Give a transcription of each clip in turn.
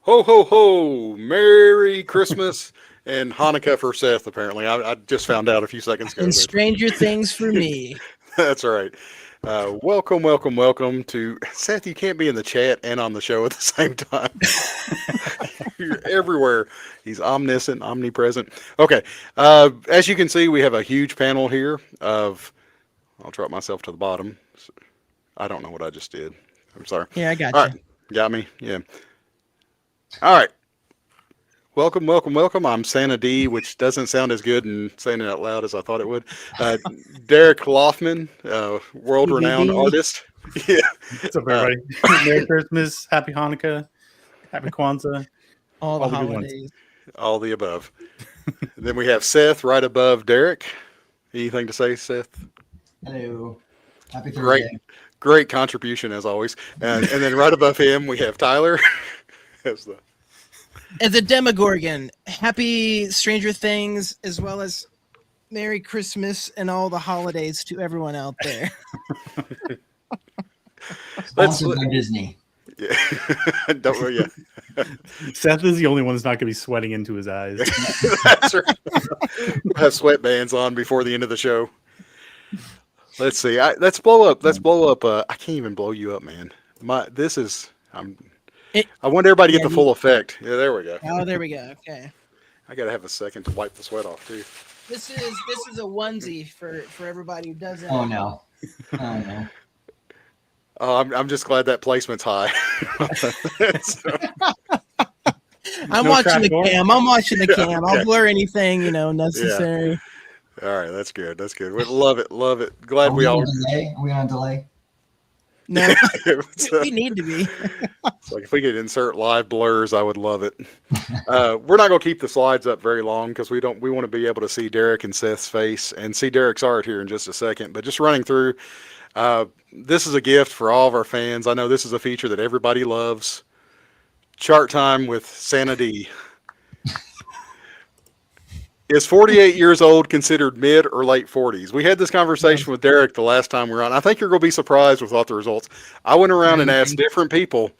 Ho, ho, ho! Merry Christmas and Hanukkah for Seth, apparently. I just found out a few seconds ago. And Stranger Things for me. That's right. Welcome to Seth. You can't be in the chat and on the show at the same time. You're everywhere. He's omniscient, omnipresent. Okay. As you can see, we have a huge panel here of. I'll drop myself to the bottom. I don't know what I just did. I'm sorry. Yeah, I got All you. right. Got me? Yeah. All right. Welcome. I'm Santa D, which doesn't sound as good in saying it out loud as I thought it would. Derek Loffman, world-renowned DVD. artist. Yeah. What's up, everybody? Merry Christmas, Happy Hanukkah, Happy Kwanzaa. All the all the good ones. holidays. All the above. Then we have Seth right above Derek. Anything to say, Seth? Hello. Happy Great. Thursday. Great contribution, as always. And then right above him, we have Tyler. As a Demogorgon, happy Stranger Things, as well as Merry Christmas and all the holidays to everyone out there. Sponsored by Disney. Yeah. Yeah. Seth is the only one that's not going to be sweating into his eyes. That's right. We'll have sweatbands on before the end of the show. Let's see. Let's blow up. I can't even blow you up, man. I want everybody to get the full effect. Yeah, there we go. Oh, there we go. Okay. I gotta have a second to wipe the sweat off too. This is a onesie for everybody who doesn't. Oh no. Oh no. I'm just glad that placement's high. I'm No watching the trapdoor? cam. I'm watching the cam. okay. I'll blur anything necessary. All right, that's good. We love it. Glad Are we all. on delay? Are we on a delay? No, It's, we need to be. it's like if we could insert live blurs, I would love it. We're not gonna keep the slides up very long because we want to be able to see Derek and Seth's face and see Derek's art here in just a second. But just running through, this is a gift for all of our fans. I know this is a feature that everybody loves. Chart time with Santa D. Is 48 years old considered mid or late 40s? We had this conversation with Derek the last time we were on. I think you're going to be surprised with what the results. I went around and asked different people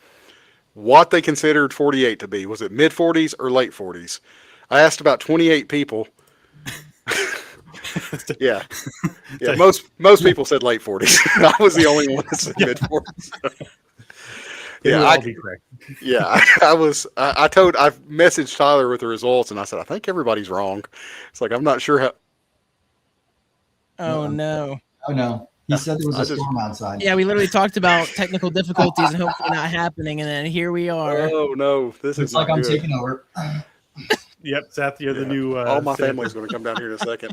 what they considered 48 to be. Was it mid 40s or late 40s? I asked about 28 people. Yeah. Most people said late 40s. I was the only one that said mid 40s. Yeah, I'll be correct. Yeah, I messaged Tyler with the results, and I said, I think everybody's wrong. It's like, I'm not sure how. Oh no. Oh no. He said there was a storm outside. Yeah, we literally talked about technical difficulties and hopefully not happening, and then here we are. Oh no, this Looks is like not I'm good. taking over. Yep, Seth, you're the new. All my Santa. family's going to come down here in a second.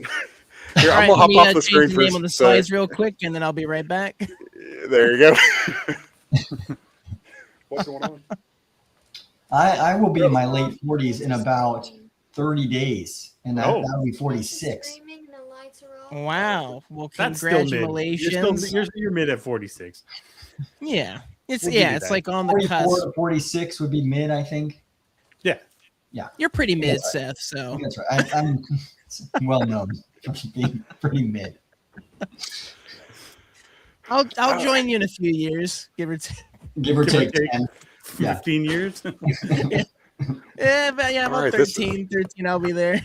Here, All I'm right, going let to me hop off the screen change the for name on the slides real quick, and then I'll be right back. There you go. What's going on? I will be in my late 40s in about 30 days, and that would be 46. Wow. Well, That's still mid. congratulations. You're mid at 46. Yeah. It's We'll give you it's that. like on the 44 cusp. to 46 would be mid, I think. Yeah. You're pretty mid, That's right. Seth, so That's right. I'm well known for being pretty mid. I'll join you in a few years, give or take. Give or take 10. Yeah. 15 years. About All right, 13, I'll be there.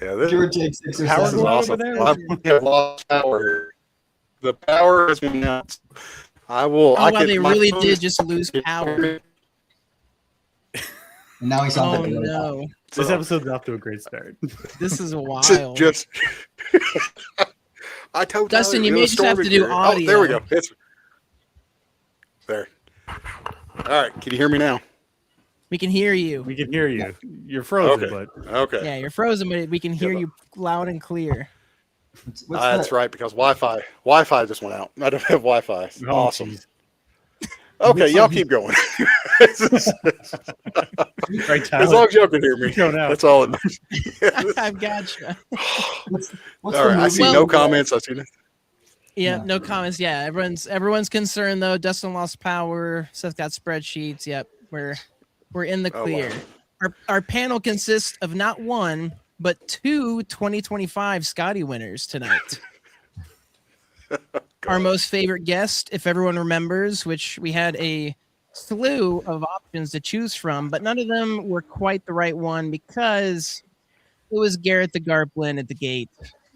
Yeah, this Give or take 6 or Power is 7. glove awesome. over there? I have lost power here. The power has been out. I will. Oh, wow, they really did just lose power. And now he's on Oh, the delay. no. This episode's off to a great start. This is wild. Just. I told Dustin, Tyler you it may was just have to storming do here. audio. Oh, there we go. It's there. All right, can you hear me now? We can hear you. We can hear you. You're frozen, Okay. but Okay. Yeah, you're frozen, but we can hear you loud and clear. What's That's that? right, because Wi-Fi just went out. I don't have Wi-Fi. Oh, Awesome. geez. Okay, y'all keep going. Right, As Tyler. long as y'all can hear me, Go now. that's all it matters. I've gotcha. What's All the right, I movie? see no comments. I see no. Yeah, Yeah. no comments. Yeah, everyone's concerned though. Dustin lost power. Seth got spreadsheets. Yep, we're in the Oh, clear. wow. Our panel consists of not one but two 2025 Skottie winners tonight. Our most favorite guest, if everyone remembers, which we had a slew of options to choose from, but none of them were quite the right one because it was Garrett the Garplin at the gate.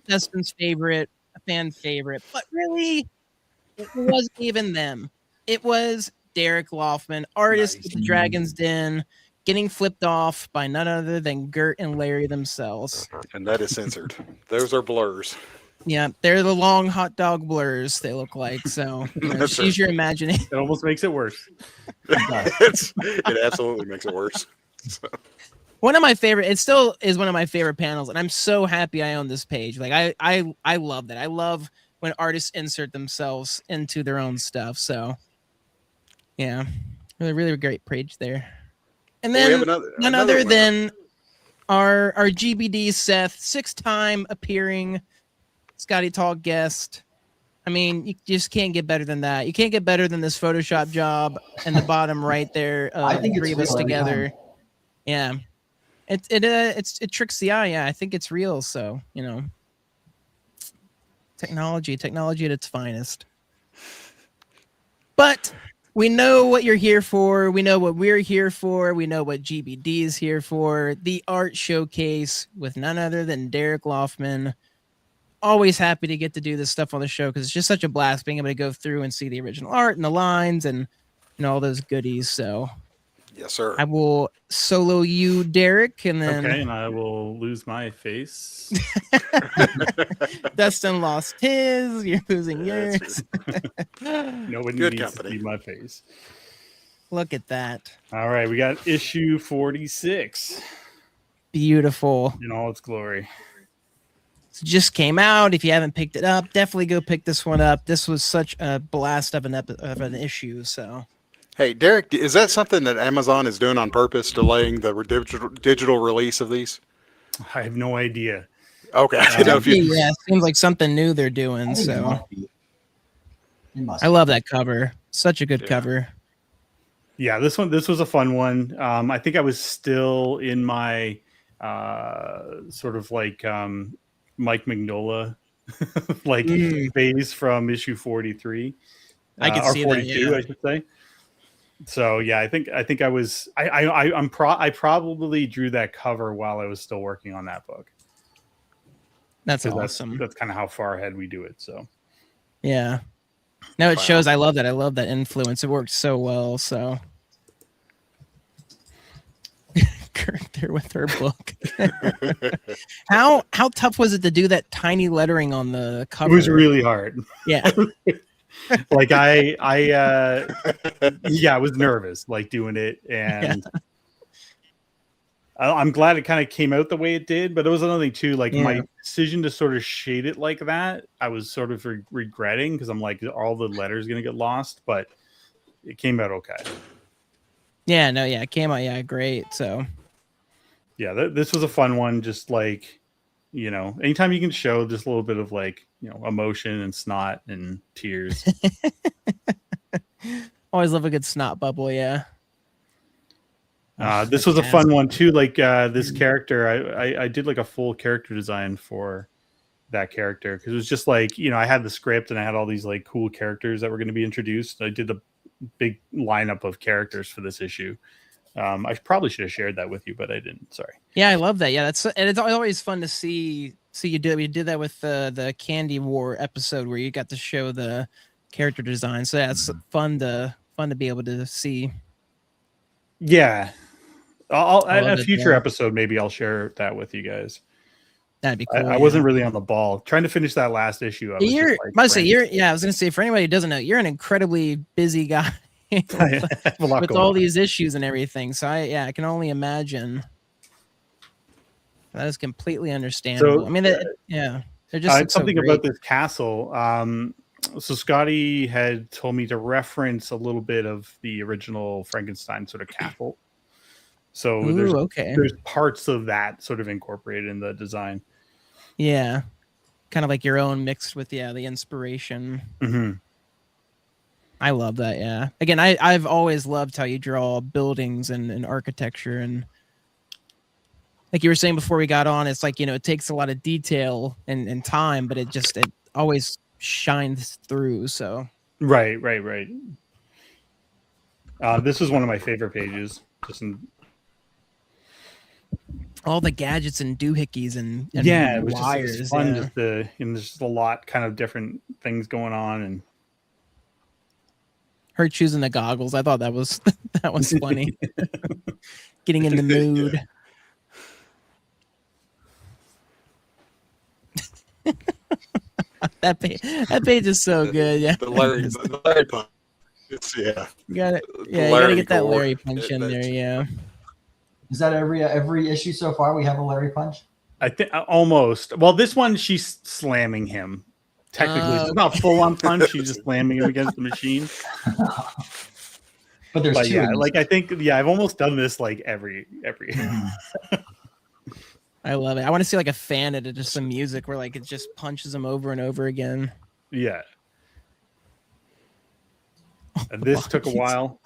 Dustin's favorite, a fan favorite, but really, it wasn't even them. It was Derek Loffman, artist Nice. of the Dragon's Den, getting flipped off by none other than Gert and Larry themselves. And that is censored. Those are blurs. Yeah, they're the long hot dog blurs they look like. So That's just use your imagination. It almost makes it worse. It absolutely makes it worse. So. One of my favorite, it still is one of my favorite panels, and I'm so happy I own this page. Like I love that. I love when artists insert themselves into their own stuff. So yeah, really great page there. And Well, we then have none another other winner. than our GBD Seth, 6-time appearing Skottie Talk guest. I mean, you just can't get better than that. You can't get better than this Photoshop job in the bottom right there. I think three it's of us real every together. time. Yeah, it tricks the eye. Yeah, I think it's real. So technology at its finest. But we know what you're here for. We know what we're here for. We know what GBD is here for. The art showcase with none other than Derek Loffman. Always happy to get to do this stuff on the show because it's just such a blast being able to go through and see the original art and the lines and all those goodies. So Yes, sir. I will solo you, Derek, and then Okay, and I will lose my face. Dustin lost his. You're losing Yeah, yours. Nobody Good needs company. to see my face. Look at that. All right, we got issue 46 Beautiful. in all its glory. It just came out. If you haven't picked it up, definitely go pick this one up. This was such a blast of an issue. So Hey, Derek, is that something that Amazon is doing on purpose, delaying the digital release of these? I have no idea. Okay, I didn't know if you. yeah, it seems like something new they're I doing. think it So must be. It must I be. love that cover. Such a good Yeah. cover. Yeah, this was a fun one. I think I was still in my sort of like Mike Mignola like phase from issue 43. I could or see that, 42, yeah. I should say. So yeah, I think I was I probably drew that cover while I was still working on that book. That's 'Cause awesome. That's kind of how far ahead we do it. So Yeah. No, it Wow. shows. I love that. I love that influence. It worked so well. So Kurt there with her book. How tough was it to do that tiny lettering on the cover? it was really hard. Yeah. Like I was nervous like doing it, and I'm glad it kind of came out the way it did. But it was another thing too, like my decision to sort of shade it like that, I was sort of regretting because I'm like, all the letters gonna get lost, but it came out okay. Yeah. No. Yeah. It came out. Yeah. Great. So Yeah, this was a fun one. Just like, anytime you can show just a little bit of like, emotion and snot and tears. always love a good snot bubble. Yeah. This was a fun one too. Like this character, I did like a full character design for that character because it was just like, I had the script and I had all these like cool characters that were going to be introduced. I did the big lineup of characters for this issue. I probably should have shared that with you, but I didn't. Sorry. Yeah, I love that. Yeah, and it's always fun to see you do. We did that with the Candy War episode where you got to show the character design. So that's fun to be able to see. Yeah, I'll I at love a it, future yeah. episode maybe I'll share that with you guys. That'd be cool. I wasn't really on the ball trying to finish that last issue. I was You're, just, like, must say frantic. I was gonna say for anybody who doesn't know, you're an incredibly busy guy I have a lot with going all on. these issues and everything. So I can only imagine. That is completely understandable. So, I mean, they're just look so something great. about this castle. So Skottie had told me to reference a little bit of the original Frankenstein sort of castle. So Ooh, okay. there's parts of that sort of incorporated in the design. Yeah, kind of like your own mixed with the inspiration. Mm-hmm. I love that. Yeah. Again, I've always loved how you draw buildings and architecture, and like you were saying before we got on, it's like it takes a lot of detail and time, but it always shines through. So Right. This was one of my favorite pages. Just all the gadgets and doohickeys and yeah, it was wires. just fun. Yeah. Just there's just a lot kind of different things going on, and her choosing the goggles. I thought that was funny. Getting in the mood. That page is so good. Yeah. The Larry punch. Yeah. You gotta get that Larry punch in there. Yeah. Is that every issue so far? We have a Larry punch. I think almost. Well, this one she's slamming him. Technically, it's not full on punch. She's just slamming him against the machine. But there's two. Yeah, like I think I've almost done this like every. I love it. I want to see like a fan edit, just some music where like it just punches him over and over again. Yeah. And this took a while.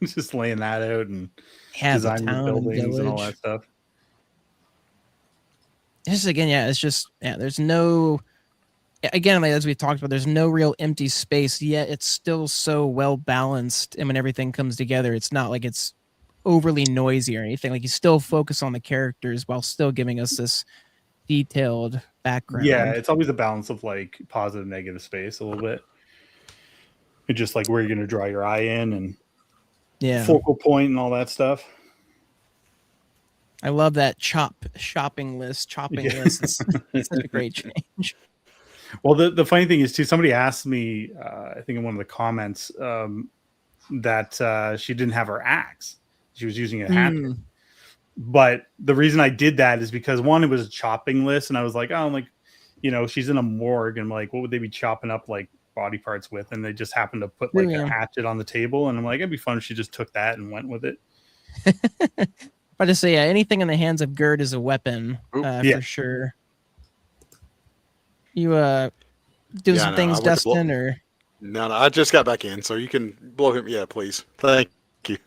Just laying that out and designing the buildings and all that stuff. Just again, it's just there's no. Again, like, as we talked about, there's no real empty space, yet it's still so well balanced. And when everything comes together, it's not like it's overly noisy or anything. Like you still focus on the characters while still giving us this detailed background. Yeah, it's always a balance of like positive, negative space a little bit. It's just like where you're going to draw your eye in and focal point and all that stuff. I love that shopping list. It's such a great change. Well, the funny thing is too, somebody asked me, I think in one of the comments, that she didn't have her axe. She was using a hatchet. But the reason I did that is because one, it was a chopping list, and I was like, oh, I'm like, she's in a morgue, and I'm like, what would they be chopping up like body parts with? And they just happened to put like a hatchet on the table, and I'm like, it'd be fun if she just took that and went with it. But to say, anything in the hands of Gerd is a weapon, for sure. You doing some things, Dustin, or no? I just got back in, so you can blow him. Yeah, please. Thank you.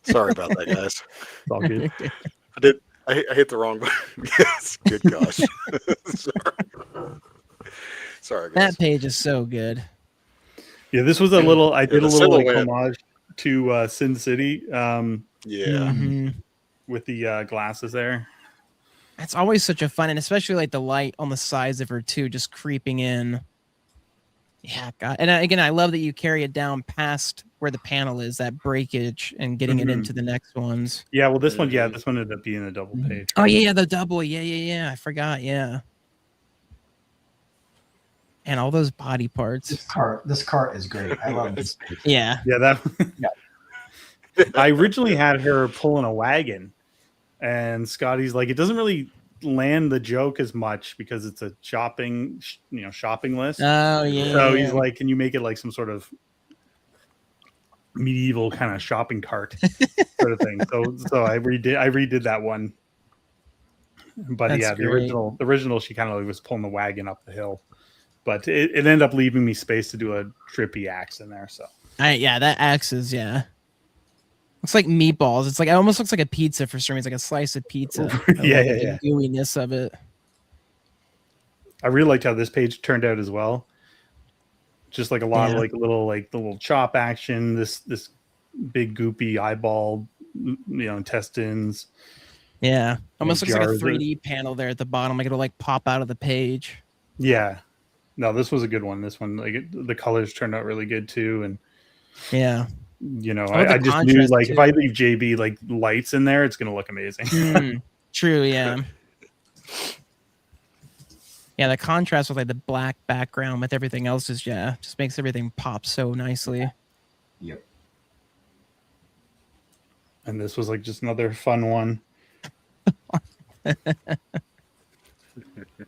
Sorry about that, guys. It's all good. I hit the wrong button. Yes. Good gosh. Sorry, guys. That page is so good. Yeah, this was a little. I did a little like homage to Sin City. With the glasses there. It's always such a fun, and especially like the light on the sides of her too, just creeping in. Yeah, God. And again, I love that you carry it down past where the panel is, that breakage, and getting it into the next ones. Yeah, well, this one ended up being a double page. Oh yeah, the double. Yeah. I forgot. Yeah. And all those body parts. This cart is great. I love this page. Yeah. Yeah, I originally had her pulling a wagon, and Skottie's like, it doesn't really land the joke as much because it's a shopping list. Oh yeah. So he's like, can you make it like some sort of medieval kind of shopping cart sort of thing? So I redid that one. But That's the original, she kind of was pulling the wagon up the hill, but it ended up leaving me space to do a trippy axe in there. So that axe is looks like meatballs. It's like it almost looks like a pizza for some reason, like a slice of pizza. The gooiness of it. I really liked how this page turned out as well. Just like a lot of like the little chop action. This big goopy eyeball, intestines. Yeah, almost looks like a 3D panel there at the bottom. Like it'll like pop out of the page. Yeah, no, this was a good one. This one, like the colors turned out really good too, and yeah. I just knew like if I leave JB like lights in there, it's gonna look amazing. True, yeah. Yeah, the contrast with like the black background with everything else is just makes everything pop so nicely. Yep. And this was like just another fun one. And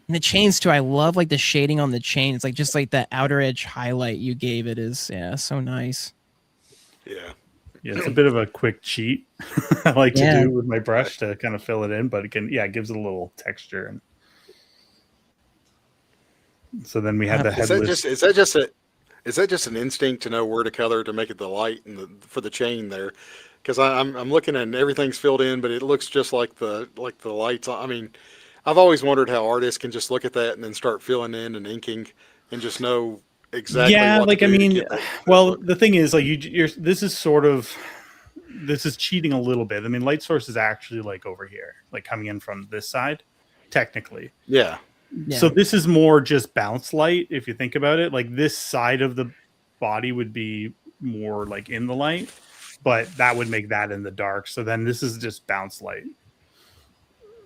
the chains too, I love like the shading on the chain. It's like just like that outer edge highlight you gave it is so nice. Yeah, it's a bit of a quick cheat I like to do with my brush to kind of fill it in, but it gives it a little texture. And so then we have the headless. Is that just an instinct to know where to color to make it the light and for the chain there? Because I'm looking and everything's filled in, but it looks just like the lights. I mean, I've always wondered how artists can just look at that and then start filling in and inking and just know exactly. Yeah, what to like I do to mean, get that well, look. the thing is, like you're this is cheating a little bit. I mean, light source is actually like over here, like coming in from this side, technically. Yeah. So this is more just bounce light. If you think about it, like this side of the body would be more like in the light, but that would make that in the dark. So then this is just bounce light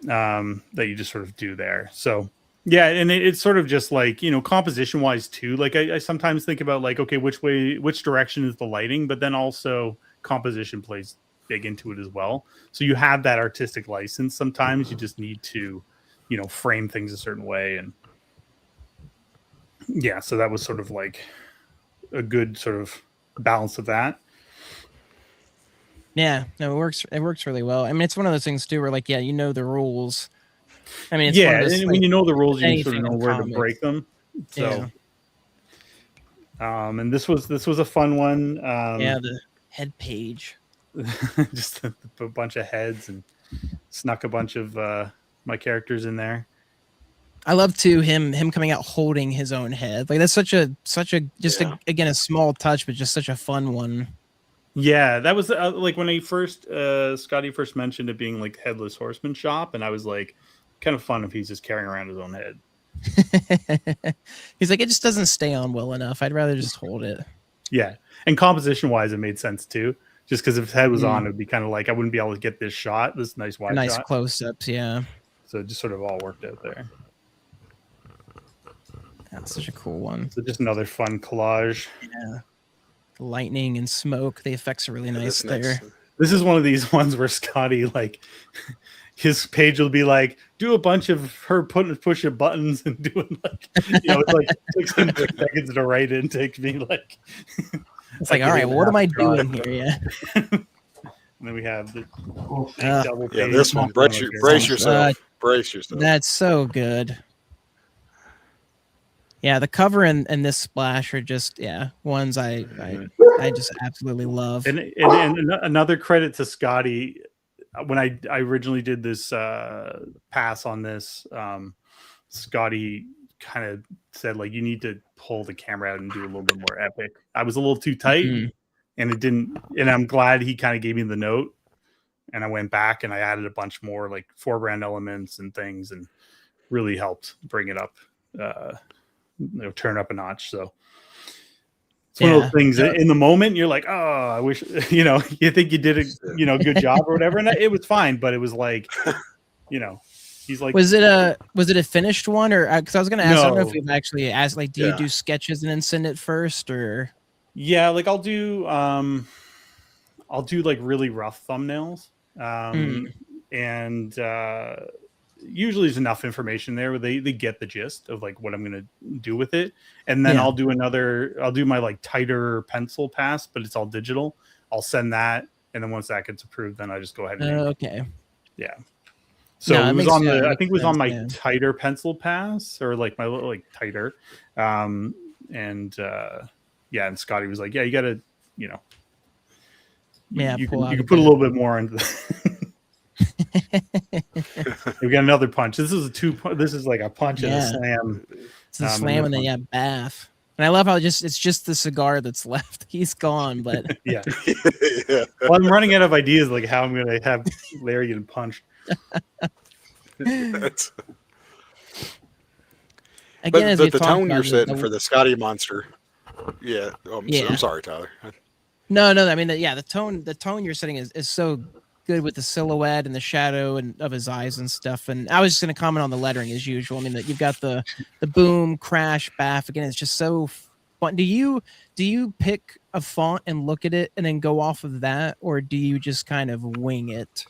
that you just sort of do there. So yeah, and it's sort of just like, you know, composition wise too. Like I sometimes think about like, okay, which direction is the lighting, but then also composition plays big into it as well. So you have that artistic license. Sometimes you just need to, you know, frame things a certain way. And yeah, so that was sort of like a good sort of balance of that. Yeah, no, it works really well. I mean, it's one of those things too where like, yeah, you know the rules. I mean, it's one Yeah, of those, and like, when you know the rules, you sort of anything know in where to comics. break them. So and this was a fun one. yeah, the head page. Just a bunch of heads, and snuck a bunch of my characters in there. I love too him coming out holding his own head. Like that's such a just again a small touch, but just such a fun one. Yeah, that was like when I first Skottie first mentioned it being like Headless Horseman shop, and I was like, kind of fun if he's just carrying around his own head. He's like, it just doesn't stay on well enough. I'd rather just hold it. Yeah, and composition wise, it made sense too. Just because if his head was on, it would be kind of like I wouldn't be able to get this shot, this nice wide Nice shot. close-ups, yeah. So it just sort of all worked out there. That's such a cool one. So just another fun collage. Yeah. Lightning and smoke. The effects are really nice there. This is one of these ones where Skottie, like, his page will be like, do a bunch of her pushing buttons and doing like, you know, it's like 16 seconds to write in, takes me like. It's like, all right, what am I doing here? Yeah. And then we have the double page. Yeah, this one. Brace yourself. Brace yourself. That's so good. Yeah, the cover and this splash are just ones I just absolutely love. And another credit to Skottie. When I originally did this pass on this, Skottie kind of said like, you need to pull the camera out and do a little bit more epic. I was a little too tight, and it didn't. And I'm glad he kind of gave me the note. And I went back and I added a bunch more like foreground elements and things, and really helped bring it up. Turn up a notch. So it's one of those things that in the moment you're like, oh, I wish, you know, you think you did a good job or whatever, and it was fine, but it was like, you know, he's like, was it a finished one, or because I was gonna ask, I don't know if No. you've actually asked, like, do you do sketches and then send it first, or yeah, like I'll do like really rough thumbnails, and usually there's enough information there where they get the gist of like what I'm going to do with it. And then I'll do my like tighter pencil pass, but it's all digital. I'll send that. And then once that gets approved, then I just go ahead and okay. Yeah. So it was on I think it was on my tighter pencil pass, or like my little like tighter. And Skottie was like, yeah, you got to, you know, you can put a little bit more into we got another punch. This is this is like a punch and a slam. It's a slam and then bath. And I love how it's just the cigar that's left. He's gone, but yeah. Well, I'm running out of ideas like how I'm gonna have Larry get punched. Again, but the tone you're setting for the Skottie monster. Yeah. I'm sorry, Tyler. No. I mean, the tone you're setting is so good with the silhouette and the shadow and of his eyes and stuff. And I was just going to comment on the lettering as usual. I mean, that you've got the boom, crash, baff. Again, it's just so fun. Do you pick a font and look at it and then go off of that, or do you just kind of wing it?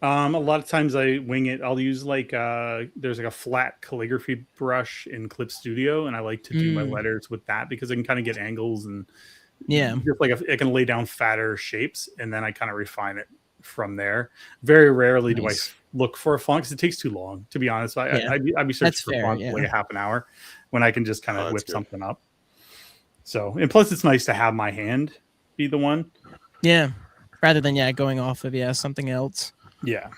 A lot of times I wing it. I'll use like there's like a flat calligraphy brush in Clip Studio, and I like to do my letters with that because I can kind of get angles and just like I can lay down fatter shapes, and then I kind of refine it from there. Very rarely do I look for a font because it takes too long, to be honest. I'd be searching for fonts for like a half an hour when I can just kind of whip something up. So, and plus it's nice to have my hand be the one. Yeah. Rather than going off of something else. Yeah.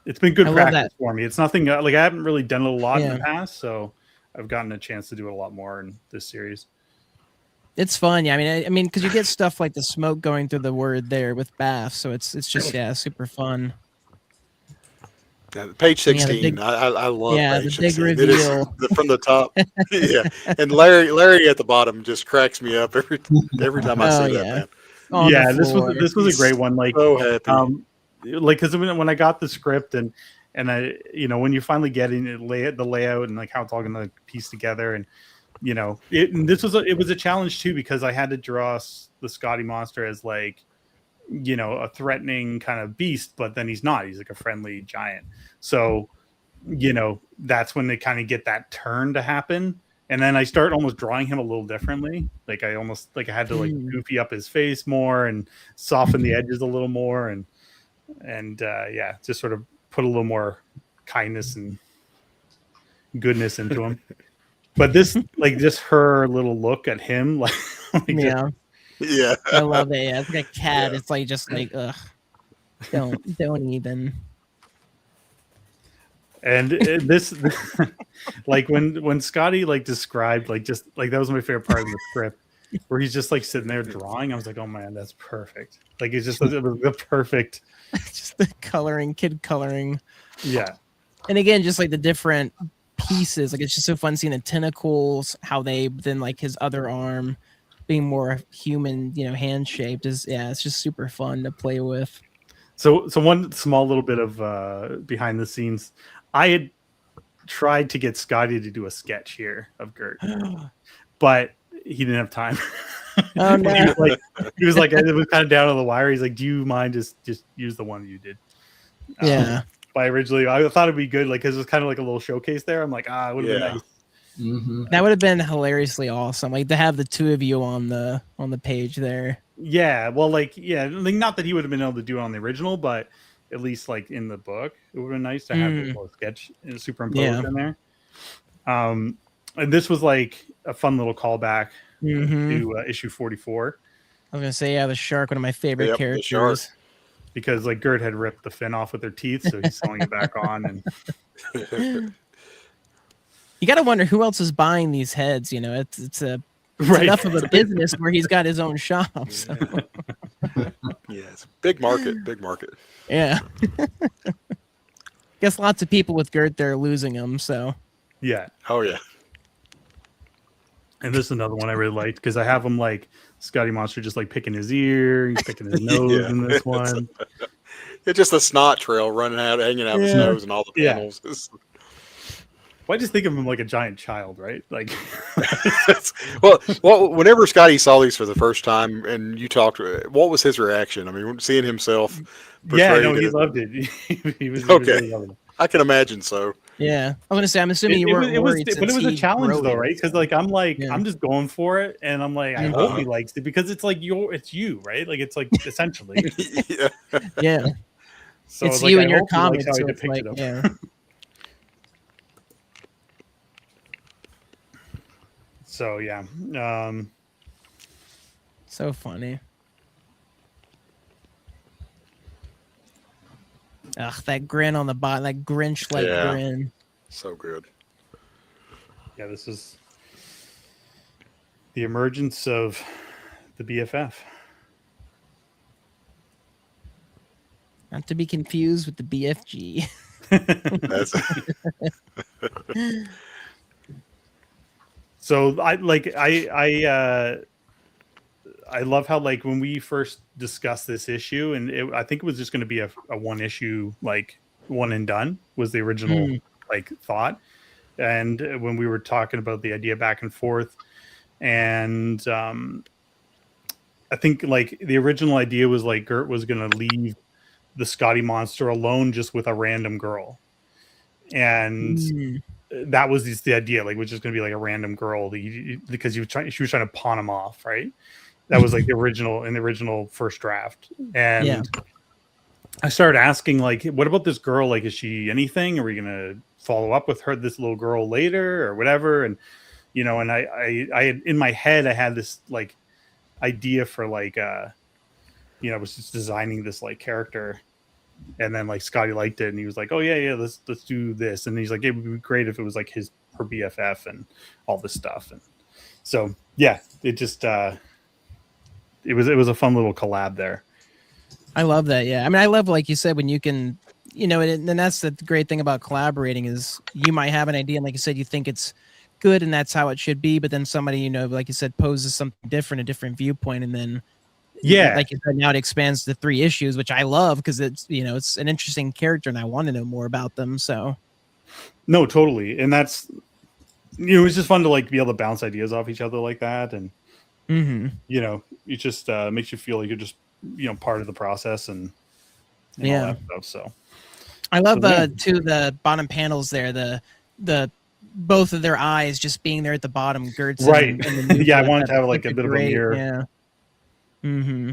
It's been good practice for me. It's nothing like I haven't really done it a lot in the past, so I've gotten a chance to do it a lot more in this series. It's fun. Yeah, I mean, because you get stuff like the smoke going through the word there with Bath, so it's just super fun. Yeah, page And yeah, 16. I love the page big 16. It is reveal. from the top. Yeah, and Larry at the bottom just cracks me up every time I Oh see that, yeah, man. on the This floor. was a great one. Like, So happy. because when I got the script and I, when you finally get in the layout and like how it's all going to piece together, and it was a challenge too, because I had to draw the Skottie monster as like, a threatening kind of beast, but then he's not. He's like a friendly giant. So, that's when they kind of get that turn to happen. And then I start almost drawing him a little differently. Like I had to like goofy up his face more and soften the edges a little more, and just sort of put a little more kindness and goodness into him. But this, like, just her little look at him, like Yeah, I love it. Yeah, it's like a cat. Yeah. It's like just like ugh, don't even. And this, like when Skottie like described like just like that was my favorite part of the script, where he's just like sitting there drawing. I was like, oh man, that's perfect. Like it was the perfect. Just the kid coloring. Yeah. And again, just like the different pieces, like it's just so fun seeing the tentacles, how they then like his other arm being more human, hand shaped it's just super fun to play with. So one small little bit of behind the scenes, I had tried to get Skottie to do a sketch here of Gert, but he didn't have time. Oh no! he was like it was kind of down on the wire. He's like, "Do you mind just use the one you did?" Yeah. But originally, I thought it'd be good, like because it was kind of like a little showcase there. I'm like, it would have been nice. Mm-hmm. That would have been hilariously awesome, like to have the two of you on the page there. Yeah, well, like not that he would have been able to do it on the original, but at least like in the book, it would have been nice to have a little sketch superimposed in there. And this was like a fun little callback to issue 44. I was gonna say, the shark, one of my favorite characters. Because like Gert had ripped the fin off with their teeth, so he's sewing it back on. And you got to wonder who else is buying these heads. It's enough of a business where he's got his own shop. So. Yes, big market. Yeah. Guess lots of people with Gert there losing them. So. Yeah. Oh yeah. And this is another one I really liked because I have him like Skottie Monster just like picking his ear, he's picking his nose in this one. It's just a snot trail hanging out of his nose and all the panels. Well, I just think of him like a giant child, right? Like, well, whenever Skottie saw these for the first time and you talked, what was his reaction? I mean, seeing himself. He loved it. He was okay. Really loving it. I can imagine so. Yeah, I'm gonna say I'm assuming you weren't worried, but it was a challenge though, right? Because like I'm just going for it, and I'm like, I hope he likes it because it's like it's you, right? Like it's like essentially, yeah. So it's like, you and your comics. So it's like, So yeah, so funny. Ugh, that grin on the bottom, that Grinch-like grin. So good. Yeah, this is the emergence of the BFF. Not to be confused with the BFG. So I love how like when we first discussed this issue, and I think it was just going to be a one issue, like one and done was the original like thought. And when we were talking about the idea back and forth, and I think like the original idea was like Gert was going to leave the Skottie monster alone just with a random girl, and that was just the idea, like which is going to be like a random girl because she was trying to pawn him off, right? That was like the original first draft. And I started asking like, what about this girl? Like, is she anything? Are we going to follow up with this little girl later or whatever? And, and I had in my head, I had this like idea for like, I was just designing this like character, and then like Skottie liked it and he was like, oh yeah, let's do this. And he's like, it would be great if it was like his her BFF and all this stuff. And so, yeah, it just, it was a fun little collab there. I love that. Yeah. I mean, I love, like you said, when you can, and that's the great thing about collaborating is you might have an idea. And like you said, you think it's good and that's how it should be. But then somebody, like you said, poses something different, a different viewpoint. And then, like you said, now it expands to 3 issues, which I love because it's, it's an interesting character and I want to know more about them. So. No, totally. And that's, it was just fun to like be able to bounce ideas off each other like that. And, it just makes you feel like you're just, part of the process and all that stuff. So I love too the bottom panels there, the both of their eyes just being there at the bottom, Gertz. Right. And yeah, I wanted to have like a bit of a mirror. Yeah. Mm-hmm.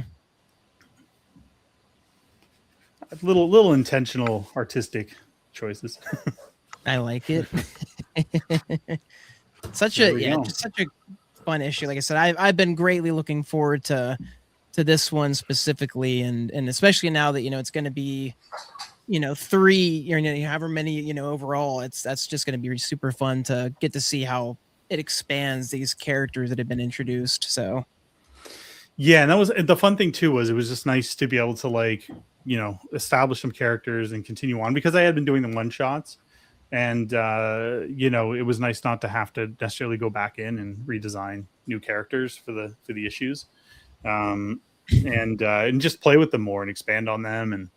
Little intentional artistic choices. I like it. Such a fun issue. Like I said, I've been greatly looking forward to this one specifically, and especially now that it's going to be 3 however many overall. That's just going to be super fun to get to see how it expands these characters that have been introduced. So yeah, and that was the fun thing too. Was it was just nice to be able to like establish some characters and continue on, because I had been doing the one shots. And, it was nice not to have to necessarily go back in and redesign new characters for the issues, and just play with them more and expand on them and,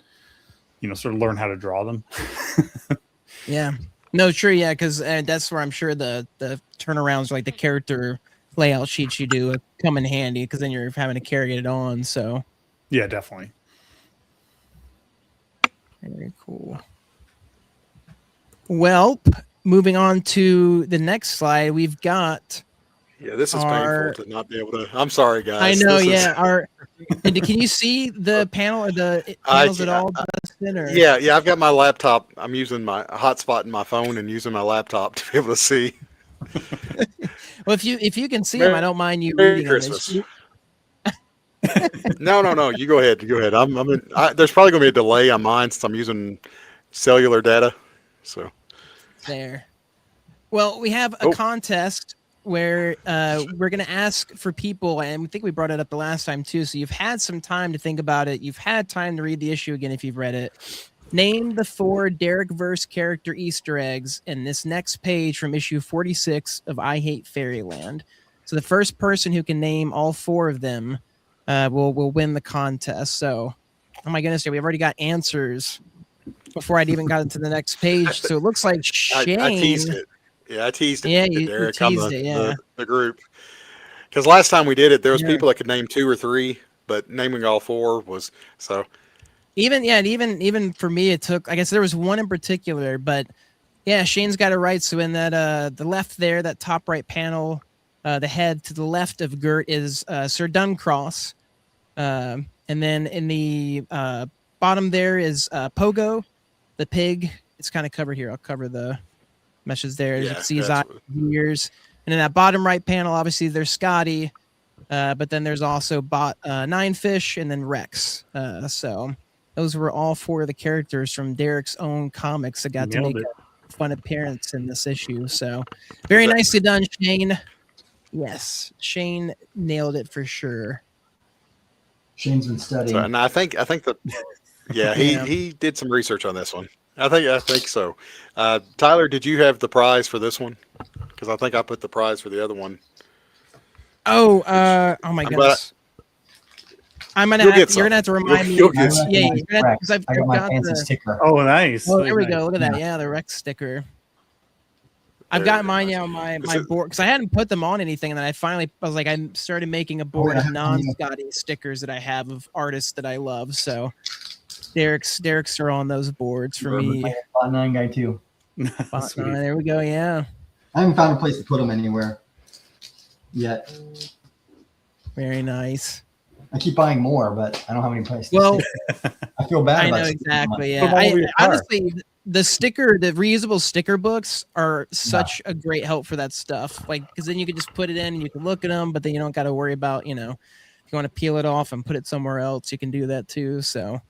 sort of learn how to draw them. Yeah, no, sure. Yeah. Cause that's where I'm sure the turnarounds, like the character layout sheets you do come in handy, cause then you're having to carry it on. So yeah, definitely. Very cool. Well, moving on to the next slide, we've got. Yeah, this is painful to not be able to. I'm sorry, guys. I know. And can you see the panel or the panels at all, Dustin? Or? Yeah. I've got my laptop. I'm using my hotspot in my phone and using my laptop to be able to see. Well, if you can see them, I don't mind you Merry reading Christmas. Them. No. You go ahead. There's probably going to be a delay on mine since I'm using cellular data. So. There. Well, we have a contest where we're going to ask for people, and I think we brought it up the last time too. So you've had some time to think about it. You've had time to read the issue again if you've read it. Name the 4 Derek-verse character Easter eggs in this next page from issue 46 of I Hate Fairyland. So the first person who can name all 4 of them will win the contest. So, oh my goodness, we've already got answers before I'd even got into the next page. So it looks like Shane. I teased it. Yeah, I teased it. Yeah, Derek, you teased it, the group. Because last time we did it, there was people that could name 2 or 3, but naming all 4 was so. Even for me, it took. I guess there was one in particular, but yeah, Shane's got it right. So in that the left there, that top right panel, the head to the left of Gert is Sir Duncross, and then in the bottom there is Pogo, the pig. It's kind of covered here. I'll cover the meshes there. You can see his ears. And in that bottom right panel, obviously there's Skottie, but then there's also Nine Fish and then Rex. So those were all 4 of the characters from Derek's own comics that got to make a fun appearance in this issue. So very nicely done, Shane. Yes, Shane nailed it for sure. Shane's been studying. So, and I think that he did some research on this one. I think so. Tyler, did you have the prize for this one? Because I think I put the prize for the other one. Oh my goodness! You're gonna have to remind me. Because I've got my fancy sticker. Oh, nice! Well, there we go. Look at that. Yeah, the Rex sticker. I've got mine on my board because I hadn't put them on anything, and then I started making a board of non-Skottie stickers that I have of artists that I love. So Derek's are on those boards for me. Bot 9 guy too. Bot 9, there we go. Yeah. I haven't found a place to put them anywhere yet. Very nice. I keep buying more, but I don't have any place. Well, I feel bad. I know exactly. Yeah. Honestly, the reusable sticker books are such a great help for that stuff. Like, because then you can just put it in and you can look at them, but then you don't got to worry about, if you want to peel it off and put it somewhere else, you can do that too. So,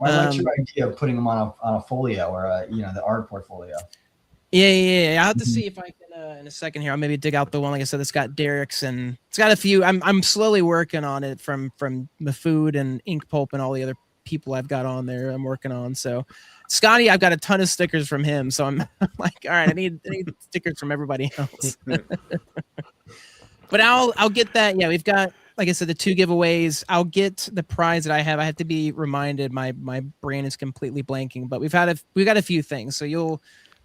I like your idea of putting them on a folio or the art portfolio. Yeah. I'll have to see if I can in a second here. I'll maybe dig out the one, like I said, that's got Derek's, and it's got a few. I'm slowly working on it from the food and Ink Pulp and all the other people I've got on there. I'm working on. So Skottie, I've got a ton of stickers from him. So I'm like, all right, I need stickers from everybody else. But I'll get that. Yeah, we've got, like I said, the 2 giveaways. I'll get the prize that I have. I have to be reminded. My brain is completely blanking. But we've got a few things. So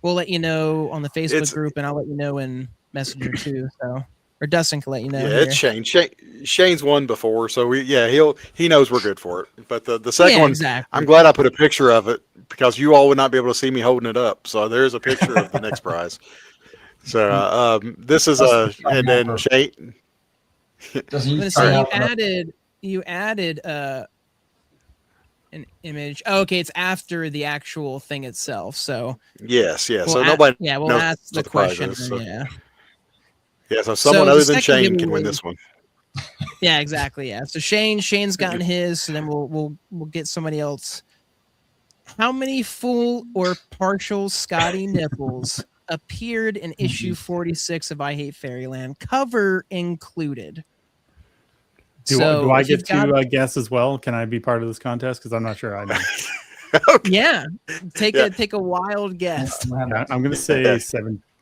we'll let you know on the Facebook group, and I'll let you know in Messenger too. So, or Dustin can let you know. Yeah, it's Shane. Shane's won before, so he knows we're good for it. But the second one, exactly. I'm glad I put a picture of it because you all would not be able to see me holding it up. So there's a picture of the next prize. So this is and then Shane. You added an image. Oh, okay, it's after the actual thing itself. So yes. So nobody. We'll ask the question. So someone other than Shane can win this one. Yeah, exactly. Yeah. So Shane's gotten his. So then we'll get somebody else. How many full or partial Skottie nipples appeared in issue 46 of I Hate Fairyland, cover included? Do I get to guess as well? Can I be part of this contest? Because I'm not sure I know. Okay. Yeah. Take a wild guess. I'm going to say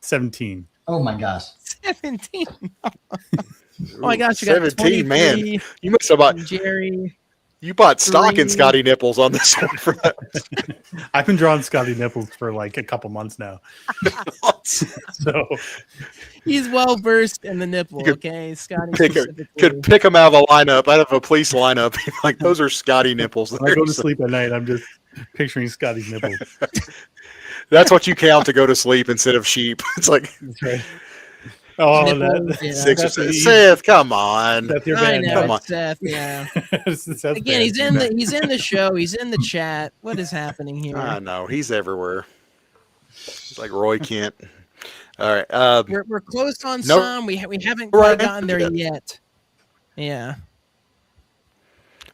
17. Oh my gosh. 17. Oh my gosh, you 17, got man. You must have bought Jerry. You bought stock in Skottie nipples on this one. For that. I've been drawing Skottie nipples for like a couple months now. So he's well versed in the nipple. Okay, Skottie could pick them out of a lineup, out of a police lineup. Like those are Skottie nipples. When I go to sleep at night, I'm just picturing Skottie's nipples. That's what you count to go to sleep instead of sheep. It's like that's right. Oh, Seth, come on. Seth, I know, come on. Seth, yeah. Again, he's in the show. He's in the chat. What is happening here? I know. He's everywhere. He's like Roy Kent. All right. We're close on some. We haven't quite gotten there yet. Yeah.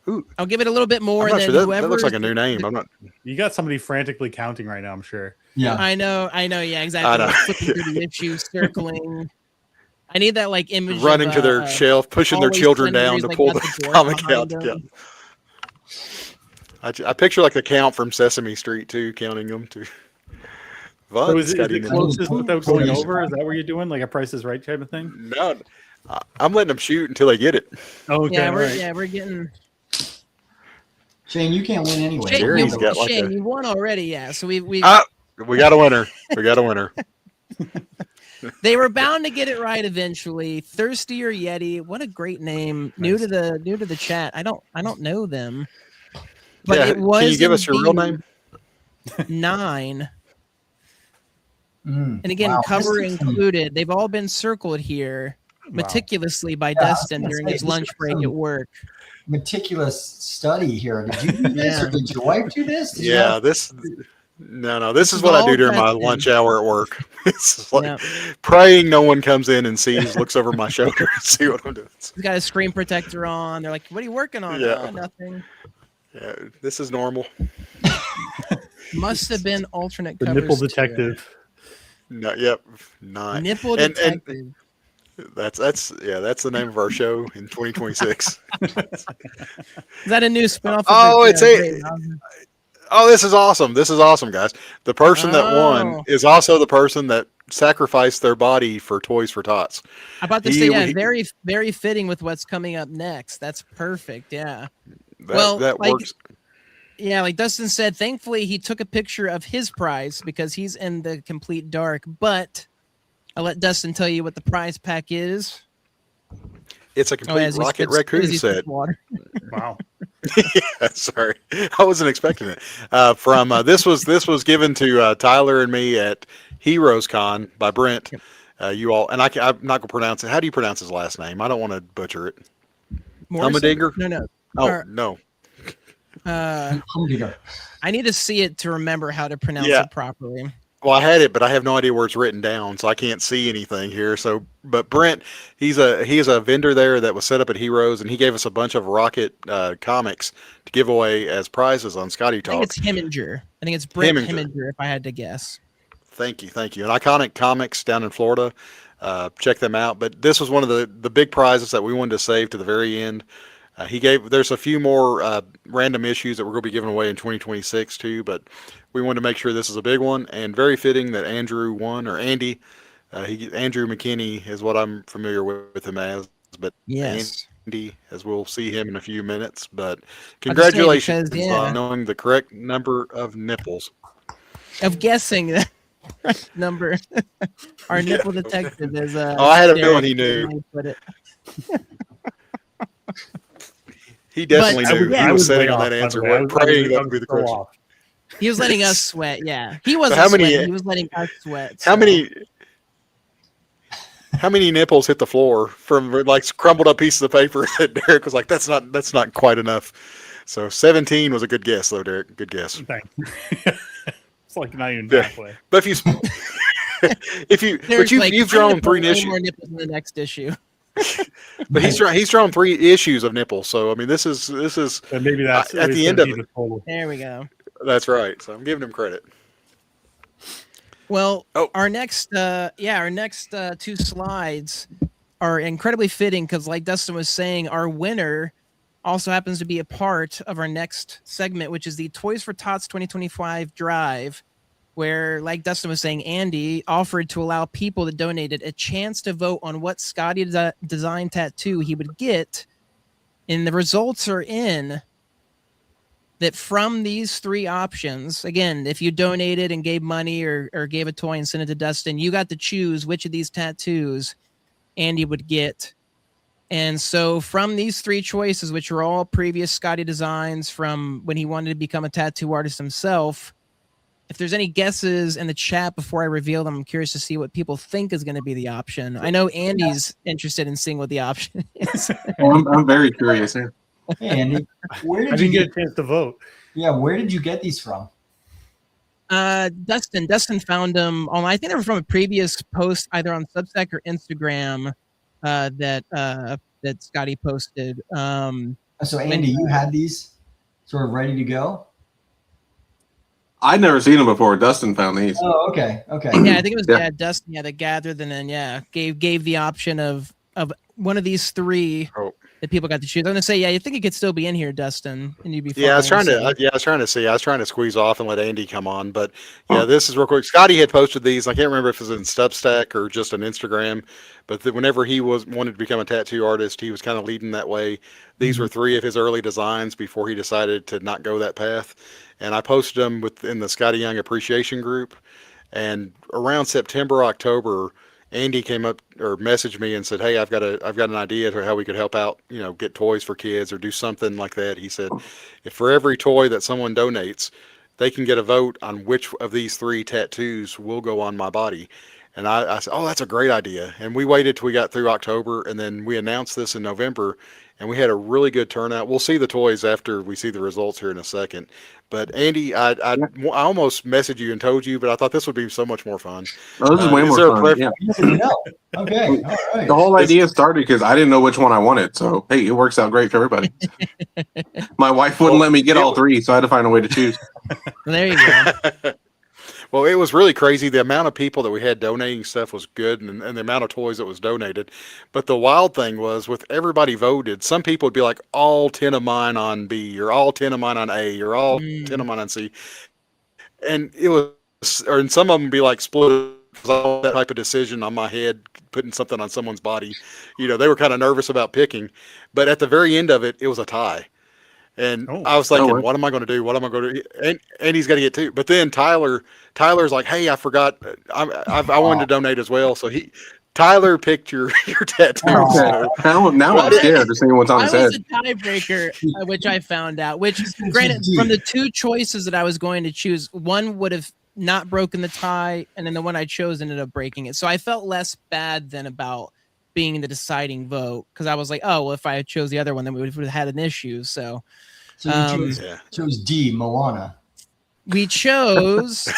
Ooh. I'll give it a little bit more. I'm not than sure that looks like a new name. I'm not. You got somebody frantically counting right now, I'm sure. Yeah. I know. Yeah, exactly. I know. Flipping through the issues, circling. I need that like image running to their shelf, pushing their children down to pull the comic out. I picture like the count from Sesame Street too, counting them too. So is it closest without going over? Is that what you're doing, like a Price is Right type of thing? No, I'm letting them shoot until they get it. Oh, okay. We're getting. Shane, you can't win anyway. Shane, you won already. Yeah, so we got a winner. We got a winner. They were bound to get it right eventually. Thirsty or Yeti, what a great name. Nice. New to the chat. I don't know them. But it was. Can you give us your real name? 9. And again, cover included. They've all been circled here meticulously by Dustin during his lunch break at work. Meticulous study here. Did you do this or did your wife do this? No, this is what I do during my lunch hour at work. It's like praying no one comes in and looks over my shoulder and see what I'm doing. He's got a screen protector on. They're like, what are you working on? Yeah. Nothing. Yeah, this is normal. Must have been alternate the covers. Nipple Detective. No, yep. 9. Nipple Detective. And that's the name of our show in 2026. Is that a new spinoff? This is awesome. This is awesome, guys. The person that won is also the person that sacrificed their body for Toys for Tots. I'm about to say, very, very fitting with what's coming up next. That's perfect. Yeah. That works. Yeah, like Dustin said, thankfully he took a picture of his prize because he's in the complete dark. But I'll let Dustin tell you what the prize pack is. It's a complete Rocket Raccoon set. Wow. Yeah, sorry, I wasn't expecting it. This was given to Tyler and me at Heroes Con by Brent. You all, and I'm not gonna pronounce it. How do you pronounce his last name? I don't want to butcher it. Humdinger? No. Oh no. I need to see it to remember how to pronounce it properly. Well, I had it, but I have no idea where it's written down, so I can't see anything here. So, but Brent, he's a vendor there that was set up at Heroes, and he gave us a bunch of Rocket comics to give away as prizes on Skottie Talk. I think it's Heminger. I think it's Brent Heminger, if I had to guess. Thank you. And Iconic Comics down in Florida. Check them out. But this was one of the big prizes that we wanted to save to the very end. There's a few more random issues that we're going to be giving away in 2026 too, but we wanted to make sure this is a big one, and very fitting that Andrew won, or Andy. Andrew McKinney is what I'm familiar with him as, but Yes. Andy, as we'll see him in a few minutes. But congratulations on knowing the correct number of nipples. Of guessing that number. Our nipple detective is. I had a feeling he knew. He definitely knew. He was sitting on that answer, praying that would be the question. He was letting us sweat. Yeah, he wasn't sweating. He was letting us sweat. So. How many nipples hit the floor from like crumbled up pieces of paper that Derek was like, that's not quite enough. So 17 was a good guess, though, Derek. Good guess. Thanks. It's like not even halfway. But you've drawn 3 issues. More nipples in the next issue. But he's drawn 3 issues of nipples. So I mean, this is and maybe that's at the end of it. There we go. That's right. So I'm giving him credit. Well, our next 2 slides are incredibly fitting because, like Dustin was saying, our winner also happens to be a part of our next segment, which is the Toys for Tots 2025 drive, where, like Dustin was saying, Andy offered to allow people that donated a chance to vote on what Skottie design tattoo he would get, and the results are in. That from these 3 options, again, if you donated and gave money or gave a toy and sent it to Dustin, you got to choose which of these tattoos Andy would get. And so from these 3 choices, which are all previous Skottie designs from when he wanted to become a tattoo artist himself, if there's any guesses in the chat before I reveal them, I'm curious to see what people think is going to be the option. I know Andy's interested in seeing what the option is. Well, I'm very curious. Yeah. Hey, Andy, where did you get a chance to vote? Yeah, where did you get these from? Dustin found them on. I think they were from a previous post, either on Substack or Instagram, that Skottie posted. So Andy, you had these sort of ready to go? I'd never seen them before. Dustin found these. Oh, okay. Yeah, I think it was Dustin. Yeah, that gathered and then gave the option of one of these 3. That people got to choose. I'm gonna say, you think it could still be in here, Dustin, and you'd be. I was trying to squeeze off and let Andy come on, but this is real quick. Skottie had posted these. I can't remember if it was in Substack or just on Instagram, but whenever he wanted to become a tattoo artist, he was kind of leading that way. These were 3 of his early designs before he decided to not go that path, and I posted them within the Skottie Young Appreciation Group, and around September, October. Andy came up or messaged me and said, "Hey, I've got an idea for how we could help out, get toys for kids or do something like that." He said, "If for every toy that someone donates, they can get a vote on which of these 3 tattoos will go on my body." And I said, "Oh, that's a great idea." And we waited till we got through October, and then we announced this in November, and we had a really good turnout. We'll see the toys after we see the results here in a second. But Andy, I almost messaged you and told you, but I thought this would be so much more fun. Oh, this is way more fun. Yeah. Okay. All right. The whole idea started because I didn't know which one I wanted. So, hey, it works out great for everybody. My wife wouldn't let me get all 3, so I had to find a way to choose. There you go. Well, it was really crazy. The amount of people that we had donating stuff was good, and the amount of toys that was donated. But the wild thing was, with everybody voted, some people would be like, all 10 of mine on B, or all 10 of mine on A, or all 10 of mine on C. And it was, and some of them would be like split. All that type of decision on my head, putting something on someone's body. They were kind of nervous about picking. But at the very end of it, it was a tie. And I was thinking, what am I going to do? What am I going to do? And he's got to get 2. But then Tyler's like, hey, I forgot. I wanted to donate as well. So Tyler picked your tattoo. Okay. Now I'm scared to see what's on his head. I was a tiebreaker, which I found out. Which, granted, from the 2 choices that I was going to choose, one would have not broken the tie, and then the one I chose ended up breaking it. So I felt less bad than about being the deciding vote, because I was like, oh, well, if I chose the other one, then we would have had an issue. So you chose D, Moana. We chose.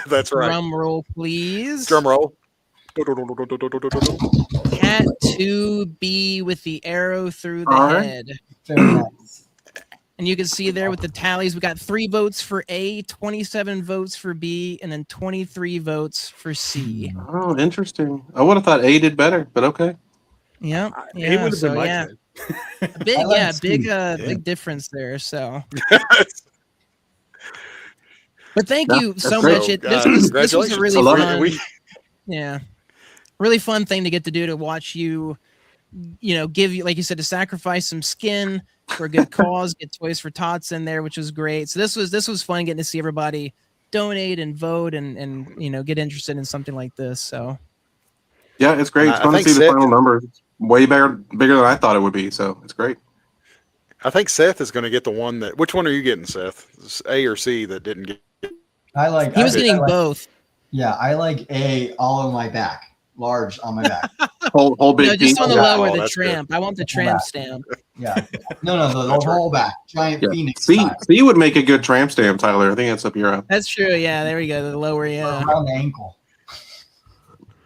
That's right. Drum roll, please. Drum roll. Cat 2B with the arrow through the head. Very nice. And you can see there with the tallies, we got 3 votes for A, 27 votes for B, and then 23 votes for C. Oh, interesting. I would have thought A did better, but okay. Yep. It would have been my yeah. choice. Big difference there. So, but thank you that's so great. much. This was a really I love fun, really fun thing to get to do, to watch you, give you, like you said, to sacrifice some skin for a good cause, get Toys for Tots in there, which was great. So this was fun getting to see everybody donate and vote and get interested in something like this. So yeah, it's great. It's fun to see the final numbers. It's way bigger than I thought it would be. So it's great. I think Seth is going to get the one that. Which one are you getting, Seth? A or C that didn't get? He was getting both. Yeah, I like A, all on my back, large on my back. whole big. No, just on the lower, the tramp. Good. I want the tramp stamp. Yeah. No, the whole back. Giant Phoenix. C would make a good tramp stamp, Tyler. I think that's up your up. That's true. Yeah, there we go. The lower, yeah. Around the ankle.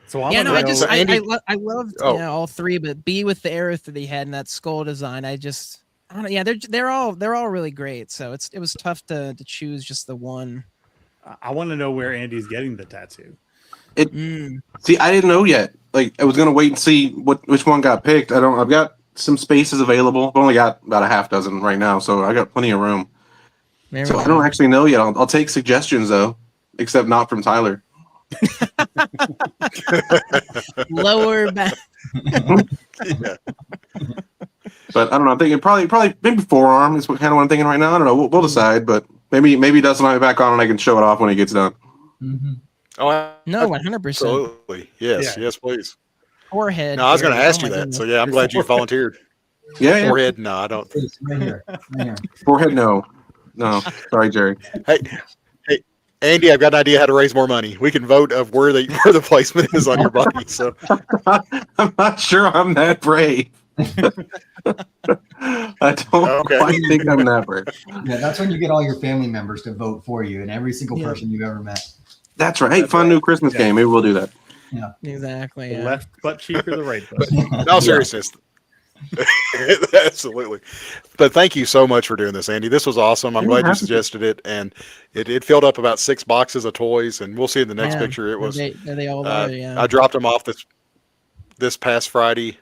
So I loved all 3, but B with the arrow through the head and that skull design. I don't know. Yeah, they're all really great. So it was tough to choose just the one. I want to know where Andy's getting the tattoo. See, I didn't know yet. Like, I was gonna wait and see which one got picked. I've got some spaces available. I've only got about a half dozen right now, so I got plenty of room. I don't actually know yet. I'll take suggestions though, except not from Tyler. Lower back. Yeah. But I don't know. I'm thinking probably maybe forearm is kind of what I'm thinking right now. I don't know. We'll decide. But maybe Dustin will have it back on and I can show it off when he gets done. Mm-hmm. Oh, no, 100%. Absolutely. Yes, yes, please. Forehead. No, I was going to ask you that. Goodness. So yeah, I'm glad you volunteered. Yeah. Forehead. No, I don't. Right here. Forehead. No. Sorry, Jerry. Hey, Andy, I've got an idea how to raise more money. We can vote of where the placement is on your body. So I'm not sure I'm that brave. I don't quite think I'm that brave. Yeah, that's when you get all your family members to vote for you and every single person you've ever met. That's right. Hey, fun new Christmas game. Maybe we'll do that. Yeah, exactly. The left butt cheek or the right butt? In all seriousness. Absolutely. But thank you so much for doing this, Andy. This was awesome. I'm glad you suggested it, and it filled up about 6 boxes of toys, and we'll see in the next picture. It was they all are, yeah. I dropped them off this past Friday,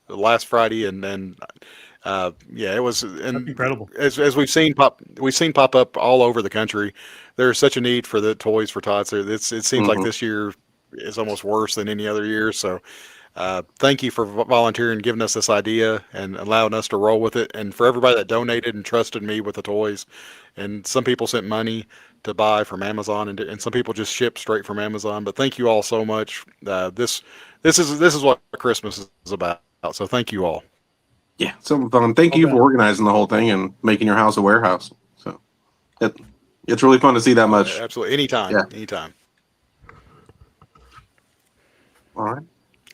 last Friday, and then it was incredible. As we've seen pop up all over the country. There's such a need for the Toys for Tots. It seems like this year is almost worse than any other year. So thank you for volunteering, giving us this idea and allowing us to roll with it. And for everybody that donated and trusted me with the toys, and some people sent money to buy from Amazon, and some people just shipped straight from Amazon. But thank you all so much. This is what Christmas is about. So thank you all. Yeah, so fun. Thank you for organizing the whole thing and making your house a warehouse. So it's really fun to see that much. Absolutely. Anytime. All right.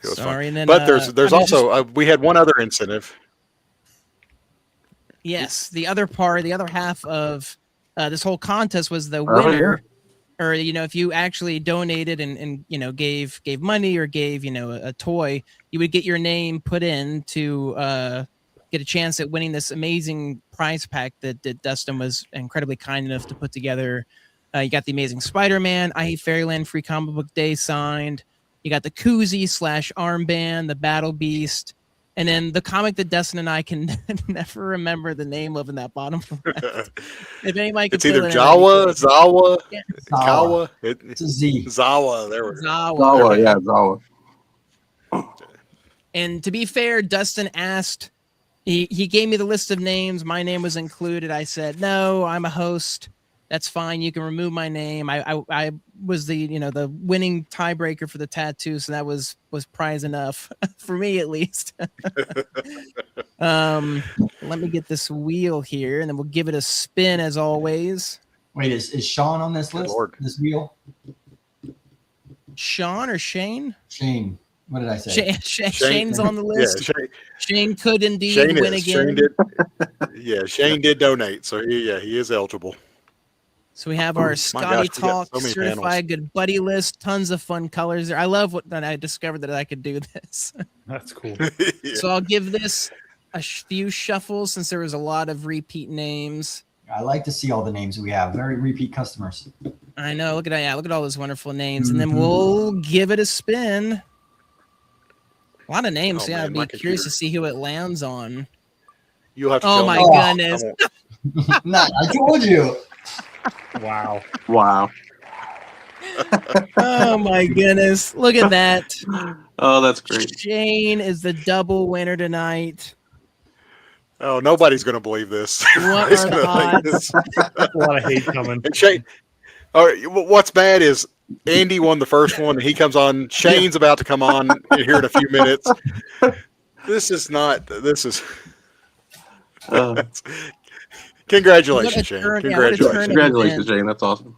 Sorry, and then, but there's also we had one other incentive. Yes, the other half of this whole contest was the winner, or if you actually donated and gave money or gave a toy, you would get your name put in to get a chance at winning this amazing prize pack that Dustin was incredibly kind enough to put together. You got the Amazing Spider-Man, I Hate Fairyland free comic book day signed. You got the koozie / armband, the Battle Beast, and then the comic that Dustin and I can never remember the name of in that bottom left. If anybody can, it's either Jawa, Zawa, Kawa. It's a Z. Zawa. There we go. Zawa, yeah, Zawa. And to be fair, Dustin asked. He gave me the list of names. My name was included. I said, no, I'm a host. That's fine. You can remove my name. I was the the winning tiebreaker for the tattoo, so that was prize enough for me at least. Let me get this wheel here, and then we'll give it a spin as always. Wait, is Sean on this list? This wheel? Sean or Shane? Shane. What did I say? Shane's on the list. Yeah, Shane could indeed win again. Shane did donate, so he is eligible. So we have our Skottie Talk certified good buddy list. Tons of fun colors there. I love that I discovered that I could do this. That's cool. So I'll give this few shuffles since there was a lot of repeat names. I like to see all the names we have. Very repeat customers. I know. Look at that. Yeah, look at all those wonderful names, and then we'll give it a spin. A lot of names. Oh, Yeah, man, I'd my be curious to computer. see who it lands on. You'll have to. Oh tell my me. goodness! Nah, I told you. Wow. Wow. Oh my goodness! Look at that. Oh, that's great. Shane is the double winner tonight. Oh, nobody's going to believe this. What Everybody's are the gonna think odds? this- A lot of hate coming. And Shane, what's bad is Andy won the first one, and he comes on. Shane's about to come on here in a few minutes. This is not. This is. Congratulations, What a Shane. turn- yeah, what a Congratulations. turn. Congratulations, Jane. That's awesome.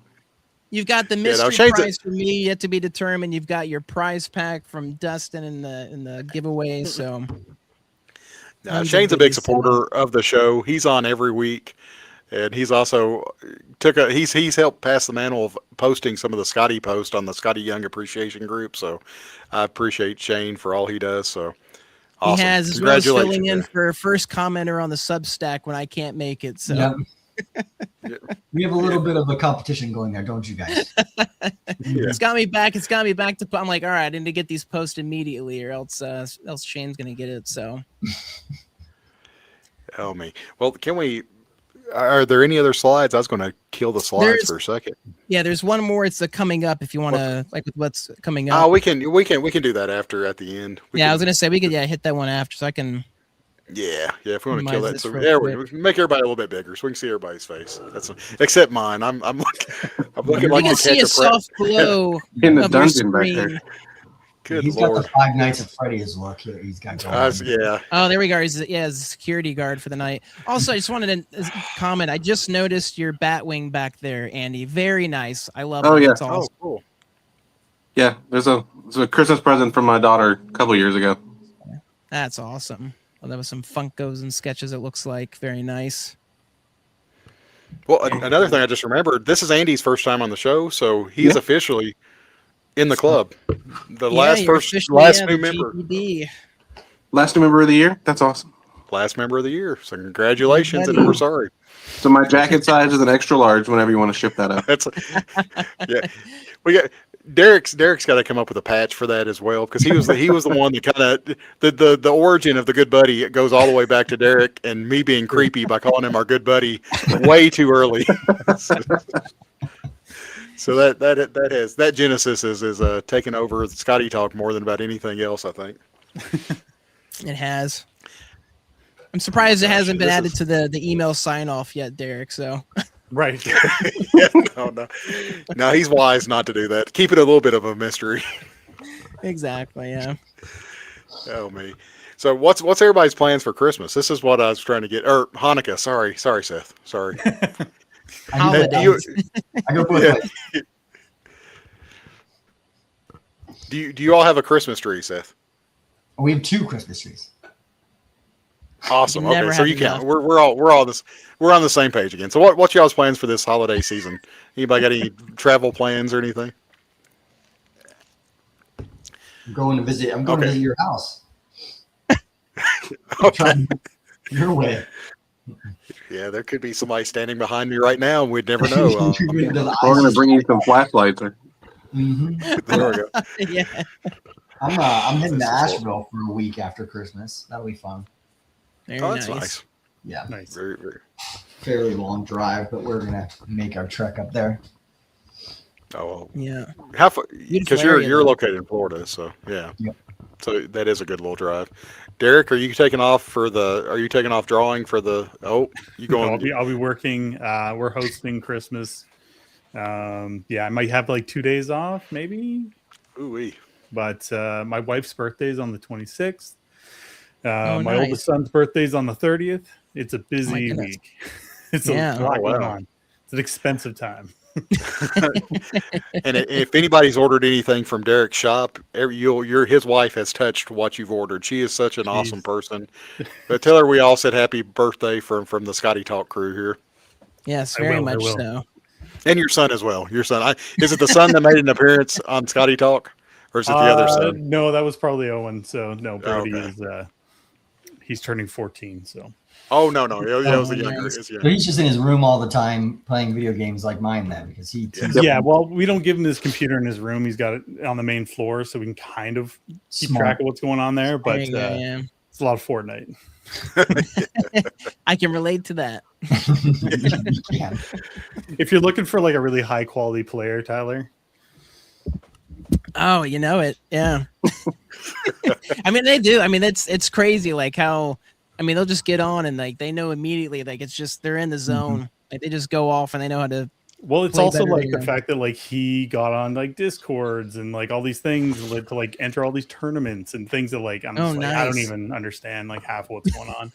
You've got the no, mystery Shane's prize for me yet to be determined. You've got your prize pack from Dustin in the giveaway. So Shane's a big supporter of the show. He's on every week, and he's also he's helped pass the mantle of posting some of the Skottie posts on the Skottie Young Appreciation Group. So I appreciate Shane for all he does. So awesome. He has, as well as Congratulations, filling in man. for first commenter on the Substack when I can't make it. So Yep. We have a little bit of a competition going there, don't you guys? it's got me back. It's got me back to. I'm like, all right, I need to get these posted immediately, or else Shane's gonna get it. So. Oh me. Well, can we? Are there any other slides? I was going to kill the slides for a second. Yeah, there's one more. It's the coming up. If you want to, like, with what's coming up. Oh, we can do that after at the end. I was gonna say we could hit that one after, so I can. Yeah. If we want to kill Minimize that, this so real there quick. we can make everybody a little bit bigger, so we can see everybody's face. That's except mine. I'm looking You like can the see a catcher. soft glow In the of your dungeon back screen. there. Good He's lord. got the Five Nights at Freddy's look here. He's got going. Yeah. Oh, there we go. He's a security guard for the night. Also, I just wanted to comment. I just noticed your Batwing back there, Andy. Very nice. I love it. Oh, yeah. It's awesome. Oh, cool. Yeah, it's a Christmas present from my daughter a couple years ago. That's awesome. Well, there was some Funkos and sketches, it looks like. Very nice. Well, another thing I just remembered, this is Andy's first time on the show, so he's officially in the club. The last new member. GPD. Last new member of the year. That's awesome. Last member of the year. So congratulations, Buddy. and we're sorry. So my jacket size is an extra large. Whenever you want to ship that up. That's yeah. We got Derek's got to come up with a patch for that as well, because he was the one that kind of the origin of the good buddy. It goes all the way back to Derek and me being creepy by calling him our good buddy way too early. So that genesis is taken over Skottie Talk more than about anything else, I think. It has. I'm surprised it hasn't been added to the email sign off yet, Derek. So Right. Yeah, no, he's wise not to do that. Keep it a little bit of a mystery. exactly, yeah. Oh me. So what's everybody's plans for Christmas? This is what I was trying to get. Or Hanukkah. Sorry, Seth. Sorry. Holidays. I go both ways. Do you all have a Christmas tree, Seth? We have 2 Christmas trees. Awesome. You never Okay, so have you enough. count. We're on the same page again. So what's y'all's plans for this holiday season? Anybody got any travel plans or anything? I'm going to visit your house. Okay. Your way. Yeah, there could be somebody standing behind me right now, and we'd never know. We're going to bring you some flashlights. Mm-hmm. There we go. Yeah. I'm heading to This is Asheville for a week after Christmas. That'll be fun. Very Oh, that's nice. nice. Yeah, Nice. Very, very. fairly long drive, but we're gonna make our trek up there. Oh, Yeah. how far? Beautiful Because area, you're though. located in Florida, so yeah. Yep. So that is a good little drive. Derek, are you taking off drawing for the? Oh, you No, going? I'll be working. We're hosting Christmas. I might have like 2 days off, maybe. Ooh-wee. But my wife's birthday is on the 26th. Oh, My nice. oldest son's birthday is on the 30th. It's a My busy goodness. week. It's Yeah. a lot Oh, wow. going on. It's an expensive time. And if anybody's ordered anything from Derek's shop, his wife has touched what you've ordered. She is such an awesome person. But tell her we all said happy birthday from the Skottie Talk crew here, Yes, I very will, I much will. so. and your son as well. Your son, is it the son that made an appearance on Skottie Talk, or is it the other son? No, that was probably Owen. So no, Brody Okay. is He's turning 14, so. Oh no, it was a younger. nice. It's younger. So he's just in his room all the time playing video games like mine then, because he's Yeah, well, we don't give him his computer in his room. He's got it on the main floor, so we can kind of keep track of what's going on there. But There you go, yeah. it's a lot of Fortnite. I can relate to that. Yeah. If you're looking for like a really high quality player, Tyler. Oh, you know it. Yeah. I mean, they do. I mean, it's crazy. Like how, I mean, they'll just get on and like they know immediately. Like it's just they're in the zone. Like they just go off and they know how to. Well, it's Play also better like than the you. fact that like he got on like Discords and like all these things to like enter all these tournaments and things that like I'm just like I don't nice. even understand like half what's going on.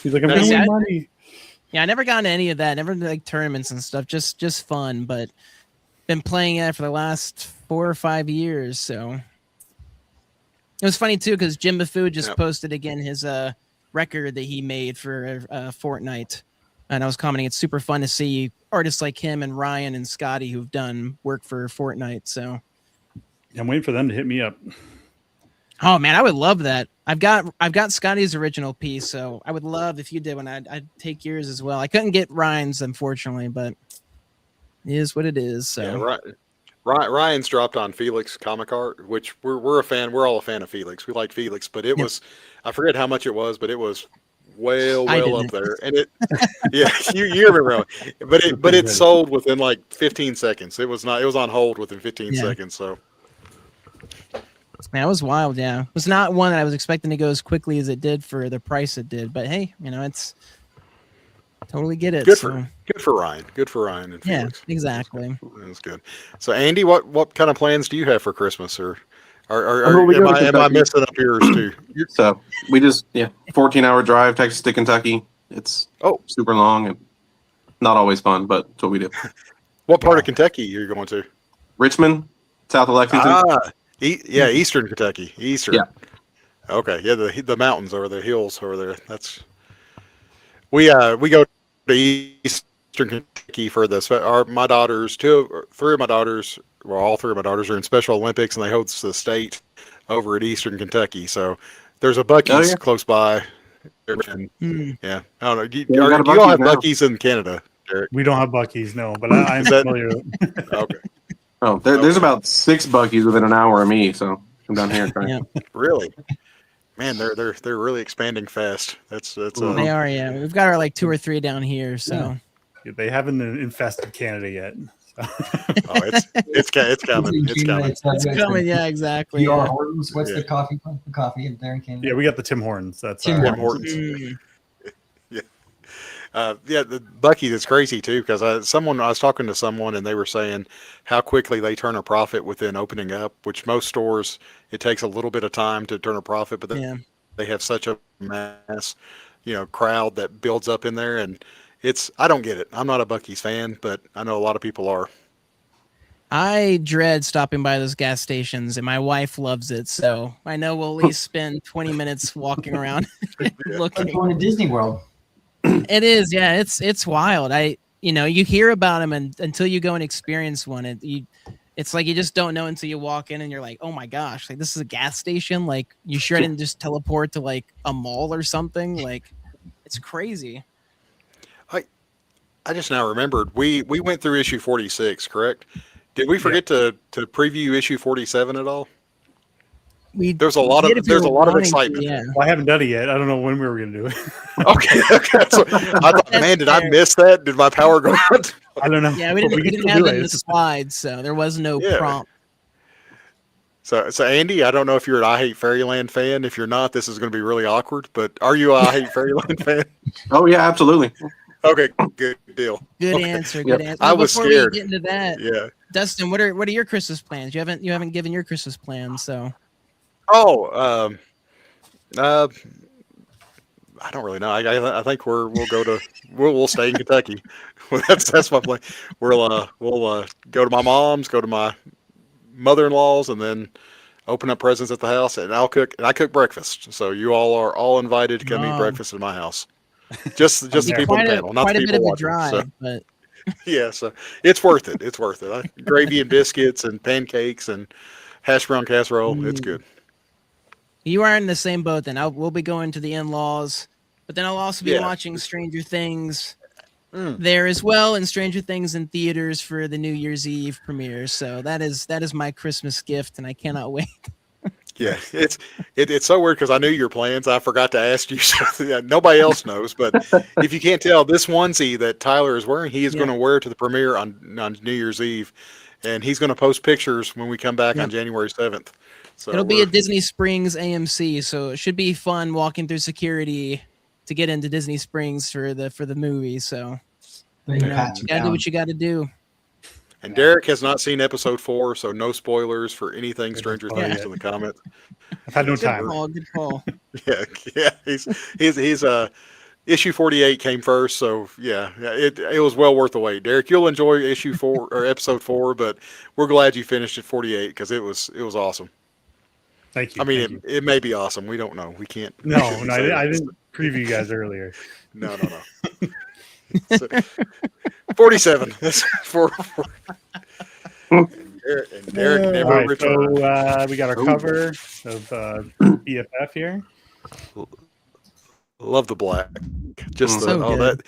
He's like, I'm Yeah, gonna see, win money. Yeah, I never got into any of that. Never like tournaments and stuff. Just fun. But been playing it for the last 4 or 5 years. So it was funny too because Jim Buffoo just posted again his record that he made for Fortnite, and I was commenting. It's super fun to see artists like him and Ryan and Skottie who've done work for Fortnite. So I'm waiting for them to hit me up. oh man, I would love that. I've got Scottie's original piece, so I would love if you did one. I'd take yours as well. I couldn't get Ryan's unfortunately, but it is what it is. So Yeah, right. Ryan's dropped on Felix Comic Art, which we're a fan. We're all a fan of Felix. We like Felix, but it was I forget how much it was, but it was well up there. And it yeah, you remember, but it sold within like 15 seconds. It was on hold within 15 seconds. So man, it was wild. Yeah, it was not one that I was expecting to go as quickly as it did for the price it did. But hey, you know, it's totally get it. good for Ryan. Good for Ryan and yeah, Felix. exactly. That's good. So Andy, what kind of plans do you have for Christmas, or am I messing up yours too? So we just 14-hour drive, Texas to Kentucky. It's super long and not always fun, but it's what we do. What part of Kentucky are you going to? Richmond, south of Lexington. Eastern Kentucky. Eastern. Yeah. Okay. Yeah, the mountains or the hills over there. That's we go to Eastern Kentucky for this. My daughters, all three of my daughters are in Special Olympics, and they host the state over at Eastern Kentucky. So there's a Buc-ee's close by. And, I don't know. Do you all have Buc-ee's in Canada, Derek? We don't have Buc-ee's, no, but I'm familiar. Okay. Oh, there's about 6 Buc-ee's within an hour of me, so I'm down here. Really? Man, they're really expanding fast. That's They are, yeah. We've got our like 2 or 3 down here, so they haven't infested Canada yet. So. It's coming. It's coming. Yeah, exactly. PR Hortons. What's the coffee in there in Canada? Yeah, we got the Tim Hortons. That's Tim Hortons. The Buc-ee's is crazy too because I was talking to someone and they were saying how quickly they turn a profit within opening up, which most stores it takes a little bit of time to turn a profit, but they have such a mass, crowd that builds up in there, and I don't get it. I'm not a Buc-ee's fan, but I know a lot of people are. I dread stopping by those gas stations, and my wife loves it, so I know we'll at least spend 20 minutes walking around looking. Like going to Disney World. It is, yeah. It's wild. You hear about them, and until you go and experience one, it's like you just don't know until you walk in, and you're like, oh my gosh, like this is a gas station. Like you sure didn't just teleport to like a mall or something? Like it's crazy. I just now remembered we went through issue 46, correct? Did we forget to preview issue 47 at all? There's a lot of excitement. Well, I haven't done it yet. I don't know when we were going to do it. Okay. So I thought, man, did I miss that? Did my power go out? I don't know. Yeah, we didn't have it in the slides, so there was no prompt. So Andy, I don't know if you're an I Hate Fairyland fan. If you're not, this is going to be really awkward. But are you a I Hate Fairyland fan? Oh yeah, absolutely. Okay, good deal. Good answer. Good answer. I was scared. Before we get into that, Dustin, what are your Christmas plans? You haven't given your Christmas plans, so. I don't really know. I think we'll stay in Kentucky. That's my plan. We'll go to my mom's, go to my mother-in-law's, and then open up presents at the house. And I cook breakfast. So you all are all invited to come eat breakfast at my house. Just the people on the panel, not the people watching. Drive, but yeah, so it's worth it. It's worth it. Gravy and biscuits and pancakes and hash brown casserole. It's good. You are in the same boat then. We'll be going to the in-laws, but then I'll also be watching Stranger Things there as well, and Stranger Things in theaters for the New Year's Eve premiere. So that is my Christmas gift, and I cannot wait. Yeah, it's so weird because I knew your plans. I forgot to ask you. So nobody else knows, but if you can't tell, this onesie that Tyler is wearing, he is going to wear to the premiere on New Year's Eve, and he's going to post pictures when we come back on January 7th. So it'll be at Disney Springs AMC, so it should be fun walking through security to get into Disney Springs for the movie. So you gotta do what you got to do. And Derek has not seen episode 4, so no spoilers for anything Stranger Things in the comments. I've had no time. Good call. Yeah. He's issue 48 came first, so it was well worth the wait. Derek, you'll enjoy issue 4 or episode 4, but we're glad you finished at 48 because it was awesome. Thank you. I mean, it may be awesome. We don't know. We can't. No, I didn't preview you guys earlier. No. So, 47. That's 4. And Derek never returned. So we got our cover of BFF here. Love the black. Just so that.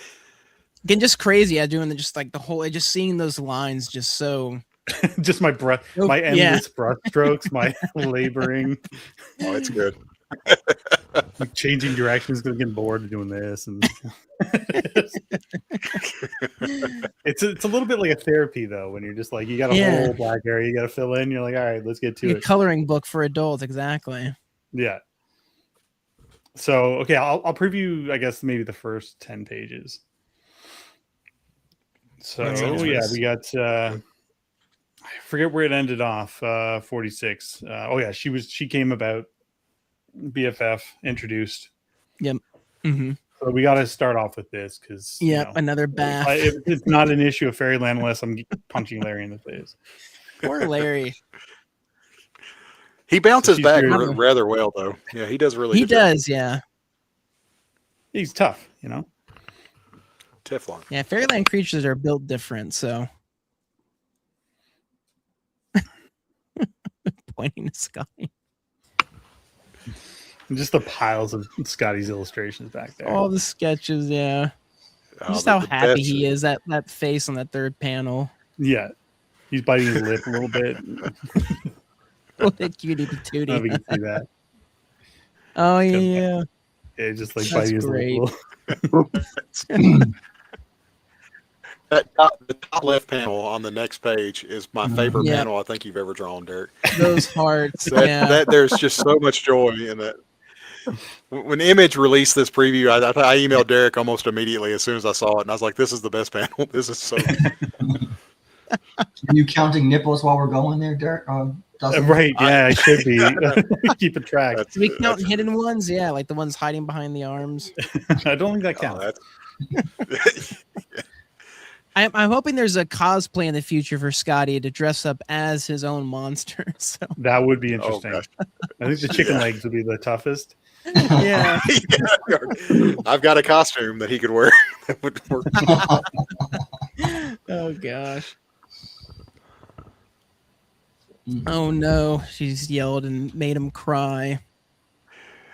Again, just crazy. Doing just like the whole, just seeing those lines, just so. Just my breath, my endless brush strokes, my laboring. Oh, it's good. Like changing directions, going to get bored of doing this, and it's a little bit like a therapy though. When you're just like, you got a whole black area you got to fill in. You're like, all right, let's get to it. Coloring book for adults, exactly. Yeah. So okay, I'll preview. I guess maybe the first 10 pages. So we got. I forget where it ended off. 46. She came about. BFF introduced. Yep. Mm-hmm. So we got to start off with this because another bath. It's not an issue of Fairyland unless I'm punching Larry in the face. Poor Larry. He bounces back rather well, though. Yeah, he does really. He does, yeah. He's tough, Teflon. Yeah, Fairyland creatures are built different, so. Pointing to Skottie. And just the piles of Skottie's illustrations back there. All the sketches, yeah. Just how happy he is, that face on that third panel. Yeah. He's biting his lip a little bit. What a cutie patootie. I don't know if you can see that. Oh, yeah. Yeah, just like biting his lip a little. The top left panel on the next page is my favorite panel I think you've ever drawn, Derek. Those hearts. There's just so much joy in that. When Image released this preview, I emailed Derek almost immediately as soon as I saw it, and I was like, "This is the best panel. This is so." Are you counting nipples while we're going there, Derek? Right? Yeah, I should be keeping track. Do we count hidden ones? Yeah, like the ones hiding behind the arms. I don't think that counts. I'm hoping there's a cosplay in the future for Skottie to dress up as his own monster. So that would be interesting. I think the chicken legs would be the toughest. Yeah. I've got a costume that he could wear. That would work. Oh gosh. Oh no, she's yelled and made him cry.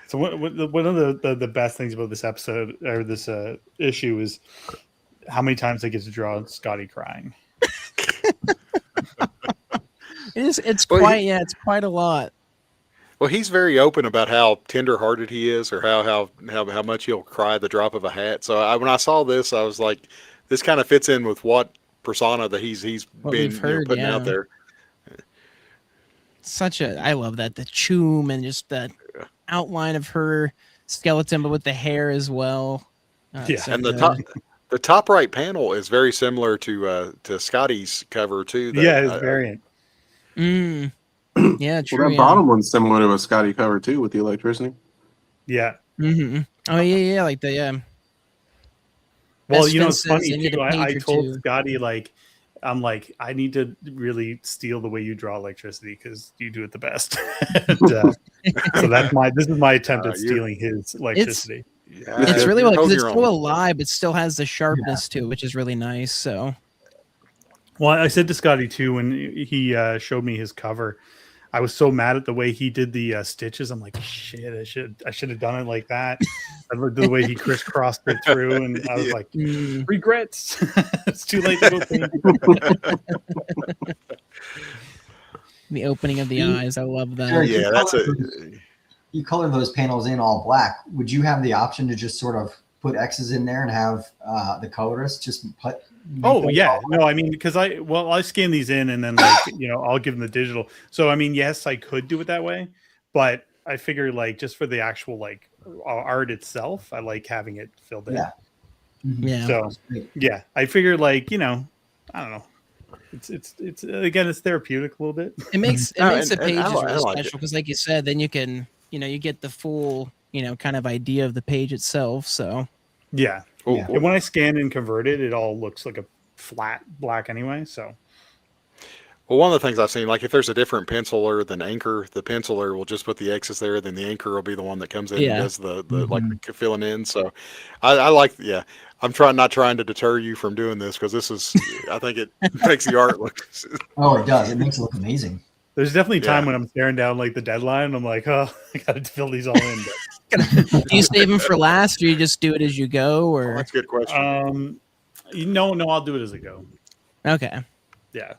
So one of the best things about this episode or this issue is how many times they get to draw Skottie crying. It's quite a lot. Well, he's very open about how tender-hearted he is, or how much he'll cry at the drop of a hat. So when I saw this, I was like, this kind of fits in with what persona that he's been putting out there. I love that, the choom and just that outline of her skeleton, but with the hair as well. And the top right panel is very similar to Skottie's cover too. It's variant. Yeah, true. Well, that bottom one's similar to a Skottie cover too, with the electricity. Yeah. Mm-hmm. Oh yeah, like the Well, it's funny too. I told Skottie I'm like, I need to really steal the way you draw electricity because you do it the best. So this is my attempt at stealing his electricity. It's really well because it's still alive, but still has the sharpness to it, which is really nice. So, well, I said to Skottie too when he showed me his cover, I was so mad at the way he did the stitches. I'm like, shit, I should have done it like that. I looked at the way he crisscrossed it through, and I was like, regrets. It's too late to go paint. The opening of the eyes, I love that. Derek, Yeah, that's it. You color those panels in all black. Would you have the option to just sort of put X's in there and have the colorist just put? Oh yeah, no, I mean, because I scan these in and then I'll give them the digital. So I mean, yes, I could do it that way, but I figure just for the actual art itself, I like having it filled in. Yeah. Yeah. So yeah, I figure I don't know. It's again, it's therapeutic a little bit. It makes the pages I really like special because, like you said, then you can you get the full kind of idea of the page itself. So yeah. Yeah. And when I scan and convert it, it all looks like a flat black anyway. So, well, one of the things I've seen, if there's a different penciler than Anchor, the penciler will just put the X's there. Then the Anchor will be the one that comes in and does the filling in. So, I like. Yeah, I'm not trying to deter you from doing this because this is. I think it makes the art look. Oh, it does. It makes it look amazing. There's definitely time when I'm staring down the deadline. I'm like, oh, I got to fill these all in. Do you save them for last, or you just do it as you go? Or that's a good question. No, I'll do it as I go. Okay. Yeah.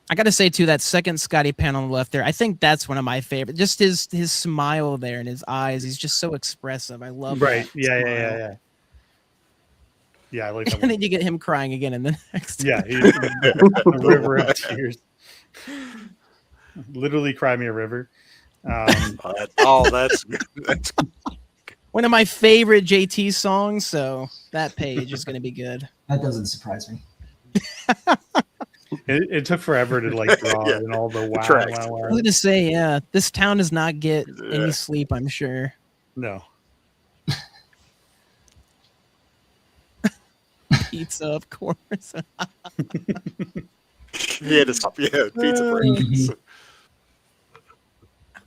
I got to say too, that second Skottie panel on the left there, I think that's one of my favorite. Just his smile there and his eyes. He's just so expressive. I love right. that. Yeah. Yeah, I like that. And then you get him crying again in the next. Yeah, a river of tears. Literally, cry me a river. That's one of my favorite JT songs. So that page is going to be good. That doesn't surprise me. It took forever to draw and all the wow. I was going to say, yeah, this town does not get any sleep, I'm sure. No. Pizza, of course. Pizza break.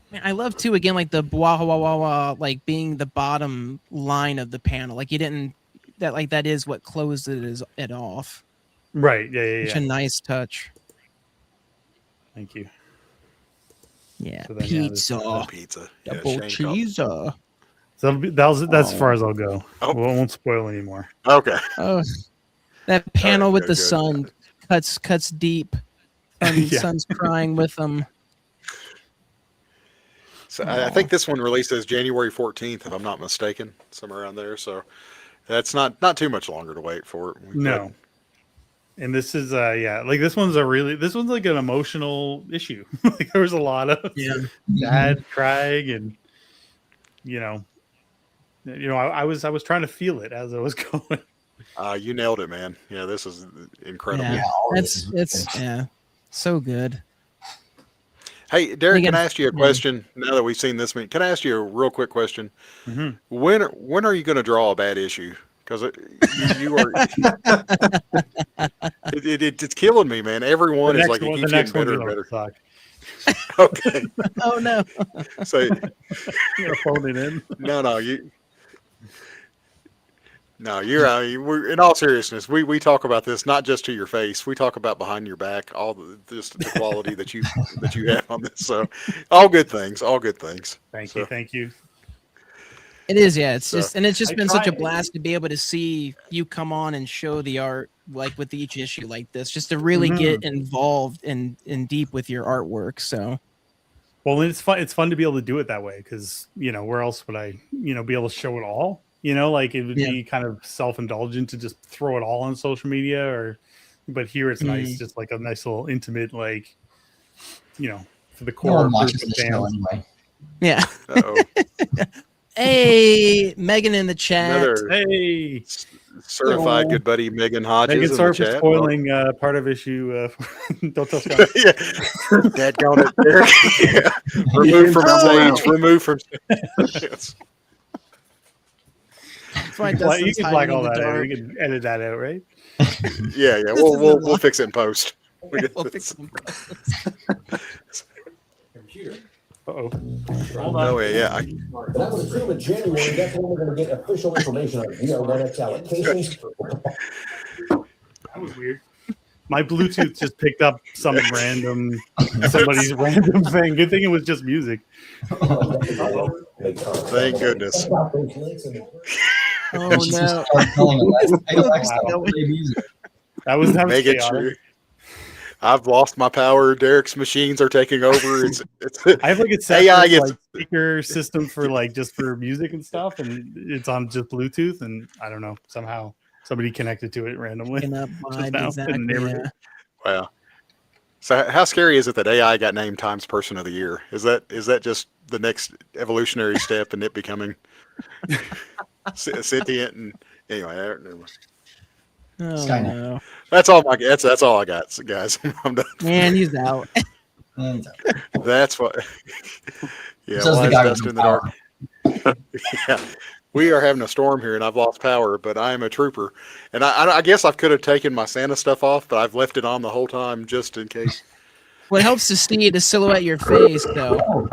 Man, I love too again the wah wah wah wah being the bottom line of the panel. You didn't that is what closed it off. Right. Yeah. Such a nice touch. Thank you. Yeah. So then, Pizza. Double cheese. So that's as far as I'll go. Oh. We won't spoil anymore. Okay. Oh, that panel with the good. sun cuts deep. Sun's crying with them. So I think this one releases January 14th, if I'm not mistaken, somewhere around there. So that's not too much longer to wait for it. No. And this is this one's an emotional issue. There was a lot of dad crying, and I was trying to feel it as I was going. You nailed it, man. Yeah, this is incredible. Yeah, it's so good. Hey, Derek, can I ask you a question? Now that we've seen this, can I ask you a real quick question? Mm-hmm. When are you going to draw a bad issue? Because you are, it's killing me, man. Everyone is it keeps getting better and better. Okay. Oh no. So you're phoning in. No, you're we're, in all seriousness, we talk about this not just to your face. We talk about behind your back, all the quality that you have on this. So, all good things. Thank you. It is, yeah. It's just been such a blast to be able to see you come on and show the art with each issue like this, just to really get involved and deep with your artwork. So, well, it's fun. It's fun to be able to do it that way because where else would I be able to show it all? It would be kind of self-indulgent to just throw it all on social media, but here it's nice, just a nice little intimate, for the core group of fans. Anyway. Yeah. Uh-oh. Hey, Megan in the chat. Hey, certified good buddy Megan Hodges. Megan, sorry for spoiling part of issue. Don't tell Scott. Dad got it there. Remove from stage. Remove from. Yes. You can flag all that out. We can edit that out, right? Yeah. We'll fix it in post. We'll fix it in post. Uh-oh. Oh, yeah. That was assumed in January. That's when we're going to get official information on VR1X allocations. That was weird. My Bluetooth just picked up some somebody's random thing. Good thing it was just music. Thank goodness. Oh She's no! just start telling Alexa, "Hey, Alexa, play music." That was Make it chaotic. true. I've lost my power. Derek's machines are taking over. It's I have like a AI separate gets- like speaker system for like just for music and stuff, and it's on just Bluetooth. And I don't know, somehow somebody connected to it randomly. Picking up Just vibes, now in the exactly. neighborhood. Yeah. wow. So how scary is it that AI got named Times Person of the Year? Is that just the next evolutionary step in it becoming sentient? And anyway, never mind. Oh Skynet. no! That's all that's all I got, guys. I'm done. Man, he's out. And That's what. Yeah, says why the is guy with Dustin in no the dark? Yeah, we are having a storm here, and I've lost power, but I am a trooper. And I guess I could have taken my Santa stuff off, but I've left it on the whole time just in case. What helps to see to silhouette your face, though.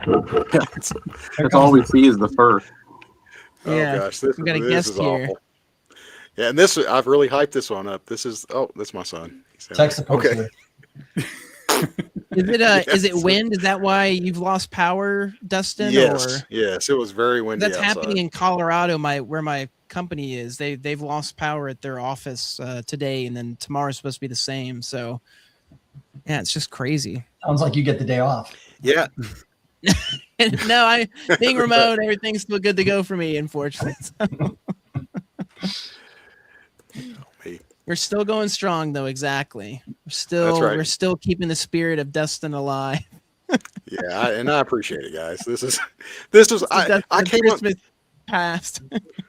That's all we see is the fur. Oh Yeah, gosh, this we got a is guest here. awful. Yeah, and I've really hyped this one up. That's my son. He's down tech there. support. Okay. Is it wind? Is that why you've lost power, Dustin? Yes, Or yes, it was very windy. that's outside. happening in Colorado, where my company is. They've lost power at their office today, and then tomorrow's supposed to be the same. So yeah, it's just crazy. Sounds like you get the day off. Yeah, No, being remote, everything's still good to go for me, unfortunately. me. We're still going strong, though. Exactly. That's right. We're still keeping the spirit of Dustin alive. Yeah, and I appreciate it, guys. This is I Dustin's came up. Christmas past.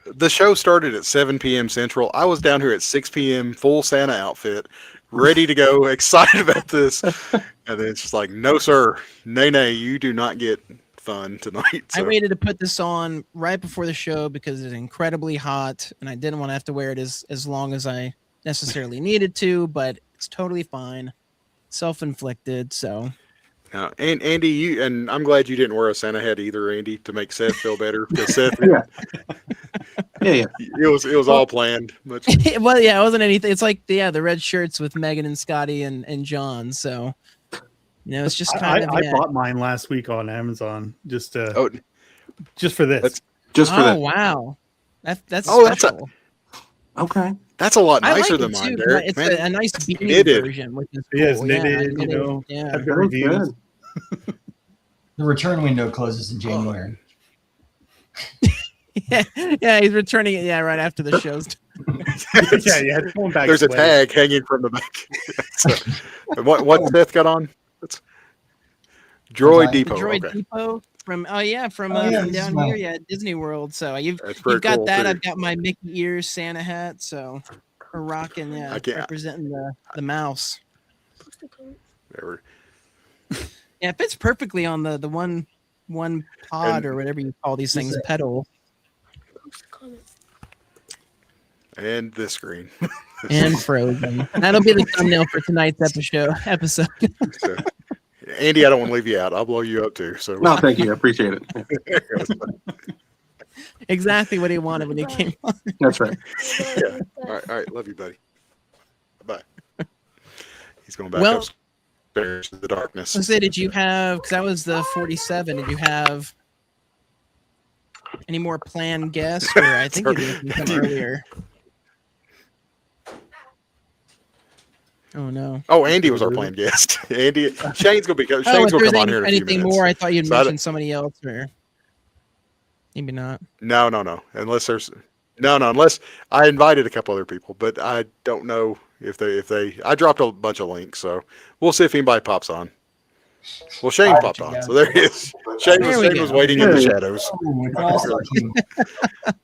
The show started at 7 p.m. Central. I was down here at 6 p.m. full Santa outfit, ready to go, excited about this, and then it's just like, no, sir, nay, you do not get fun tonight. I So, waited to put this on right before the show because it's incredibly hot, and I didn't want to have to wear it as long as I necessarily needed to. But it's totally fine, self-inflicted. So now, and Andy, and I'm glad you didn't wear a Santa hat either, Andy, to make Seth feel better. Because Seth, Yeah. it was all planned. But well, yeah, it wasn't anything. It's like the red shirts with Megan and Skottie and John. So it's just kind of. I bought mine last week on Amazon just for this. Just for that. Wow, that's Oh, that's special. Okay. that's a lot I nicer like than it mine, too. Derek. It's Man, a nice beanie knitted. version, which is Yeah, it's cool. knitted, knitted, yeah. Had good Very reviews. good. The return window closes in January. yeah, he's returning it. Yeah, right after the show's. Yeah, you had to pull 'em back. There's a sweaty. tag hanging from the back. So, what Seth got on? It's Droid The Depot. Droid Okay. Depot from yeah, from this is down my- here, at Disney World. So you've That's very got cool, that. too. I've got my Mickey ears Santa hat. So we're rocking, I can't- representing the mouse. There we- Yeah, it fits perfectly on the one pod And- or whatever you call these things, pedal And this screen. and Frozen. That'll be the thumbnail for tonight's episode. So, Andy, I don't want to leave you out. I'll blow you up too. So No, thank you. I appreciate it. Exactly what he wanted when he came on. That's right. Yeah. All right. Love you, buddy. Bye. He's going back Well- upstairs to the darkness. So say, did you have, because that was the 47, did you have any more planned guests? Or I think you did some earlier. Oh no. Oh, Andy was our planned guest. Andy, Shane's gonna If come there's on here in a few anything minutes. more, I thought you'd So I mentioned somebody else, or maybe not. No. Unless unless I invited a couple other people, but I don't know if they. I dropped a bunch of links, so we'll see if anybody pops on. Well, Shane popped on, so there he is. Shane There we was go. waiting in the shadows. Ooh, it's an all-star team.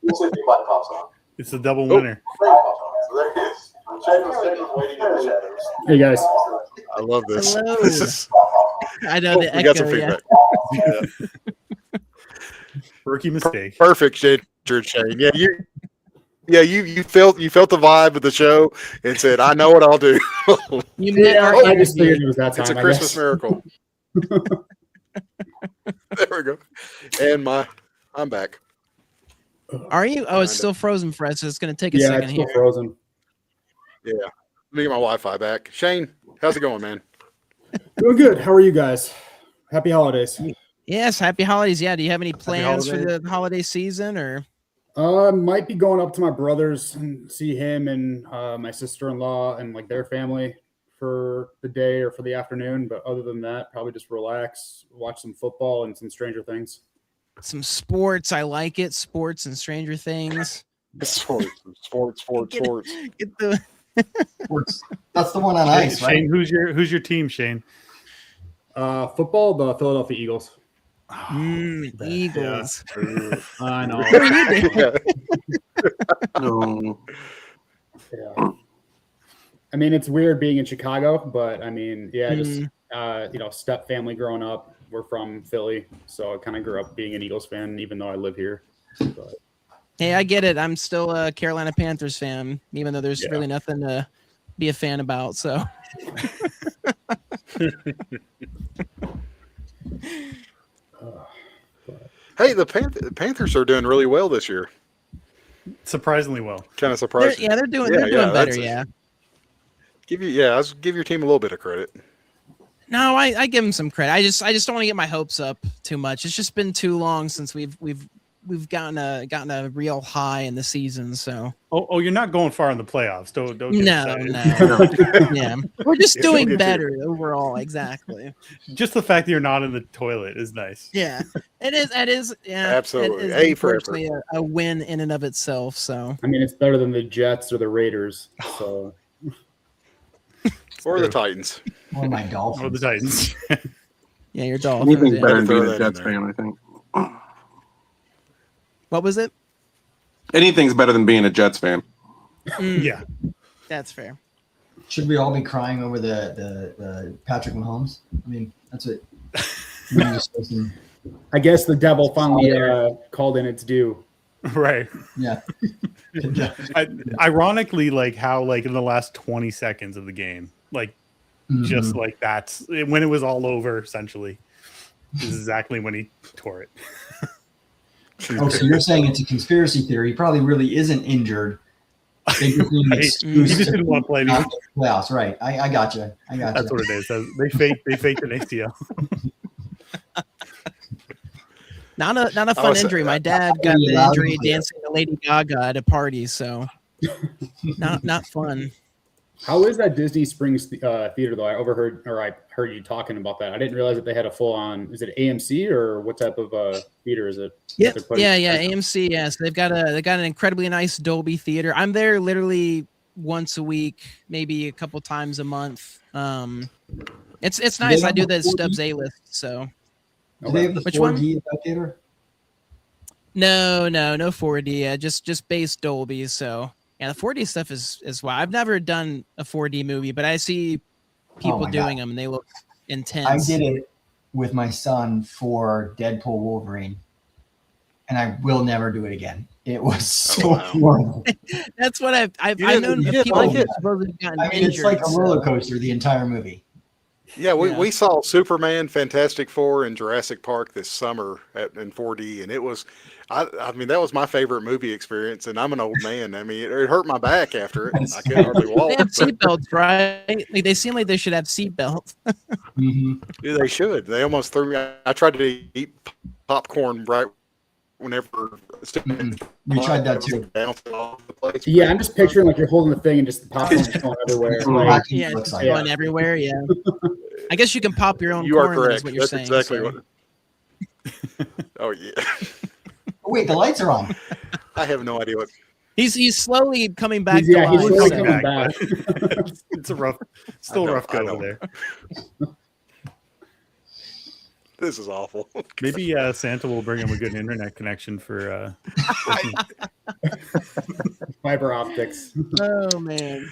We'll see if anybody pops on. It's a double winner. So there he is. Shane was waiting in the shadows. Hey guys. I love this. Hello. This is, I know oh, the we got some echo. Yeah. feedback. Rookie mistake. Perfect, Shane. You felt the vibe of the show and said, "I know what I'll do." You met our I just interview. figured it was that time. It's a I Christmas guess. miracle. There we go. And I'm back. Are you? Oh, it's Kinda. still frozen for us. So it's going to take a Yeah, second it's still here. frozen. Yeah. me get my Wi-Fi back. Shane, how's it going, man? Doing good. How are you guys? Happy holidays. Yes, happy holidays. Yeah, do you have any plans for holidays. the holiday season or? Might be going up to my brother's and see him and my sister-in-law and like their family for the day or for the afternoon. But other than that, probably just relax, watch some football and some Stranger Things. Some sports. I like it. Sports and Stranger Things. Sports. Get the Sports. That's the one on ice, right? Shane, who's your team, Shane? Football, the Philadelphia Eagles. Eagles. I know. What are you doing? No. Yeah. I mean, it's weird being in Chicago, but I mean, yeah, just step family growing up. We're from Philly, so I kind of grew up being an Eagles fan, even though I live here. But, Hey, I get it. I'm still a Carolina Panthers fan, even though there's really nothing to be a fan about. So. Hey, the Panthers are doing really well this year. Surprisingly well. Kind of surprising. They're doing better. Yeah. Give your team a little bit of credit. No, I give them some credit. I just don't want to get my hopes up too much. It's just been too long since we've gotten a real high in the season. So. Oh, you're not going far in the playoffs. Don't. No. Yeah, we're just doing better overall. Exactly. Just the fact that you're not in the toilet is nice. Yeah, it is. It is. Yeah, Absolutely. It is A for unfortunately a win in and of itself. So. I mean, it's better than the Jets or the Raiders. So. Or the Titans. Or my Or the Dolphins. Titans. Yeah, your Dolphins. Anything's Yeah. better than being Throw a that in Jets there. fan, I think. What was it? Anything's better than being a Jets fan. Yeah. That's fair. Should we all be crying over the Patrick Mahomes? I mean, that's what. we just listen. I guess the devil finally called in its due. Right. Yeah. Ironically, like how like in the last 20 seconds of the game, like just like that's when it was all over. Essentially, is exactly when he tore it. Oh, so you're saying it's a conspiracy theory? He probably really isn't injured. They just need an He excuse just to didn't want to play not anymore. make the playoffs, right? I got you. I got That's you. what it is. They faked an ACL. Not a fun injury. My dad got the allowed injury to do it. dancing to Lady Gaga at a party, so not fun. How is that Disney Springs theater though? I heard you talking about that. I didn't realize that they had a full on. Is it AMC or what type of theater is it? Yeah, They're putting- AMC. Yes, they've got an incredibly nice Dolby theater. I'm there literally once a week, maybe a couple times a month. It's nice. I do the Stubbs A list. So Do they have the Which 4D at that theater? no 4D. Just base Dolby. So yeah, the 4D stuff is wow. I've never done a 4D movie, but I see people my doing God. them and they look intense. I did it with my son for Deadpool Wolverine, and I will never do it again. It was so wow. horrible. That's what I've You didn't- known you of didn't people like who it? supposedly gotten I mean, injured. it's like a so- roller coaster the entire movie. Yeah, Yeah. we saw Superman, Fantastic Four, and Jurassic Park this summer in 4D, and it was, I mean, that was my favorite movie experience. And I'm an old man. I mean, it hurt my back after it. I couldn't hardly walk. They have but seatbelts, right? Like, they seem like they should have seatbelts. yeah, they should. They almost threw me. I tried to eat popcorn right whenever. We tried that too. Bouncing all over the place. Yeah, I'm just picturing like you're holding the thing and just the popcorn's going everywhere. Like, Yeah, Looks it's like going everywhere. Yeah, I guess you can pop your own. You are corn, is correct. what you're That's saying. exactly so. what. Oh yeah, Oh, wait, the lights are on. I have no idea what. He's slowly coming back. yeah, to he's life, slowly so- coming back. It's a rough, still I rough know, go I know. over there. This is awful. Maybe Santa will bring him a good internet connection for. Fiber optics. Oh man.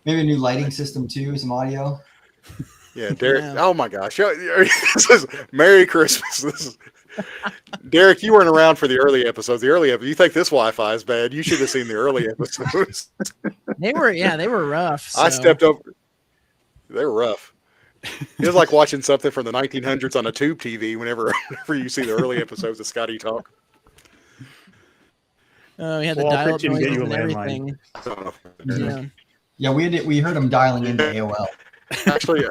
Maybe a new lighting system too, some audio. Yeah, Derek. Yeah. Oh my gosh, this is Merry Christmas. This is Derek. You weren't around for the early episodes. You think this Wi-Fi is bad? You should have seen the early episodes. They were rough. I so- stepped over. They were rough. It was like watching something from the 1900s on a tube TV. Whenever you see the early episodes of Skottie Talk. Oh, we had the Well, I'll dial-up pitch in and noises get you a and landline. everything. I don't know. Yeah. Yeah, we heard him dialing into AOL. Actually,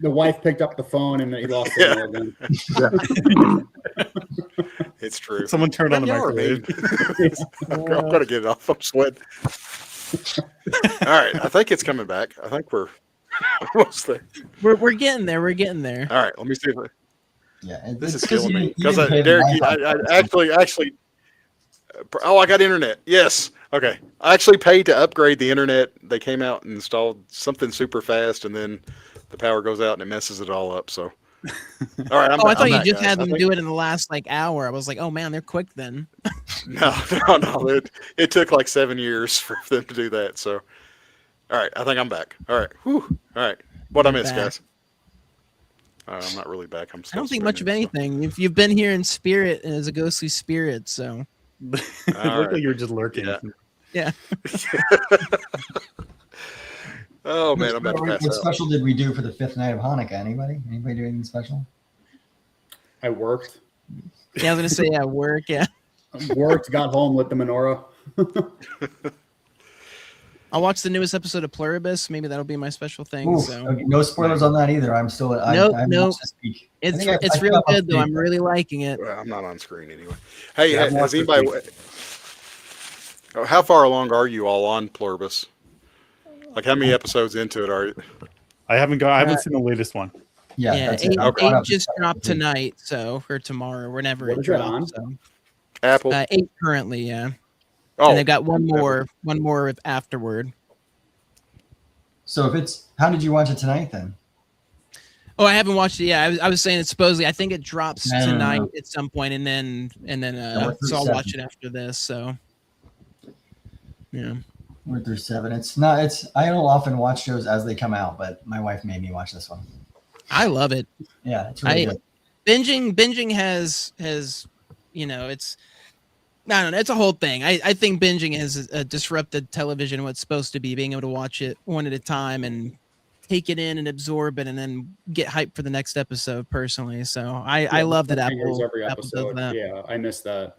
The wife picked up the phone and he lost the again. it's true. Someone turned on the Y'all are microwave. mean. I'm gonna get it off. I'm sweating. All right, I think it's coming back. I think we're almost there. We're getting there. We're getting there. All right, let me see if Yeah, this is it's 'cause killing you me didn't- you because didn't pay the Derek, Wi-Fi. I actually. Oh, I got internet. Yes. Okay. I actually paid to upgrade the internet. They came out and installed something super fast, and then the power goes out and it messes it all up. So, all right. I thought you back, just guys. had I them think- do it in the last like hour. I was like, oh man, they're quick then. No. It took like 7 years for them to do that. So, all right. I think I'm back. All right. Whew. All right. What I You're missed, back. guys? I'm not really back. I'm I still don't think much of streaming, so. anything. If you've been here in spirit and as a ghostly spirit, so It All looked right. like you were just lurking. Yeah. yeah. Oh man, I'm about to pass What out. special did we do for the 5th night of Hanukkah? Anybody do anything special? I worked. Yeah, I was gonna say at work. Yeah, Worked, got home, lit the menorah. I'll watch the newest episode of Pluribus. Maybe that'll be my special thing. Ooh, So okay, no spoilers on that either. I'm still. Nope, I haven't nope. watched this week. I it's think I it's put real up a good though. I'm video. really liking it. Well, I'm not on screen anyway. Hey, Yeah, I've has watched this anybody? How far along are you all on Pluribus? Like, how many episodes into it are you? I haven't seen the latest one. Yeah, Yeah, that's it. I'm eight caught up. just dropped tonight, so or tomorrow, whenever What it is that on? drops. So. Apple. 8 currently, yeah. Oh, And they've got one more afterward. So if it's, how did you watch it tonight then? Oh, I haven't watched it yet. I was saying it supposedly. I think it drops No. tonight at some point, and then we're through so I'll 7. watch it after this. So, yeah. We're through 7. It's not. It's. I don't often watch shows as they come out, but my wife made me watch this one. I love it. Yeah, it's really good. Binging has it's I don't know, it's a whole thing. I think binging has disrupted television, what's supposed to be, being able to watch it one at a time and take it in and absorb it and then get hyped for the next episode personally. So I love that Apple every does episode. that. Yeah, I missed that.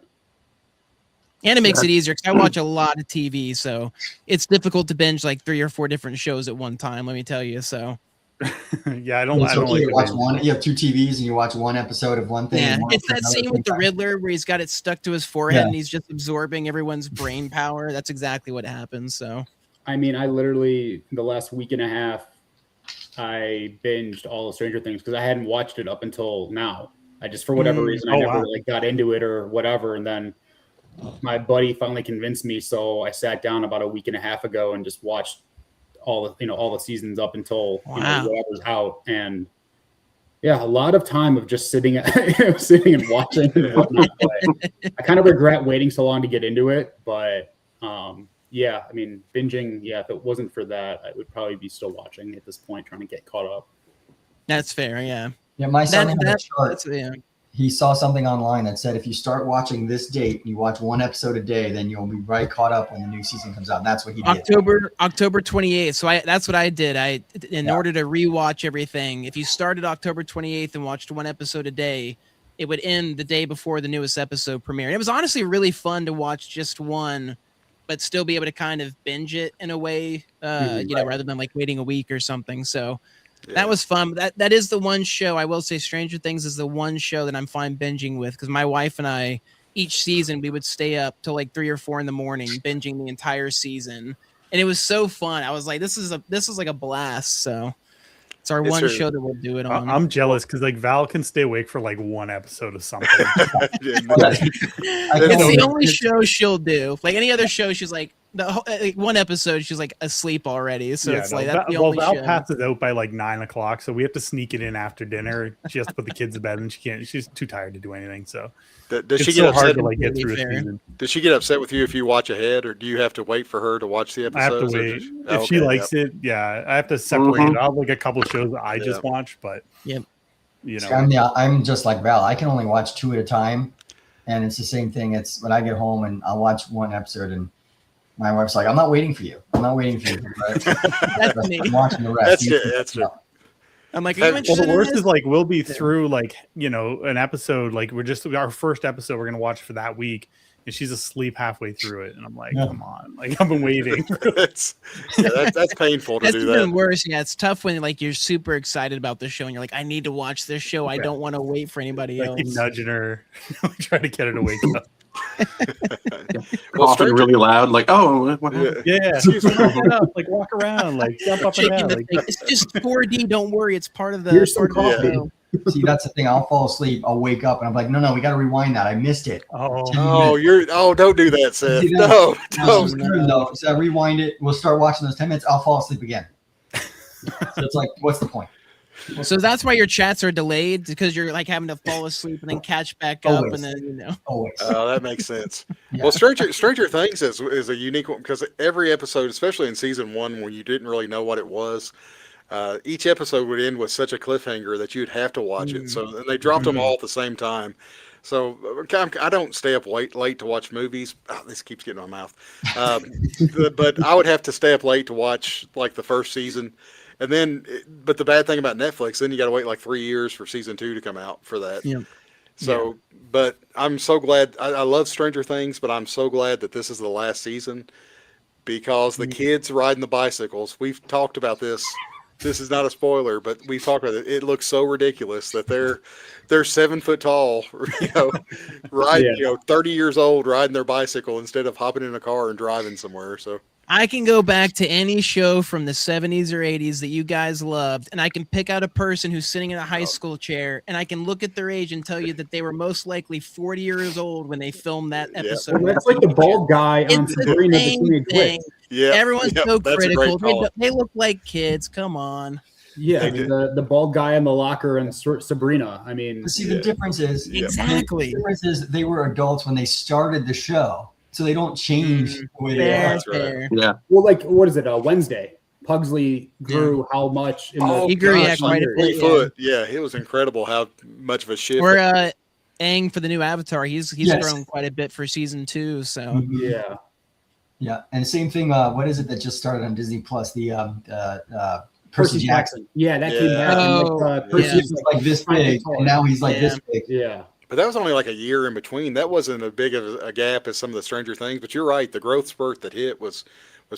And it makes it easier because I watch a lot of TV, so it's difficult to binge like 3 or 4 different shows at one time, let me tell you. So Yeah, I don't It's like okay to the watch binge. one. You have 2 TVs and you watch one episode of one thing. yeah, and one it's for that another scene with the thing. Riddler where he's got it stuck to his forehead Yeah. and he's just absorbing everyone's brain power. That's exactly what happens. So I mean, I literally the last week and a half, I binged all of Stranger Things because I hadn't watched it up until now. I just for whatever reason I Oh, never wow. like got into it or whatever, and then my buddy finally convinced me, so I sat down about a week and a half ago and just watched all the seasons up until Wow. whatever's out. And yeah, a lot of time of just sitting sitting and watching and whatnot. But I kind of regret waiting so long to get into it, but yeah, I mean, binging, yeah, if it wasn't for that, I would probably be still watching at this point, trying to get caught up. that's fair. Yeah. Yeah, my son had a chart. That's, yeah. He saw something online that said if you start watching this date and you watch one episode a day, then you'll be right caught up when the new season comes out. And that's what he did. October 28th. So that's what I did. In order to rewatch everything, if you started October 28th and watched one episode a day, it would end the day before the newest episode premiered. It was honestly really fun to watch just one, but still be able to kind of binge it in a way, rather than like waiting a week or something. So that was fun. That is the one show I will say. Stranger Things is the one show that I'm fine binging with because my wife and I, each season, we would stay up till like 3 or 4 in the morning binging the entire season, and it was so fun. I was like, this is like a blast. So it's our one show that we'll do it on. I'm jealous because like Val can stay awake for like one episode of something. It's the only show she'll do. Like any other show, she's like one episode, she's like asleep already. So it's like that's the only Val show. passes out by like 9 o'clock, so we have to sneak it in after dinner. She has to put the kids to bed, and she's too tired to do anything. So Does she it's get so upset? hard to like get Really through a fair. season. Does she get upset with you if you watch ahead, or do you have to wait for her to watch the I have episodes? to or wait. just- If she okay, likes it, yeah, I have to separate it out like a couple shows that I just watch. But Yep. you know, I'm just like Val. I can only watch 2 at a time, and it's the same thing. It's when I get home and I'll watch one episode, and my wife's like, "I'm not waiting for you. I'm not waiting for you. That's me. I'm watching the rest." That's it. That's it. I'm like, are Well, you the interested the in worst this? is like we'll be through like an episode, like we're just our first episode we're gonna watch for that week, and she's asleep halfway through it, and I'm like, Yeah. come on, like I've been waiting. that's painful to That's do even that. worse. Yeah, it's tough when like you're super excited about the show and you're like, I need to watch this show. I don't want to wait for anybody Like else. keep nudging her, trying to get her to wake up. Well, Coughing Stranger- really loud, like, oh, what happened? Yeah, get up, like walk around, like jump up and Shaking down. the Like, thing. It's just 4D. Don't worry. It's part of the. Here's some part of the coffee. show. See, that's the thing. I'll fall asleep. I'll wake up and I'm like, no, we got to rewind that. I missed it. Don't do that, Seth. See, No, No, don't. it's true, though. So I rewind it. We'll start watching those 10 minutes. I'll fall asleep again. So it's like, what's the point? So that's why your chats are delayed because you're like having to fall asleep and then catch back up Always. and then Always. That makes sense. Yeah. Well, Stranger Things is a unique one because every episode, especially in season 1, when you didn't really know what it was, each episode would end with such a cliffhanger that you'd have to watch it. So and they dropped them all at the same time. So I don't stay up late to watch movies. Oh, this keeps getting in my mouth. But I would have to stay up late to watch like the first season. And then, but the bad thing about Netflix, then you got to wait like 3 years for season 2 to come out for that. Yeah. So, but I'm so glad. I love Stranger Things, but I'm so glad that this is the last season because the kids riding the bicycles. We've talked about this. This is not a spoiler, but we've talked about it. It looks so ridiculous that they're 7 foot tall, 30 years old, riding their bicycle instead of hopping in a car and driving somewhere. So. I can go back to any show from the 70s or 80s that you guys loved, and I can pick out a person who's sitting in a high school chair, and I can look at their age and tell you that they were most likely 40 years old when they filmed that episode. Well, that's like the bald guy on It's the Sabrina the same Teenage thing. Witch. Yeah, Everyone's so that's a great critical. call. They look like kids. Come on. Yeah, They I mean, did. the bald guy in the locker and Sabrina. I mean, But see, the difference is Exactly. The difference is they were adults when they started the show, so they don't change the way they Fair, are. That's right. fair. Yeah. well, like what is it? Wednesday. Pugsley grew how much? In the He grew, yeah, gosh, quite a years. bit. 3 foot. Yeah, it was incredible how much of a shift. Or Aang for the new Avatar. He's Yes. grown quite a bit for season 2. So Yeah. Yeah, and same thing. What is it that just started on Disney Plus? The Percy Jackson. Yeah, that came Yeah. back. And, Oh, like, yeah. Percy He was like this big, and now he's like this big. Yeah. But that was only like a year in between. That wasn't as big of a gap as some of the Stranger Things. But you're right. The growth spurt that hit was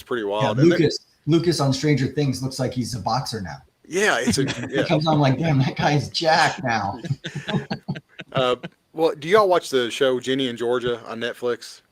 pretty Yeah, wild. And then- Lucas on Stranger Things looks like he's a boxer now. yeah, it's He comes on like, damn, that guy's jacked now. Well, do y'all watch the show Ginny and Georgia on Netflix?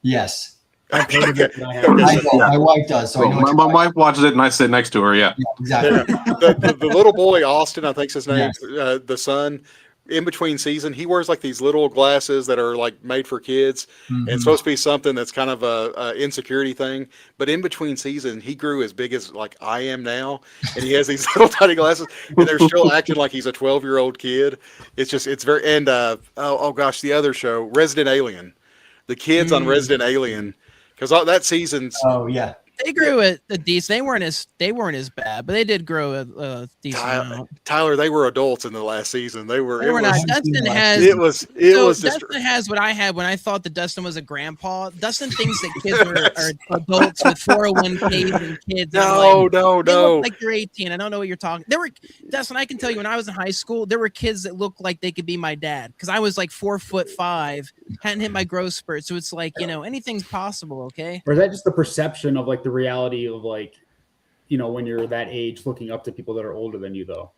Yes, I've heard of it, but I Okay. haven't. I know. My wife does, so I know. Well, what my you're wife watches it and I sit next to her. Yeah. talking- exactly. The little boy Austin, I think's his name, Yes. the son. In between season, he wears like these little glasses that are like made for kids. And it's supposed to be something that's kind of a insecurity thing. But in between season, he grew as big as like I am now, and he has these little tiny glasses, and they're still acting like he's a 12-year-old kid. It's very and oh gosh, the other show, Resident Alien, the kids on Resident Alien, because that season's Oh yeah. they grew a decent. They weren't as bad, but they did grow a decent amount. Tyler. They were adults in the last season. They were. They were not. Dustin has. It was. Dustin has what I had when I thought that Dustin was a grandpa. Dustin thinks that kids are adults with 401ks and kids. And I'm like, they No. look like they're 18. I don't know what you're talking. There were Dustin. I can tell you when I was in high school, there were kids that looked like they could be my dad because I was like 4'5", hadn't hit my growth spurt. So it's like anything's possible. Okay. Or is that just the perception of like the reality of like, when you're that age looking up to people that are older than you though?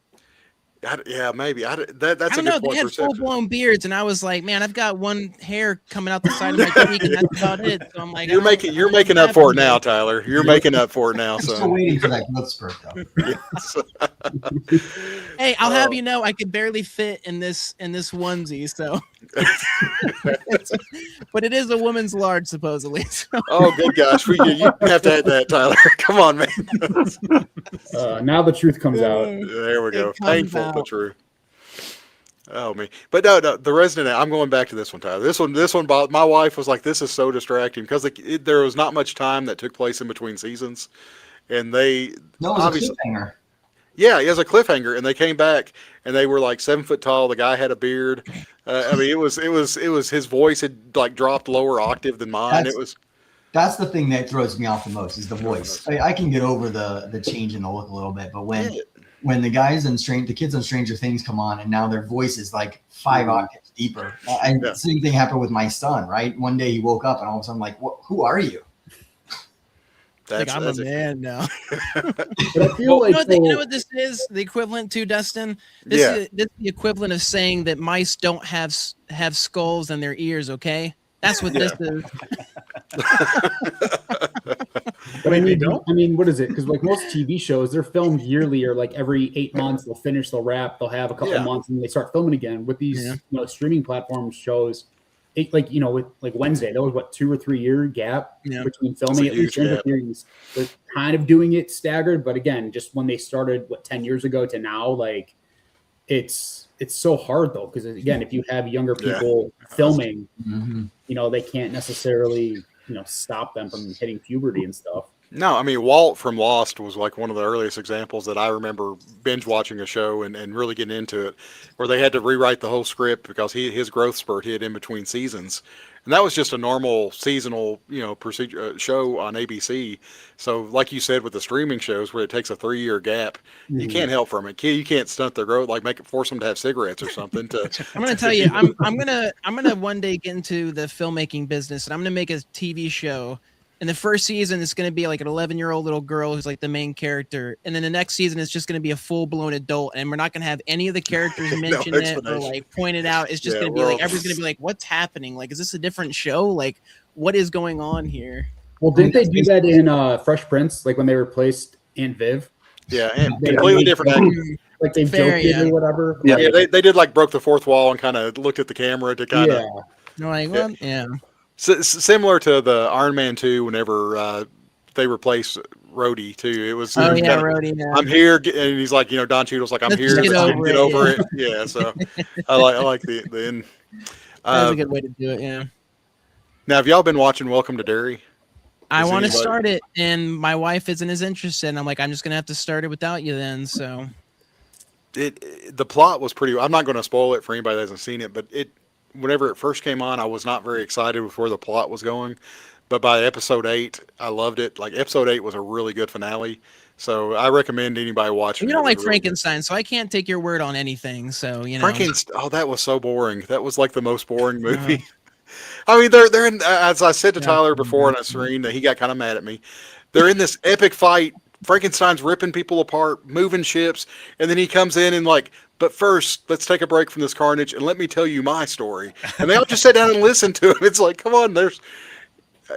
Yeah, maybe. That's I a don't good know. point. They had full Perception. blown beards, and I was like, man, I've got one hair coming out the side of my cheek, and that's about it. So I'm like, You're making up for it now, Tyler. You're making up for it now, I'm still son. waiting for that growth spurt though. Yes. Hey, I'll Oh. have you know, I could barely fit in this onesie. So, but it is a woman's large, supposedly. So. Oh, good gosh, you have to add that, Tyler. Come on, man. Now the truth comes out. There we go. It comes Painful but out. true. Oh me, but no, the Resident. I'm going back to this one, Tyler. This one. My wife was like, "This is so distracting," because there was not much time that took place in between seasons, and they No, it was obviously, a cliffhanger. yeah, it was a cliffhanger, and they came back, and they were like 7 foot tall. The guy had a beard. I mean, it was his voice had like dropped lower octave than mine. That's the thing that throws me off the most is the voice. I can get over the change in the look a little bit, but when when the kids on Stranger Things come on, and now their voice is like 5 octaves deeper. And the same thing happened with my son, right? One day he woke up and all of a sudden, I'm like, who are you? I'm a man now. But I feel like you know what this is the equivalent to, Dustin? This is the equivalent of saying that mice don't have skulls in their ears. Okay, that's what this is. But I mean, what is it? Because like most TV shows, they're filmed yearly, or like every 8 months they'll finish, they'll wrap, they'll have a couple of months, and they start filming again. With these streaming platform shows, with like Wednesday, there was 2 or 3 year gap between filming. At least Stranger Things, they're kind of doing it staggered, but again, just when they started 10 years ago to now, like it's so hard though, because again, if you have younger people filming, they can't necessarily stop them from hitting puberty and stuff. No, I mean, Walt from Lost was like one of the earliest examples that I remember binge watching a show and really getting into it, where they had to rewrite the whole script because his growth spurt hit in between seasons. And that was just a normal seasonal, procedure show on ABC. So like you said, with the streaming shows where it takes a 3-year gap, you can't help from it. You can't stunt their growth, like force them to have cigarettes or something. I'm going to tell you, I'm gonna one day get into the filmmaking business, and I'm going to make a TV show. And the first season is going to be like an 11-year-old little girl who's like the main character. And then the next season is just going to be a full-blown adult. And we're not going to have any of the characters mention it or like point it out. It's just going to be like, everyone's going to be like, what's happening? Like, is this a different show? Like, what is going on here? Well, didn't they do that in Fresh Prince? Like when they replaced Aunt Viv? Yeah, and completely different actors. Like they joked it or whatever. Yeah, they did like broke the fourth wall and kind of looked at the camera to kind of. No, like, well, Similar to the Iron Man 2, whenever they replaced Rhodey too, it was. Rhodey. Yeah. I'm here, and he's like, Don Cheadle's like, I'm here. Get over it. Yeah, so I like the end. That's a good way to do it. Yeah. Now, have y'all been watching Welcome to Derry? I want to start it, and my wife isn't as interested. And I'm like, I'm just gonna have to start it without you then. So. The plot was pretty. I'm not going to spoil it for anybody that hasn't seen it, but whenever it first came on, I was not very excited with where the plot was going. But by episode 8, I loved it. Like episode 8 was a really good finale. So I recommend anybody watching. You don't like Frankenstein, so I can't take your word on anything. So Frankenstein. Oh, that was so boring. That was like the most boring movie. I mean, they're in. As I said to Tyler before on a screen, that he got kind of mad at me. They're in this epic fight. Frankenstein's ripping people apart, moving ships, and then he comes in and like, but first, let's take a break from this carnage and let me tell you my story. And they all just sat down and listened to him. It's like, come on,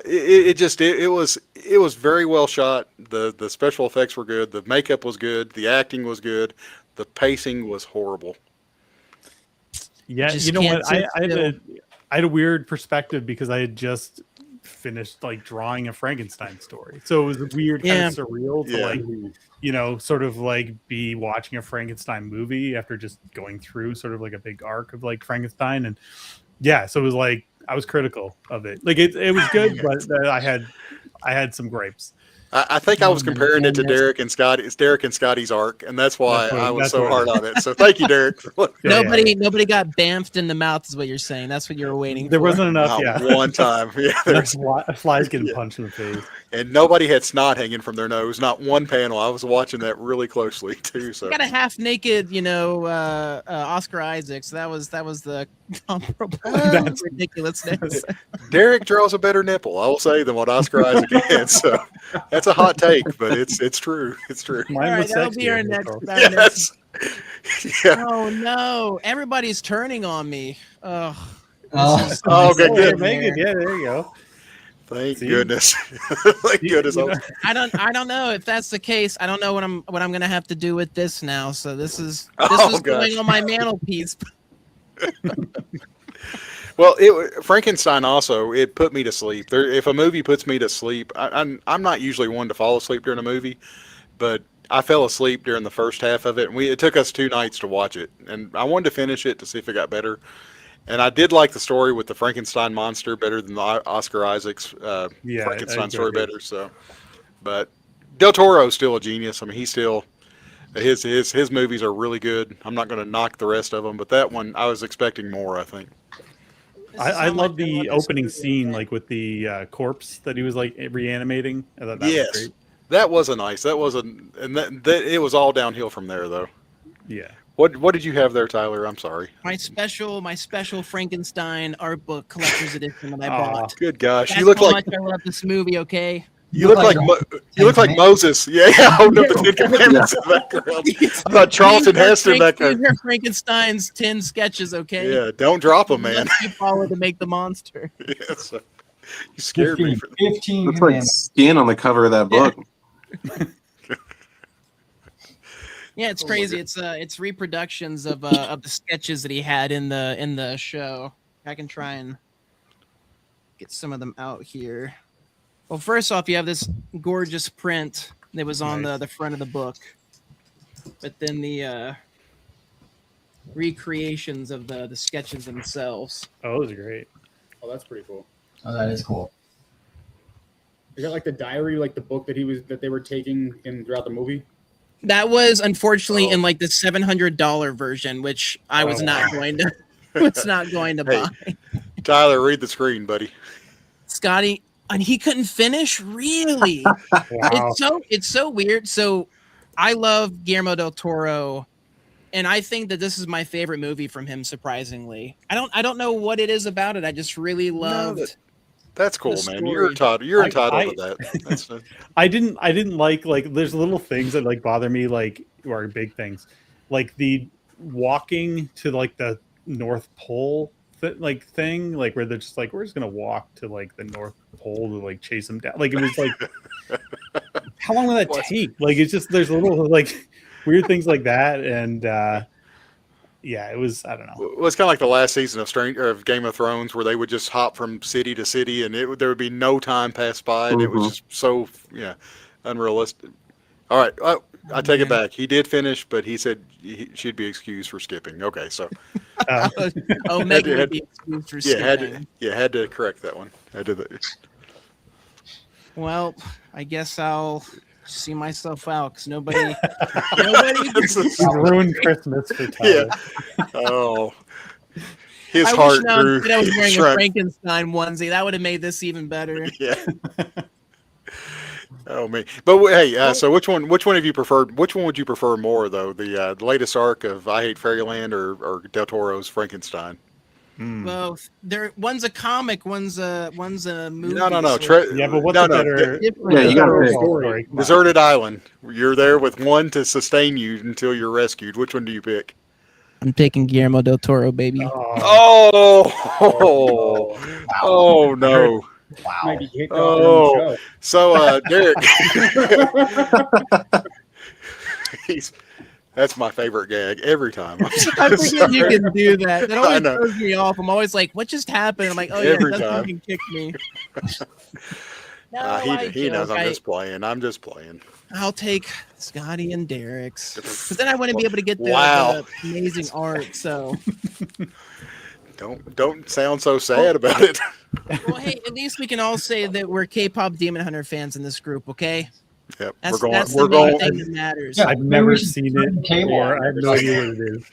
it was very well shot. The special effects were good. The makeup was good. The acting was good. The pacing was horrible. Yeah, you know what? I had a weird perspective because I had just finished like drawing a Frankenstein story, so it was weird, kind of surreal to sort of like be watching a Frankenstein movie after just going through sort of like a big arc of like Frankenstein. And so it was like I was critical of it. Like it was good, but I had some gripes. I think I was comparing it to Derek and Skottie. It's Derek and Skottie's arc, and that's why I was so hard on it. So thank you, Derek. Nobody got bamfed in the mouth is what you're saying. That's what you were waiting for. There wasn't enough. One time. There's flies getting punched in the face. And nobody had snot hanging from their nose. Not one panel. I was watching that really closely too. So got a half naked, Oscar Isaacs. That was the comparable. That's ridiculousness. Derek draws a better nipple, I will say, than what Oscar Isaac had. So that's a hot take, but it's true. It's true. All right, that'll be our next. Yes. Yeah. Oh no! Everybody's turning on me. Okay, good. Megan, yeah, there you go. Thank goodness. Thank goodness. I don't know if that's the case. I don't know what I'm gonna have to do with this now. So this is going on my mantelpiece. Well, Frankenstein also, it put me to sleep. If a movie puts me to sleep, I'm not usually one to fall asleep during a movie, but I fell asleep during the first half of it. And it took us 2 nights to watch it, and I wanted to finish it to see if it got better. And I did like the story with the Frankenstein monster better than the Oscar Isaac's Frankenstein story better. So, but Del Toro's still a genius. I mean, he's still his movies are really good. I'm not going to knock the rest of them, but that one I was expecting more. I think. I love the opening scene, like with the corpse that he was like reanimating. I thought that was great. That wasn't nice. That wasn't, and that it was all downhill from there, though. Yeah. What did you have there, Tyler? I'm sorry. My special Frankenstein art book collector's edition that I Aw. bought. Good gosh, That's you look how like much I love this movie. Okay. you look like Moses. Yeah, holding up the Ten Commandments in the background. I thought Charlton Heston back there. These are Frankenstein's 10 sketches. Okay. Yeah, don't drop them, man. You follow to make the monster. Yes, you scared me. 15 Looks like commandments. skin on the cover of that book. Yeah, it's crazy. It's reproductions of the sketches that he had in the show. I can try and get some of them out here. Well, first off, you have this gorgeous print that was on the front of the book, but then the recreations of the sketches themselves. Oh, those are great. Oh, that's pretty cool. Oh, that is cool. Is that like the diary, like the book that they were taking in throughout the movie? That was unfortunately in like the $700 version, which I was not going to buy. Tyler, read the screen, buddy. Skottie, and he couldn't finish. Really, Wow. it's so weird. So, I love Guillermo del Toro, and I think that this is my favorite movie from him. Surprisingly, I don't know what it is about it. I just really loved. That's cool, the man. story. You're entitled to that. That's I didn't like there's little things that like bother me, like, or big things, like the walking to like the North Pole thing, like where they're just like, we're just gonna walk to like the North Pole to like chase them down. Like it was like, how long will that take? Like it's just there's little like weird things like that, and yeah, it was, I don't know. Well, it's kind of like the last season of Game of Thrones, where they would just hop from city to city, and there would be no time pass by, and it was just so unrealistic. All right, I take it back. He did finish, but he said she'd be excused for skipping. Okay, so Megan would be excused for skipping. had to correct that one. I did that. Well, I guess I'll see myself out because nobody ruined Christmas for Tyler. Yeah. Oh, his I heart wish now grew. that I was wearing shrunk. a Frankenstein onesie. That would have made this even better. Yeah. Oh man, but hey, so which one have you preferred? Which one would you prefer more, though? The latest arc of I Hate Fairyland or Del Toro's Frankenstein? Both. One's a comic, one's a movie. No. Yeah, but what's better? Yeah, you got to pick. Story. Deserted Island. You're there with one to sustain you until you're rescued. Which one do you pick? I'm taking Guillermo del Toro, baby. Oh no. Wow. Oh, so Derek, that's my favorite gag every time. I forget you can do that. That I always know. throws me off. I'm always like, what just happened? I'm like, oh Every yeah, that's time. fucking kicked me. No, he knows joke. I'm just playing. I'm just playing. I'll take Skottie and Derek's because then I wouldn't be able to get the amazing art. So don't sound so sad about it. well, hey, at least we can all say that we're K-pop Demon Hunter fans in this group, okay? Yep, That's we're the main going. thing that matters. Yeah. I've never seen it before. I have no idea what it is.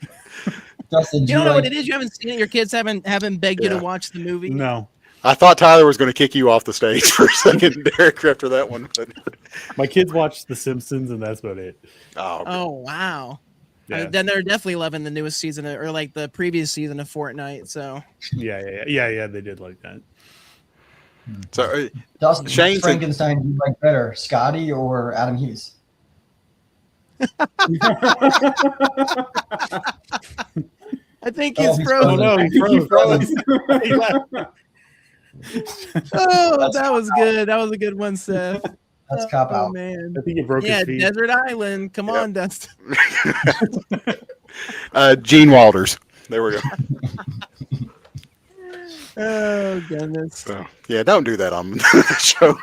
Dustin, You don't know what it is? You haven't seen it? Your kids haven't begged you to Yeah. watch the movie? No, I thought Tyler was going to kick you off the stage for a second, Derek, after that one. But my kids watch The Simpsons, and that's about it. Oh, wow. Yeah, Then they're definitely loving the newest season or like the previous season of Fortnite. So yeah, they did like that. so Dustin, Shane which Frankenstein do you like better, Skottie or Adam Hughes? I think Oh, he's he's frozen. Oh no, he froze. He left. Oh, that was good. That was a good one, Seth. That's cop out. Man. I think he broke Yeah, his feet. Desert Island. Come on, Dustin. Gene Walters. There we go. Oh goodness. So yeah, don't do that on the show.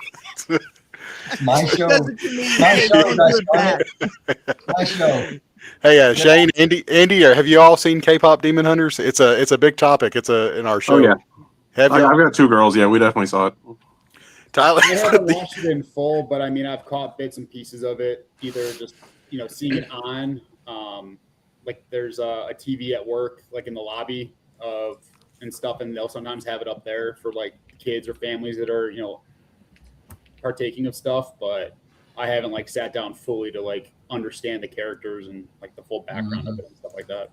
My show. Doesn't mean My you show. can't Guys, do it back. my show. Hey, Shane, Andy, have you all seen K-pop Demon Hunters? It's a big topic. It's in our show. Oh yeah, Have I've you? got two girls. Yeah, we definitely saw it. Tyler, I haven't watched it in full, but I mean, I've caught bits and pieces of it. Either just seeing it on, like there's a TV at work, like in the lobby and stuff, and they'll sometimes have it up there for like kids or families that are partaking of stuff. But I haven't like sat down fully to like understand the characters and like the full background of it and stuff like that.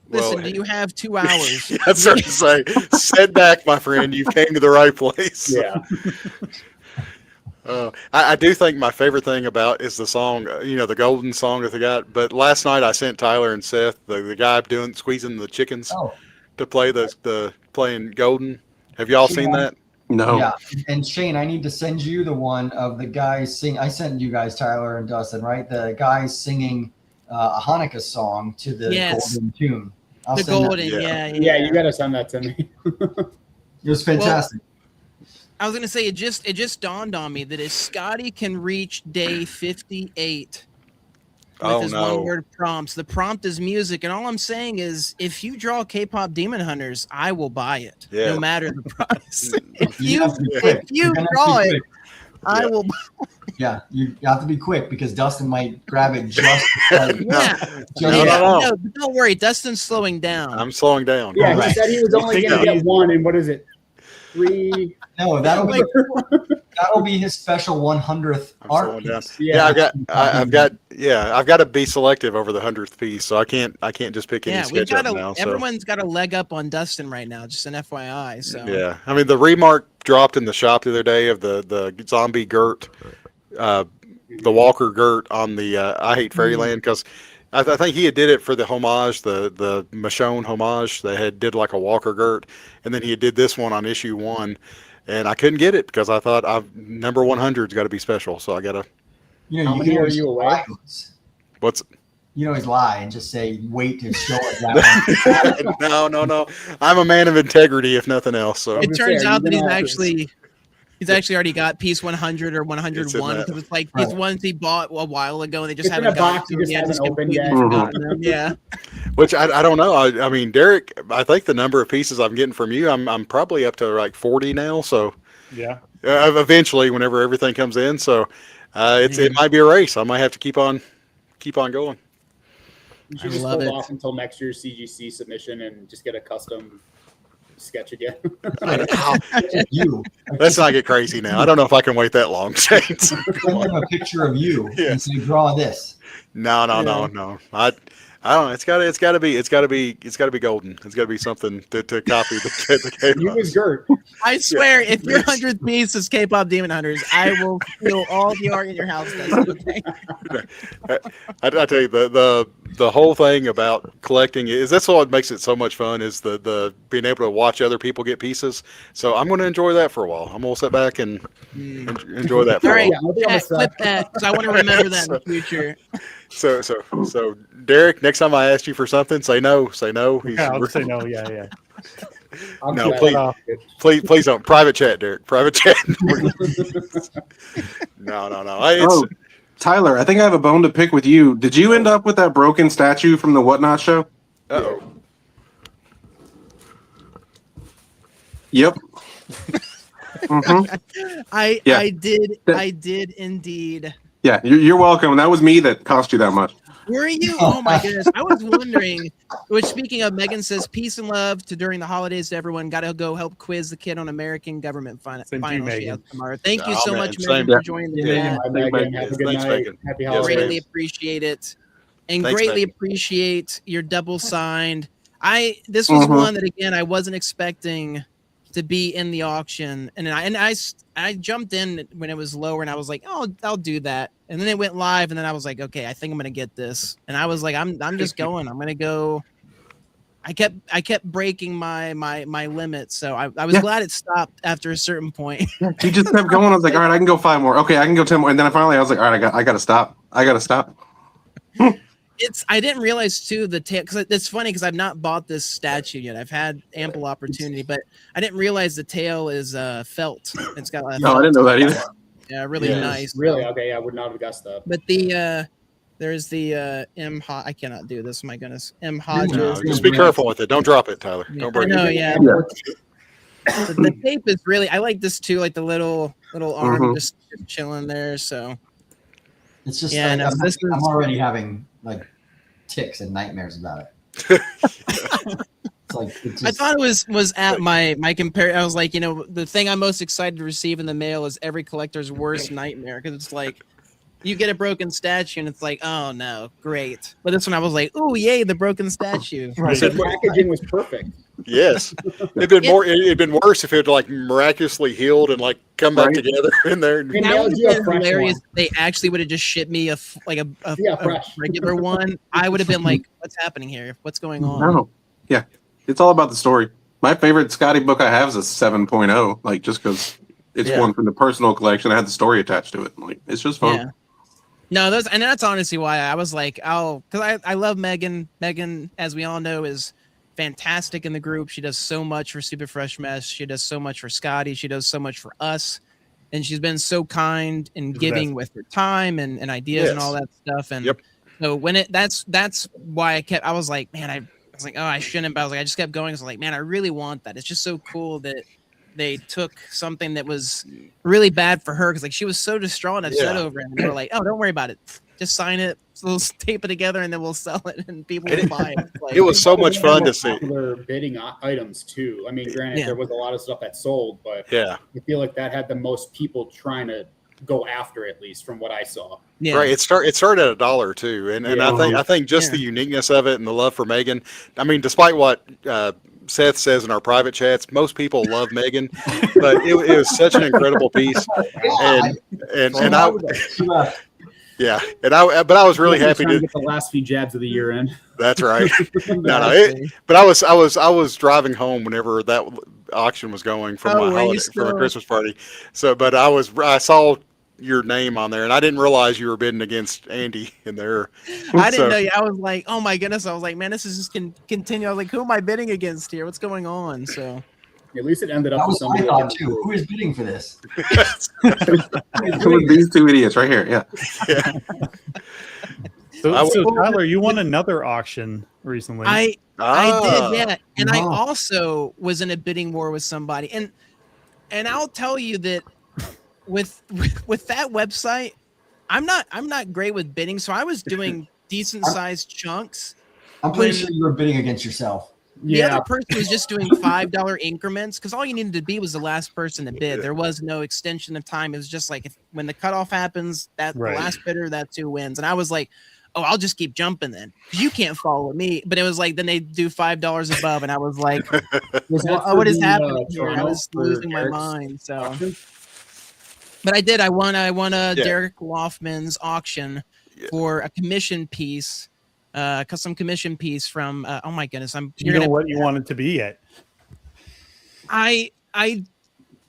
Listen, Well, do you have 2 hours? That's what to say. Sit back, my friend. You came to the right place. Yeah. I do think my favorite thing about is the song, the golden song that they got. But last night I sent Tyler and Seth, the guy squeezing the chickens, to play the playing golden. Have y'all seen that? No. Yeah, and Shane, I need to send you the one of the guys sing. I sent you guys, Tyler and Dustin, right? The guys singing a Hanukkah song to the golden tune. The golden, yeah. You got to send that to me. It was fantastic. Well, I was gonna say it just dawned on me that if Skottie can reach day 58 with his one-word prompts, the prompt is music, and all I'm saying is, if you draw K-pop Demon Hunters, I will buy it, no matter the price. if you draw it, I will. Yeah, you have to be quick because Dustin might grab it just. No, don't worry, Dustin's slowing down. I'm slowing down. Yeah, he said he was only going to get one, and what is it? 3. No, that'll be his special 100th art piece. Yeah, I've got to be selective over the 100th piece, so I can't just pick any sketch up now. Everyone's got a leg up on Dustin right now, just an FYI. So yeah, I mean the remark dropped in the shop the other day of the zombie Gert, the Walker Gert on the I Hate Fairyland, because I think he did it for the homage, the Michonne homage. They did like a Walker Gert, and then he did this one on issue 1, and I couldn't get it because I thought number 100's got to be special, so I gotta. How many are you away? What's? You always lie and just say wait to show it that one. No. I'm a man of integrity, if nothing else. So it turns out that he's actually already got piece 100 or 101 because it's like these ones he bought a while ago and they just haven't got to. He just opened yet. Yeah. Which I don't know. I mean, Derek, I think the number of pieces I'm getting from you, I'm probably up to like 40 now. So yeah, eventually, whenever everything comes in, so it might be a race. I might have to keep on going. You should just hold off until next year's CGC submission and just get a custom sketch again. Let's not get crazy now. I don't know if I can wait that long. Send him a picture of you and say, draw this. No. I don't know. It's got to be golden. It's got to be something to copy the K-pop. You was Gert. I swear, if your 100th piece is K-pop Demon Hunters, I will steal all the art in your house. I tell you, the whole thing about collecting that's what makes it so much fun is the being able to watch other people get pieces. So I'm going to enjoy that for a while. I'm going to sit back and enjoy that for a while. Flip that because I want to remember that in the future. So Derek, next time I ask you for something, say no. I'll say no. Yeah. No, please don't. Private chat, Derek. Private chat. No. Tyler, I think I have a bone to pick with you. Did you end up with that broken statue from the Whatnot show? Uh-oh. Yep. I did indeed. Yeah, you're welcome. That was me that cost you that much. Were you? Oh my goodness! I was wondering. Which, speaking of, Megan says, "Peace and love to during the holidays to everyone. Got to go help quiz the kid on American government finals tomorrow." Thank you so much, Megan, for joining the chat. Have a good night. Happy holidays. Greatly appreciate it, and greatly appreciate your double signed. This was one that again I wasn't expecting to be in the auction, and I jumped in when it was lower, and I was like, oh, I'll do that, and then it went live, and then I was like, okay, I think I'm gonna get this, and I was like, I'm just going, I'm gonna go. I kept breaking my limit, so I was glad it stopped after a certain point. You just kept going. I was like, all right, I can go 5 more. Okay, I can go 10 more, and then I was like, all right, I gotta stop. I didn't realize too because it's funny because I've not bought this statue yet. I've had ample opportunity, but I didn't realize the tail is felt. It's got I didn't know that either. Yeah, really nice. Really? Okay, I would not have guessed that. But there's the M. I cannot do this. My goodness, M. No, just be careful with it. Don't drop it, Tyler. Don't break it. Yeah. The tape is really. I like this too. Like the little arm just chilling there. So it's just. Yeah, I'm already having like ticks and nightmares about it. I thought it was at my compare. I was like, the thing I'm most excited to receive in the mail is every collector's worst nightmare because it's like you get a broken statue and it's like, oh no, great. But this one I was like, oh yay, the broken statue. Right. The packaging was perfect. Yes, it'd been worse if it had like miraculously healed and like come back together in there. And That mailed would you have a been fresh hilarious. one. They actually would have just shipped me a fresh. regular one. I would have been like, what's happening here? What's going on? No. Yeah. It's all about the story. My favorite Skottie book I have is a 7.0, like just because it's one from the personal collection. I had the story attached to it. Like it's just fun. Yeah. No, that's honestly why I was like, because I love Megan. Megan, as we all know, is fantastic in the group. She does so much for Super Fresh Mess. She does so much for Skottie. She does so much for us. And she's been so kind and giving with her time and ideas and all that stuff. And so when that's why I was like, man, I was like, oh, I shouldn't. But I was like, I just kept going. I was like, man, I really want that. It's just so cool that they took something that was really bad for her because like she was so distraught and upset over it. And they were like, oh, don't worry about it. Just sign it. So we'll tape it together and then we'll sell it and people will buy it. Like, it was so much fun to see. Popular bidding items too. I mean, granted, there was a lot of stuff that sold, but I feel like that had the most people trying to go after, at least from what I saw. Yeah. Right. It started at $1 too. And I think just the uniqueness of it and the love for Megan. I mean, despite what Seth says in our private chats, most people love Megan, but it was such an incredible piece. And I was really happy to get the last few jabs of the year in. That's right. But I was driving home whenever that auction was going from my holiday, from a Christmas party. So, but I saw your name on there, and I didn't realize you were bidding against Andy in there. I didn't know you. I was like, oh my goodness. I was like, man, this is just continue. I was like, who am I bidding against here? What's going on? So at least it ended up with somebody. I thought too. Who is bidding for this? These two idiots right here. Yeah. So Tyler, you won another auction recently. I did, yeah. And I also was in a bidding war with somebody. And I'll tell you that with that website, I'm not great with bidding, so I was doing decent sized chunks. I'm pretty sure you were bidding against yourself. The other person was just doing $5 increments because all you needed to be was the last person to bid. There was no extension of time. It was just like when the cutoff happens, the last bidder, that's who wins. And I was like, oh, I'll just keep jumping then because you can't follow me. But it was like then they do $5 above, and I was like, what is happening here? I was losing my mind. So. But I did. I won Derek Loffman's auction for a commission piece, custom commission piece from. Oh my goodness! You know what you want it to be yet? I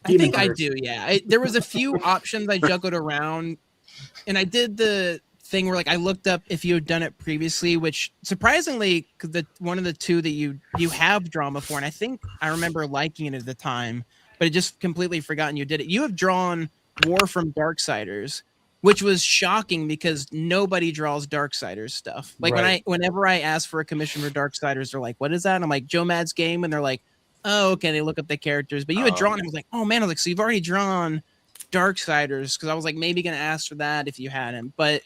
think I do. Yeah. There was a few options I juggled around, and I did the thing where like I looked up if you had done it previously, which surprisingly, one of the two that you have drawn before, and I think I remember liking it at the time, but I just completely forgotten you did it. You have drawn War from Darksiders, which was shocking because nobody draws Darksiders stuff. Like whenever I ask for a commission for Darksiders, they're like, "What is that?" And I'm like, "Joe Mad's game," and they're like, "Oh, okay." They look up the characters, but you had drawn. And I was like, "Oh man!" I was like, "So you've already drawn Darksiders?" Because I was like, maybe gonna ask for that if you hadn't, but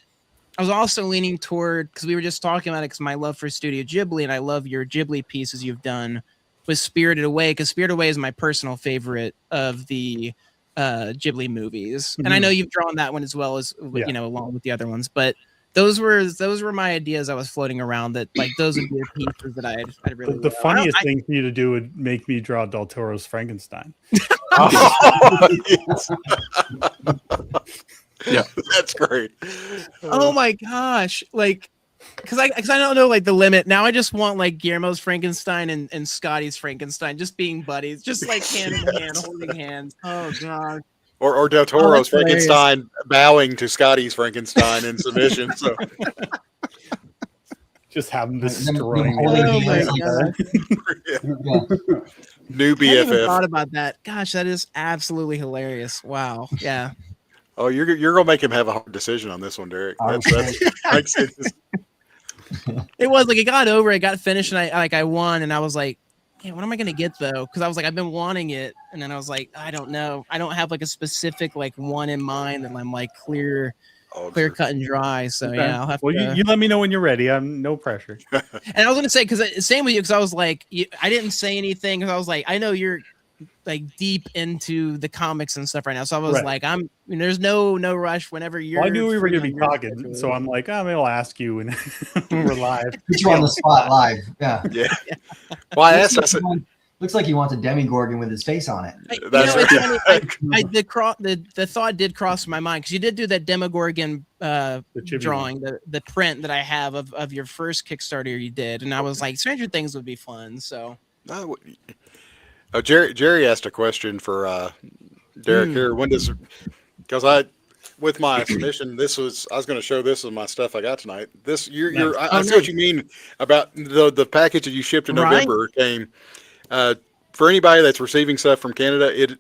I was also leaning toward because we were just talking about it because my love for Studio Ghibli and I love your Ghibli pieces you've done with Spirited Away because Spirited Away is my personal favorite of the Ghibli movies, and I know you've drawn that one as well as along with the other ones. But those were my ideas I was floating around. That like those would be the pieces that I'd really. The funniest thing for you to do would make me draw Del Toro's Frankenstein. Yeah, that's great. Oh my gosh, like. Because I don't know like the limit now. I just want like Guillermo's Frankenstein and Skottie's Frankenstein just being buddies, just like hand in hand, holding hands. Oh god. Or Del Toro's Frankenstein bowing to Skottie's Frankenstein in submission. So just have them destroying. New BFF. I even thought about that. Gosh, that is absolutely hilarious. Wow. Yeah. Oh, you're gonna make him have a hard decision on this one, Derek. It was like it got finished, and I won, and I was like, "Yeah, what am I gonna get though?" Because I was like, I've been wanting it, and then I was like, I don't know, I don't have like a specific like one in mind, and I'm like clear cut and dry. So yeah, I'll have. Well, you let me know when you're ready. I'm no pressure. And I was gonna say because same with you, because I was like, I didn't say anything because I was like, I know you're deep into the comics and stuff right now. So I was like, there's no rush whenever you're. Well, I knew we were free going to be on your talking, schedule. so I'm like, maybe I'll ask you when we're live. Put you on the spot live. Yeah. Yeah. Well, I asked. I said, Looks like he wants a Demogorgon with his face on it. That's it's right. funny, the thought did cross my mind because you did do that Demogorgon drawing, the print that I have of your first Kickstarter you did, and I was like, Stranger Things would be fun. So, Jerry asked a question for Derek here. When does, because with my submission, I was going to show this as my stuff I got tonight. I see what you mean about the package that you shipped in November came. For anybody that's receiving stuff from Canada,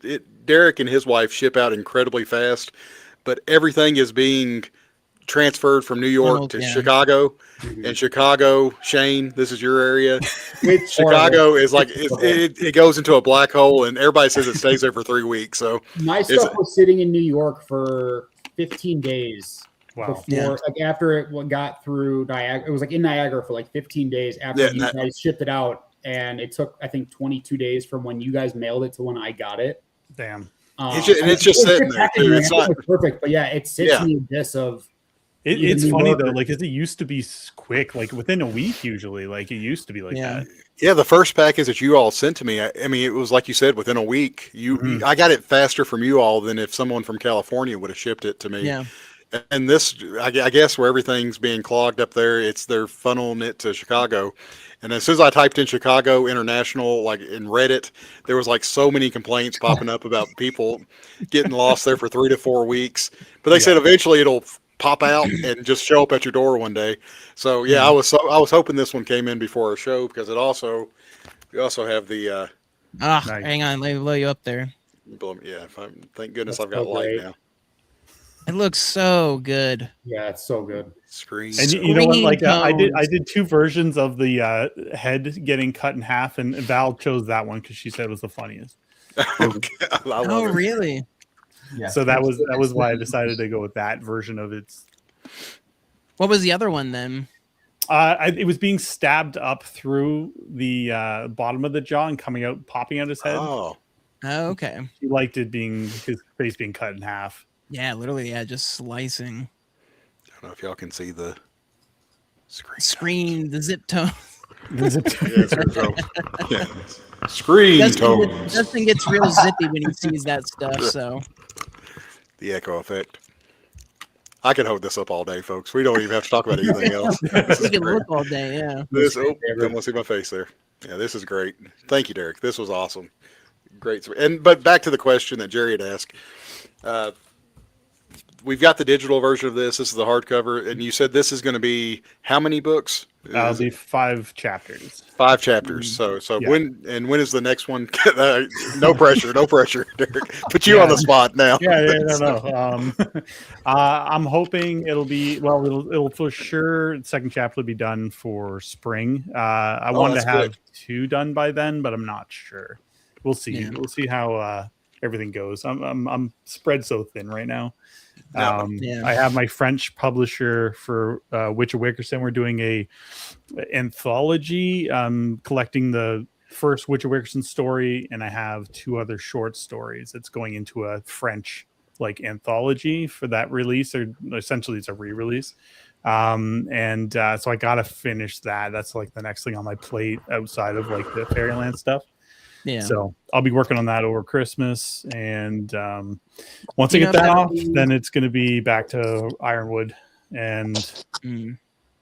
Derek and his wife ship out incredibly fast, but everything is being transferred from New York to Chicago. And Chicago, Shane, this is your area. Chicago is like it goes into a black hole, and everybody says it stays there for 3 weeks. So my stuff was sitting in New York for 15 days. Wow. Before, like after it got through Niagara, it was like in Niagara for like 15 days after you guys shipped it out. And it took, I think, 22 days from when you guys mailed it to when I got it. Damn. It's just sitting there, too. It's not perfect, but yeah, it sits in the abyss of. It's funny though, like, because it used to be quick, like within a week usually. Like it used to be like that. Yeah, the first package that you all sent to me, I mean, it was like you said, within a week. I got it faster from you all than if someone from California would have shipped it to me. Yeah. And this, I guess, where everything's being clogged up there, they're funneling it to Chicago. And as soon as I typed in Chicago International, like in Reddit, there was like so many complaints popping up about people getting lost there for 3 to 4 weeks. But they said eventually it'll pop out and just show up at your door one day. So yeah, I was hoping this one came in before our show because we also have the. Nice. Hang on, let me blow you up there. Yeah, thank goodness I've got light now. It looks so good. Yeah, it's so good. Screen. And you know what? Like I did 2 versions of the head getting cut in half, and Val chose that one because she said it was the funniest. Oh, really? Yeah. So that was why I decided to go with that version of it. What was the other one then? It was being stabbed up through the bottom of the jaw and popping out his head. Oh, okay. He liked it his face being cut in half. Yeah, literally, just slicing. I don't know if y'all can see the screen, the zip tone. Yeah. Screen tone. Dustin gets real zippy when he sees that stuff. So the echo effect. I can hold this up all day, folks. We don't even have to talk about anything else. We can look all day. Yeah. Don't want to see my face there. Yeah, this is great. Thank you, Derek. This was awesome. Great. But back to the question that Jerry had asked. We've got the digital version of this. This is the hardcover, and you said this is going to be how many books? It'll be 5 chapters. 5 chapters. So yeah. When is the next one? No pressure, Derek. Put you on the spot now. No. I'm hoping it'll be it'll for sure. The second chapter will be done for spring. I wanted to have 2 done by then, but I'm not sure. We'll see. Yeah. We'll see how everything goes. I'm spread so thin right now. I have my French publisher for Witch of Wickerson. We're doing a anthology, collecting the first Witch of Wickerson story, and I have 2 other short stories. It's going into a French anthology for that release, or essentially it's a re-release. So I gotta finish that. That's the next thing on my plate outside of the Fairyland stuff. Yeah. So I'll be working on that over Christmas, and once I get that off, then it's going to be back to Ironwood, and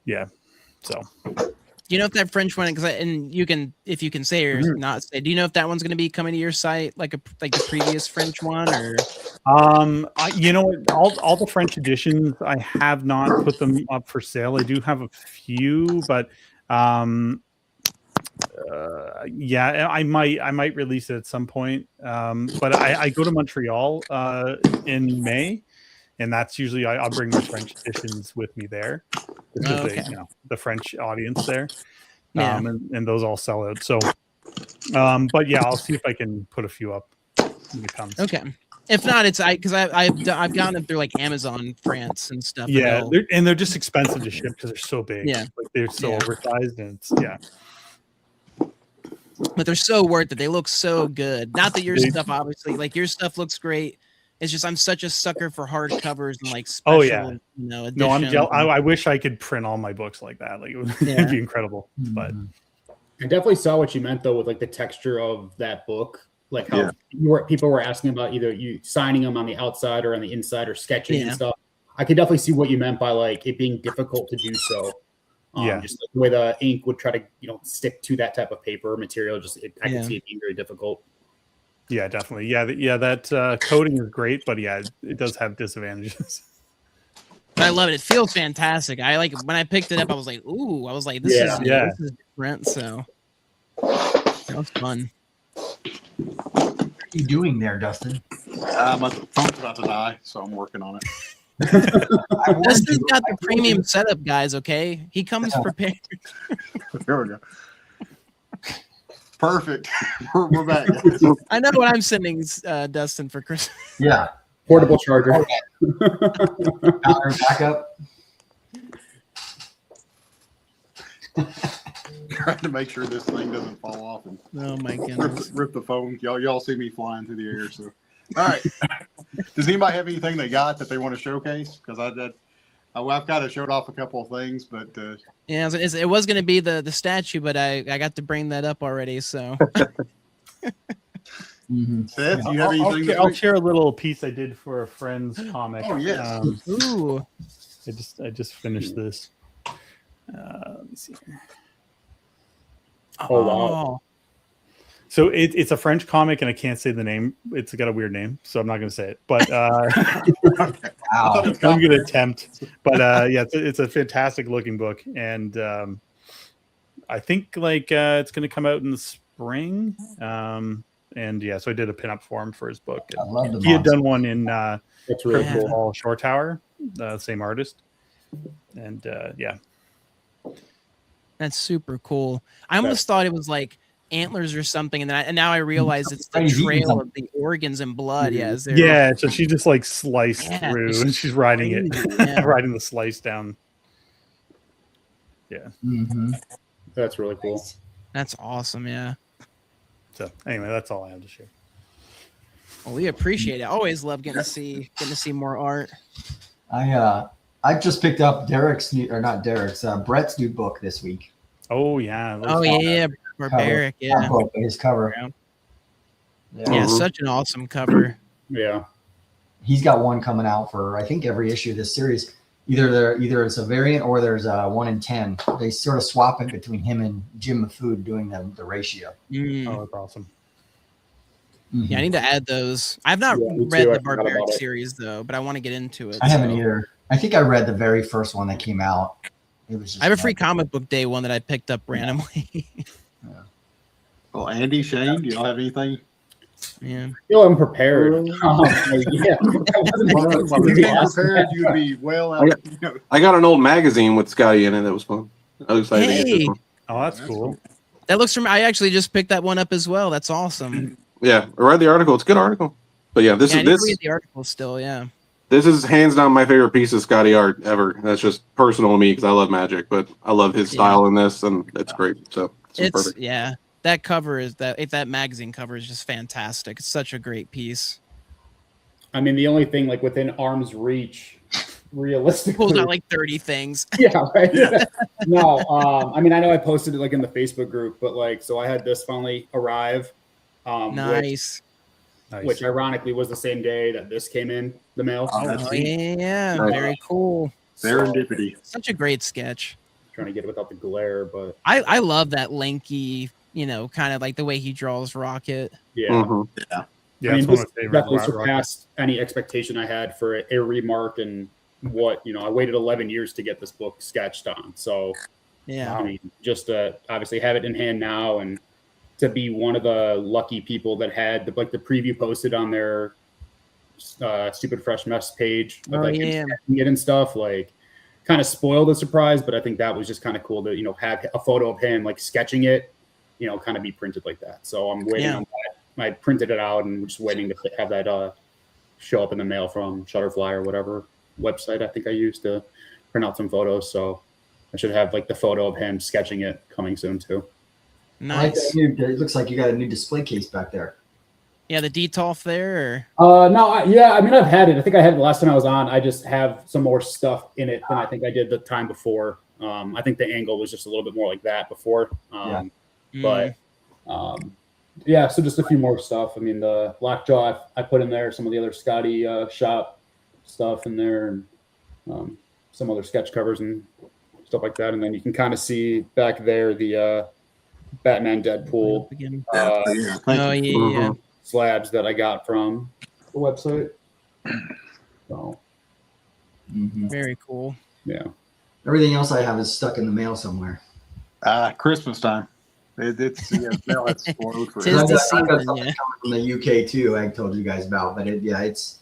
yeah. So, do you know if that French one? And you can, if you can say or not say, do you know if that one's going to be coming to your site like the previous French one, or? You know what? All the French editions, I have not put them up for sale. I do have a few, but. I might release it at some point. But I go to Montreal in May, and that's usually I'll bring my French editions with me there because the French audience there, and those all sell out. So, but yeah, I'll see if I can put a few up when it comes. Okay. If not, it's because I've gotten them through Amazon France and stuff. Yeah, they're just expensive to ship because they're so big. Yeah, they're so oversized, and it's but they're so worth it. They look so good. Not that your stuff, obviously, like your stuff looks great. It's just I'm such a sucker for hardcovers and like special, you know, editions. No, I'm jealous. I wish I could print all my books like that. Like it'd be incredible. But I definitely saw what you meant though with like the texture of that book, like how people were asking about either you signing them on the outside or on the inside or sketching and stuff. I could definitely see what you meant by like it being difficult to do so. Just like the way the ink would try to, you know, stick to that type of paper material. I can see it being very difficult. Yeah, definitely. Yeah, that coating is great, but yeah, it does have disadvantages. But I love it. It feels fantastic. I like when I picked it up. I was like, "Ooh!" I was like, "This is different." So that was fun. What are you doing there, Dustin? My phone's about to die, so I'm working on it. Dustin's got the premium setup, guys. Okay, he comes prepared. There we go. Perfect. We're back. I know what I'm sending Dustin for Christmas. Yeah. Portable charger. Power backup. Trying to make sure this thing doesn't fall off and oh my goodness, rip the phone. Y'all see me flying through the air. So, all right. Does anybody have anything they got that they want to showcase? Because I've kind of showed off a couple of things, but yeah, it was going to be the statue, but I got to bring that up already. So, Seth, you have anything? I'll share a little piece I did for a friend's comic. Oh yes. Ooh. I just finished this. Let me see here. Oh wow. So it's a French comic, and I can't say the name. It's got a weird name, so I'm not going to say it. But I'm going to attempt. But yeah, it's a fantastic looking book, and I think like it's going to come out in the spring. And yeah, so I did a pinup for him for his book. I love the he had done one in That's really Critical Hall Shore Tower, same artist, and yeah. That's super cool. I almost thought it was like antlers or something, and now I realize it's the trail of the organs and blood. Yeah, so she just like sliced through, and she's riding it, riding the slice down. Yeah, that's really cool. That's awesome. Yeah. So anyway, that's all I have to share. Well, we appreciate it. Always love getting to see more art. I just picked up Brett's new book this week. Oh yeah. Barbaric. Yeah. His cover. Yeah, such an awesome cover. Yeah. He's got one coming out for I think every issue of this series. Either it's a variant or there's a 1 in 10. They sort of swap it between him and Jim Mafood doing the ratio. Oh, that's awesome. Yeah, I need to add those. I've not read the Barbaric series though, but I want to get into it. I haven't either. I think I read the very first one that came out. It was just I have a free comic book day one that I picked up randomly. Well, Andy, Shane, do y'all have anything? Yeah. I feel unprepared. Yeah. Prepared, you'd be well out. I got an old magazine with Skottie in it. That was fun. I was excited to get this one. Oh, that's cool. That looks from. I actually just picked that one up as well. That's awesome. Yeah, I read the article. It's a good article. But yeah, this I need to read the article still. Yeah. This is hands down my favorite piece of Skottie art ever. That's just personal to me because I love magic, but I love his style in this, and it's great. So it's perfect. Yeah. That cover that magazine cover is just fantastic. It's such a great piece. I mean, the only thing like within arm's reach, realistically, pulls out like 30 things. Yeah, right. No, I mean, I know I posted it like in the Facebook group, but like, so I had this finally arrive. Nice. Which ironically was the same day that this came in the mail. Oh, yeah, very cool. Serendipity. Such a great sketch. Trying to get it without the glare, but I love that lanky, kind of like the way he draws Rocket. Yeah. Yeah. I mean, this definitely surpassed any expectation I had for a remark and what, I waited 11 years to get this book sketched on. So, yeah, I mean, just to obviously have it in hand now and to be one of the lucky people that had the preview posted on their Stupid Fresh Mess page of it and stuff, like kind of spoiled the surprise. But I think that was just kind of cool to, have a photo of him like sketching it, kind of be printed like that. So I'm waiting on that. I printed it out and just waiting to have that show up in the mail from Shutterfly or whatever website I think I used to print out some photos. So I should have like the photo of him sketching it coming soon too. I like that Nice. it looks like you got a new display case back there. Yeah, the Detolf there. Or... No, I mean, I've had it. I think I had it the last time I was on. I just have some more stuff in it than I think I did the time before. I think the angle was just a little bit more like that before. But yeah, so just a few more stuff. I mean, the Lockjaw I put in there, some of the other Skottie shop stuff in there, and some other sketch covers and stuff like that. And then you can kind of see back there the Batman Deadpool slabs that I got from the website. So Very cool. Yeah. Everything else I have is stuck in the mail somewhere. Christmas time. It's mail had exploded for Tis I've the got season, something coming from the UK too. I told you guys about, but it's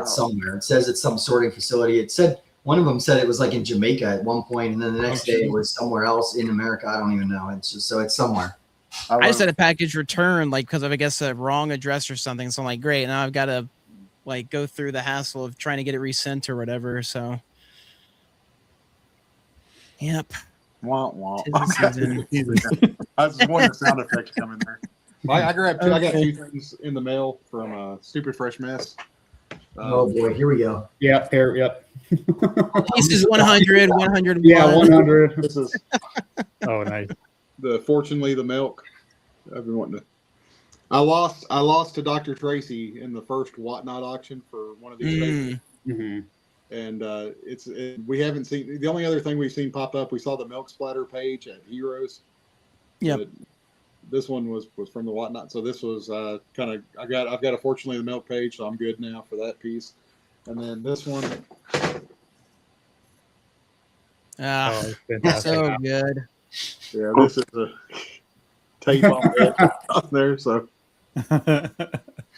somewhere. It says it's some sorting facility. It said one of them said it was like in Jamaica at one point, and then the next day it was somewhere else in America. I don't even know. It's just so it's somewhere. I just had a package returned, like because of I guess a wrong address or something. So I'm like, great, now I've got to like go through the hassle of trying to get it resent or whatever. So, yep. Wah, wah. Tis the season. I just wanted the sound effects coming there. I grabbed two. I got two things in the mail from Stupid Fresh Mess. Oh boy, here we go. Yep. This is 100, 101. Yeah, 100. This is Oh, nice. Fortunately the milk. I've been wanting to. I lost to Dr. Tracy in the first Whatnot auction for one of these papers. Mm-hmm. And we haven't seen the only other thing we've seen pop up. We saw the milk splatter page at Heroes. Yep. This one was from the Whatnot. So this was kind of I've got a Fortunately the Milk page, so I'm good now for that piece. And then this one. Ah, fantastic. so good. Yeah, this is a tape on there. So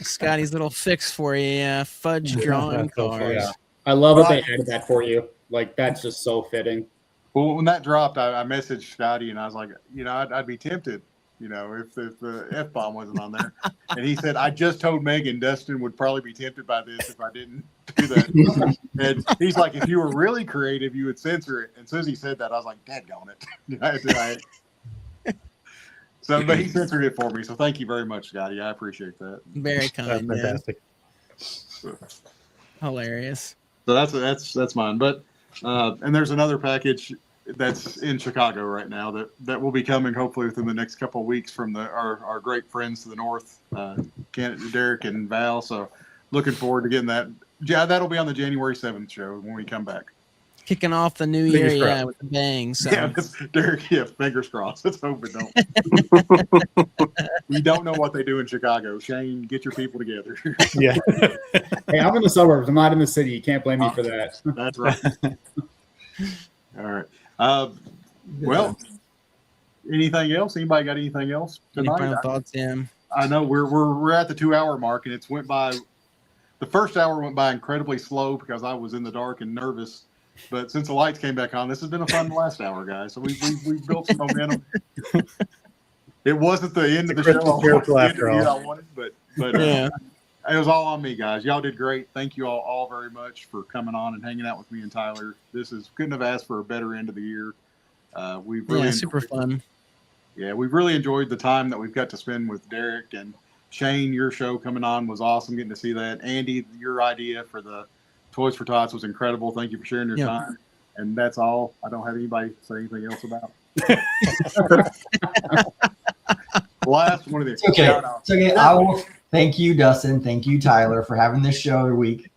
Scotty's little fix for you. Yeah, fudge drawing That's so cards. funny. I love that they added that for you. Like that's just so fitting. well, when that dropped, I messaged Skottie and I was like, I'd be tempted, if the F-bomb wasn't on there. And he said, I just told Megan Dustin would probably be tempted by this if I didn't do that. And he's like, if you were really creative, you would censor it. And as soon as he said that, I was like, dadgone it. So, but he censored it for me. So thank you very much, Skottie. I appreciate that. Very That's kind. Yeah. fantastic. Hilarious. So that's mine. But and there's another package that's in Chicago right now that will be coming hopefully within the next couple of weeks from our great friends to the north, Derek and Val. So looking forward to getting that. Yeah, that'll be on the January 7th show when we come back. Kicking off the new Fingers year, crossed. with a bang. So. Yeah, Derek. Yeah, fingers crossed. Let's hope it don't. We don't know what they do in Chicago. Shane, get your people together. Yeah. Hey, I'm in the suburbs. I'm not in the city. You can't blame me for that. That's right. All right. Well, anything else? Anybody got anything else Any tonight? final thoughts, Tim? I know we're at the 2-hour mark, and it's went by. The first hour went by incredibly slow because I was in the dark and nervous. But since the lights came back on, this has been a fun last hour, guys. So we built some momentum. It wasn't the end of the show. Careful after all. I wanted, but Yeah. it was all on me, guys. Y'all did great. Thank you all very much for coming on and hanging out with me and Tyler. Couldn't have asked for a better end of the year. We've really Super fun. Yeah, we've really enjoyed the time that we've got to spend with Derek and Shane. Your show coming on was awesome. Getting to see that. Andy, your idea for the Toys for Tots was incredible. Thank you for sharing your time. And that's all. I don't have anybody say anything else about it. Last one of these. It's okay. It's okay. I will thank you, Dustin. Thank you, Tyler, for having this show every week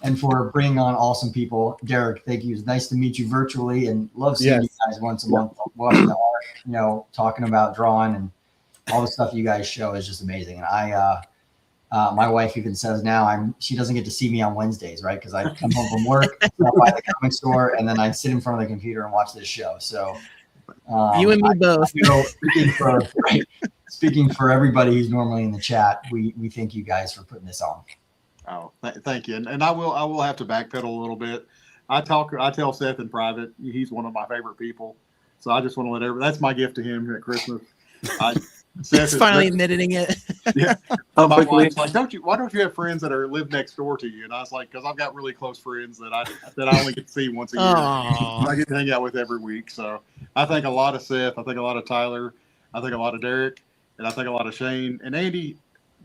and for bringing on awesome people. Derek, thank you. It's nice to meet you virtually and love seeing you guys once a month, watching the art, talking about drawing and all the stuff you guys show is just amazing. And my wife even says now she doesn't get to see me on Wednesdays, right? Because I come home from work, stop by the comic store, and then I sit in front of the computer and watch this show. So you and me both. Speaking for everybody who's normally in the chat, we thank you guys for putting this on. Oh, thank you. And I will have to backpedal a little bit. I tell Seth in private, he's one of my favorite people. So I just want to let everybody, that's my gift to him at Christmas. Seth finally admitting it. Yeah. My wife's like, why don't you have friends that live next door to you? And I was like, because I've got really close friends that I only get to see once a year. I get to hang out with every week. So I think a lot of Seth. I think a lot of Tyler. I think a lot of Derek, and I think a lot of Shane and Andy.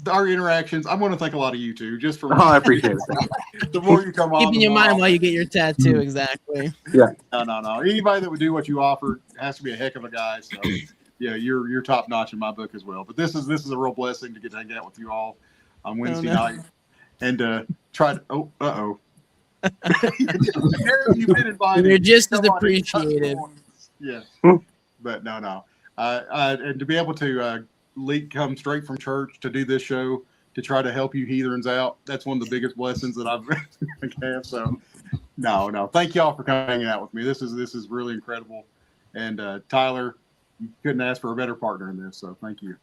Our interactions, I'm going to thank a lot of you two, just for. Oh, I appreciate it. The more you come on, Keeping the in more mind while you get your tattoo, exactly. No. Anybody that would do what you offer has to be a heck of a guy. So, yeah, you're top notch in my book as well. But this is a real blessing to get to hang out with you all on Wednesday night and try to. You've been invited. You're just as appreciated. Yeah, but no. And to be able to come straight from church to do this show to try to help you heathens out, that's one of the biggest blessings that I've had. So, no. Thank y'all for hanging out with me. This is really incredible. And Tyler, you couldn't ask for a better partner in this. So thank you.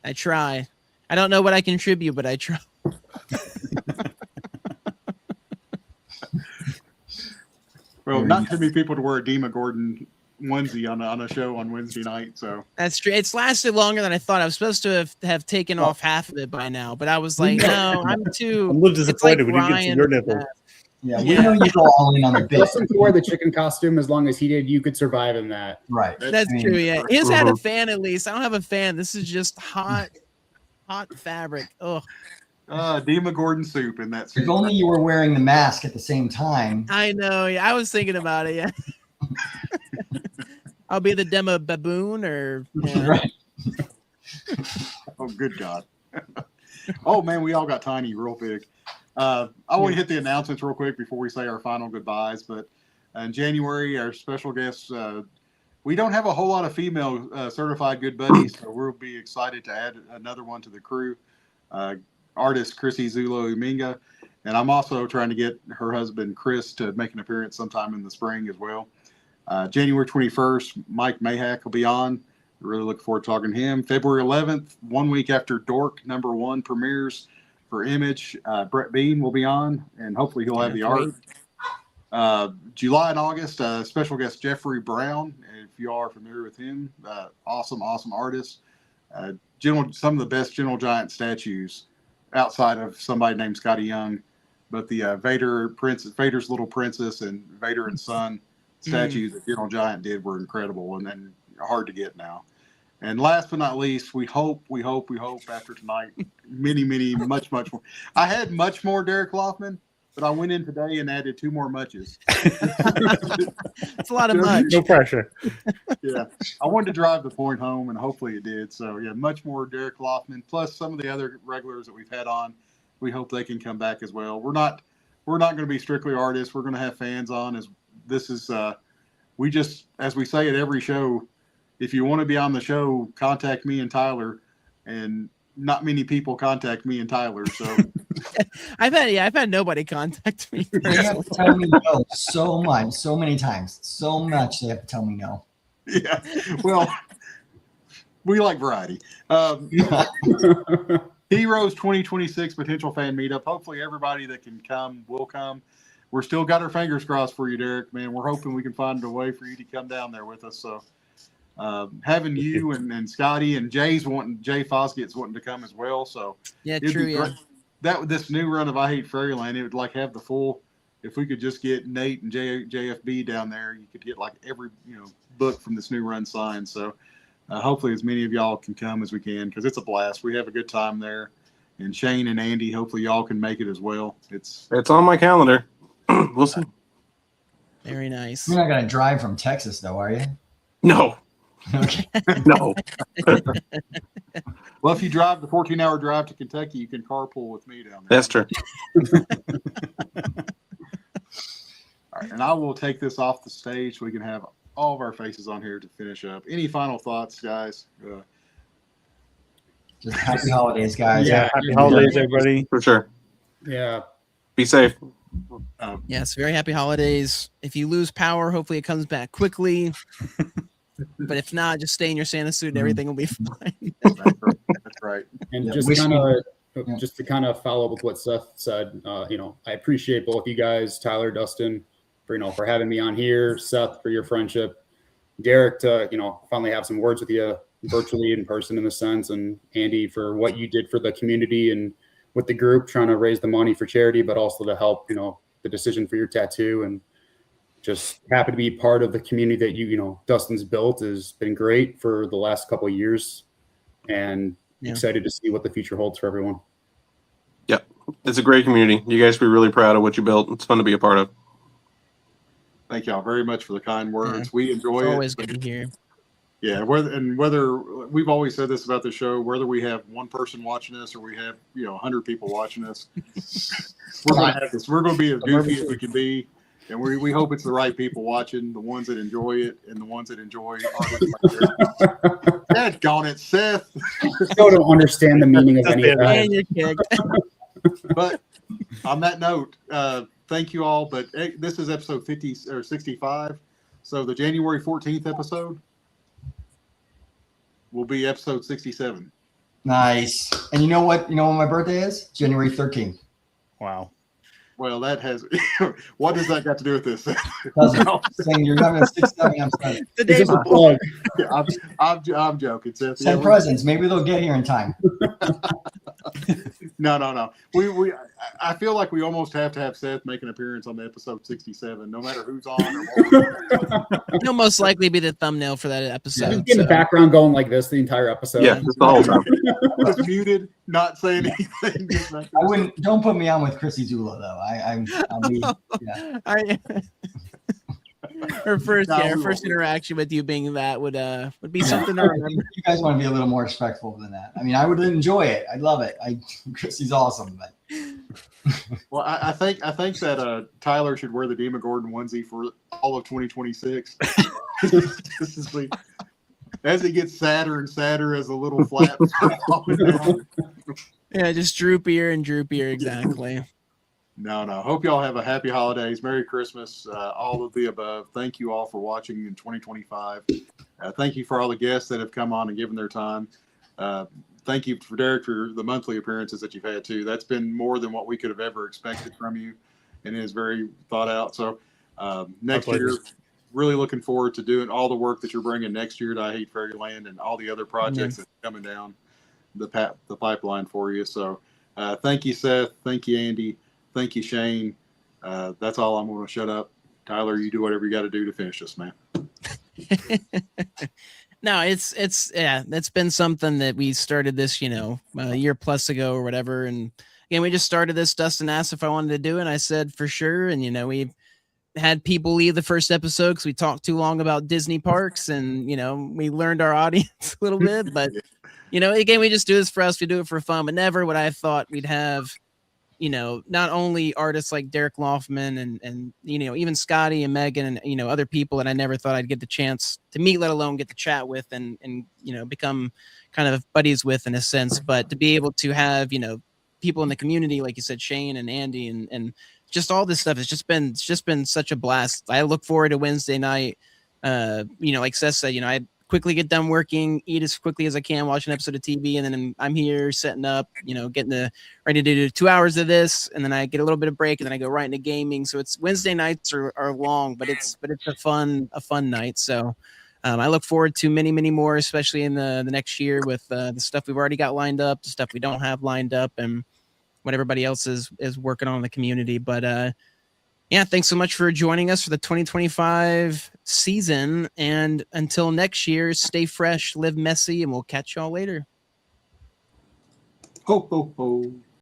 I try. I don't know what I contribute, but I try. Well, not too many people to wear a Dima Gordon onesie on a show on Wednesday night. So that's true. It's lasted longer than I thought. I was supposed to have taken off half of it by now, but I was like, no, I'm a little disappointed when you get to your nipple. Yeah, we know you go all in on the bit. Dustin could wear the chicken costume as long as he did. You could survive in that. Right. That's true. Yeah, his had a fan at least. I don't have a fan. This is just hot fabric. Oh. Dima Gordon soup in that suit. If only you were wearing the mask at the same time. I know. Yeah, I was thinking about it. Yeah. I'll be the demo baboon or. Yeah. Right. Oh, good God. Oh, man, we all got tiny real big. I want to hit the announcements real quick before we say our final goodbyes. But in January, our special guests, we don't have a whole lot of female certified good buddies, so we'll be excited to add another one to the crew. Artist Chrissy Zulo Uminga, and I'm also trying to get her husband Chris to make an appearance sometime in the spring as well. January 21st, Mike Mayhack will be on. Really look forward to talking to him. February 11th, 1 week after Dork #1 premieres for Image, Brett Bean will be on, and hopefully he'll have the art. July and August, special guest Jeffrey Brown, if you are familiar with him, awesome artist. Some of the best Gentle Giant statues outside of somebody named Scotty Young, but the Vader's little princess and Vader and Son statues that Gentle Giant did were incredible and then hard to get now. And last but not least, we hope after tonight, much more. I had much more Derek Loffman, but I went in today and added 2 more muches. It's a lot of much. No pressure. Yeah. I wanted to drive the point home, and hopefully it did. So, yeah, much more Derek Loffman, plus some of the other regulars that we've had on. We hope they can come back as well. We're not going to be strictly artists. We're going to have fans on. We just, as we say at every show, if you want to be on the show, contact me and Tyler, and not many people contact me and Tyler. So I've had nobody contact me. They have to tell me no so many times. So much they have to tell me no. Yeah. Well, we like variety. Heroes 2026 potential fan meetup. Hopefully everybody that can come will come. We're still got our fingers crossed for you, Derek, man. We're hoping we can find a way for you to come down there with us. So having you and Scotty and Jay Fosgett's wanting to come as well. So yeah, true. Yeah. This new run of I Hate Fairyland, it would like have the full. If we could just get Nate and JFB down there, you could get like every book from this new run signed. So hopefully as many of y'all can come as we can, because it's a blast. We have a good time there. And Shane and Andy, hopefully y'all can make it as well. It's on my calendar. We'll see. Very nice. You're not gonna drive from Texas though, are you? No. Okay. No. Well, if you drive the 14-hour drive to Kentucky, you can carpool with me down there. That's true. All right, and I will take this off the stage so we can have all of our faces on here to finish up. Any final thoughts, guys? Just happy holidays, guys. Yeah, happy holidays, everybody. For sure. Yeah. Be safe. Yes, very happy holidays. If you lose power, hopefully it comes back quickly. But if not, just stay in your Santa suit and everything will be fine. That's right. And Yeah, just to kind of follow up with what Seth said, I appreciate both you guys, Tyler, Dustin, for having me on here, Seth, for your friendship, Derek, to finally have some words with you virtually in person in a sense, and Andy for what you did for the community and with the group trying to raise the money for charity, but also to help the decision for your tattoo and just happy to be part of the community that you know Dustin's built. Has been great for the last couple of years, and excited to see what the future holds for everyone. Yep, it's a great community. You guys should be really proud of what you built. It's fun to be a part of. Thank y'all very much for the kind words. Yeah. We enjoy It's it. always good to hear. Yeah, whether we've always said this about the show, whether we have one person watching us or we have 100 people watching us, we're gonna have this. We're gonna be as goofy as we can be, and we hope it's the right people watching, the ones that enjoy it, and the ones that enjoy artists like that. Gone it, Seth. Still don't understand the meaning of any of that. And you're kicked. But on that note, thank you all. But this is episode 50 or 65, so the January 14th episode will be episode 67. Nice. And you know what? You know when my birthday is? January 13th. Wow. Well, that has what does that got to do with this? Saying you're having a 67 episode. The day before. I'm joking, Seth. Send presents. Maybe they'll get here in time. No. I feel like we almost have to have Seth make an appearance on the episode 67, no matter who's on or what. He'll most likely be the thumbnail for that episode. Just get the background going like this the entire episode. Yeah, just the whole time. Just muted, not saying anything. I wouldn't. Don't put me on with Chrissy Zula though. Her first interaction with you being that would be something to remember. You guys want to be a little more respectful than that. I mean, I would enjoy it. I'd love it. Chrissy's awesome, but. Well, I think that Tyler should wear the Demogorgon onesie for all of 2026. As he gets sadder and sadder as the little flaps are falling down. Yeah, just droopier and droopier, exactly. No. Hope y'all have a happy holidays, Merry Christmas, all of the above. Thank you all for watching in 2025. Thank you for all the guests that have come on and given their time. Thank you for Derek for the monthly appearances that you've had too. That's been more than what we could have ever expected from you, and it is very thought out. So next year, really looking forward to doing all the work that you're bringing next year to I Hate Fairyland and all the other projects that are coming down the pipeline for you. So thank you, Seth. Thank you, Andy. Thank you, Shane. That's all. I'm going to shut up. Tyler, you do whatever you got to do to finish this, man. No, it's been something that we started this, a year plus ago or whatever. And again, we just started this. Dustin asked if I wanted to do it. And I said for sure. And, we had people leave the first episode because we talked too long about Disney parks and, we learned our audience a little bit. But, again, we just do this for us. We do it for fun, but never would I have thought we'd have, not only artists like Derek Loffman and even Skottie and Megan and, other people that I never thought I'd get the chance to meet, let alone get to chat with and become kind of buddies with in a sense. But to be able to have, people in the community, like you said, Shane and Andy and just all this stuff, it's just been such a blast. I look forward to Wednesday night. Like Seth said, I quickly get done working, eat as quickly as I can, watch an episode of TV, and then I'm here setting up, getting ready to do 2 hours of this, and then I get a little bit of break, and then I go right into gaming. So it's Wednesday nights are long, but it's a fun night. So I look forward to many more, especially in the next year with the stuff we've already got lined up, the stuff we don't have lined up, and what everybody else is working on in the community. But yeah, thanks so much for joining us for the 2025 season. And until next year, stay fresh, live messy, and we'll catch y'all later. Ho, ho, ho.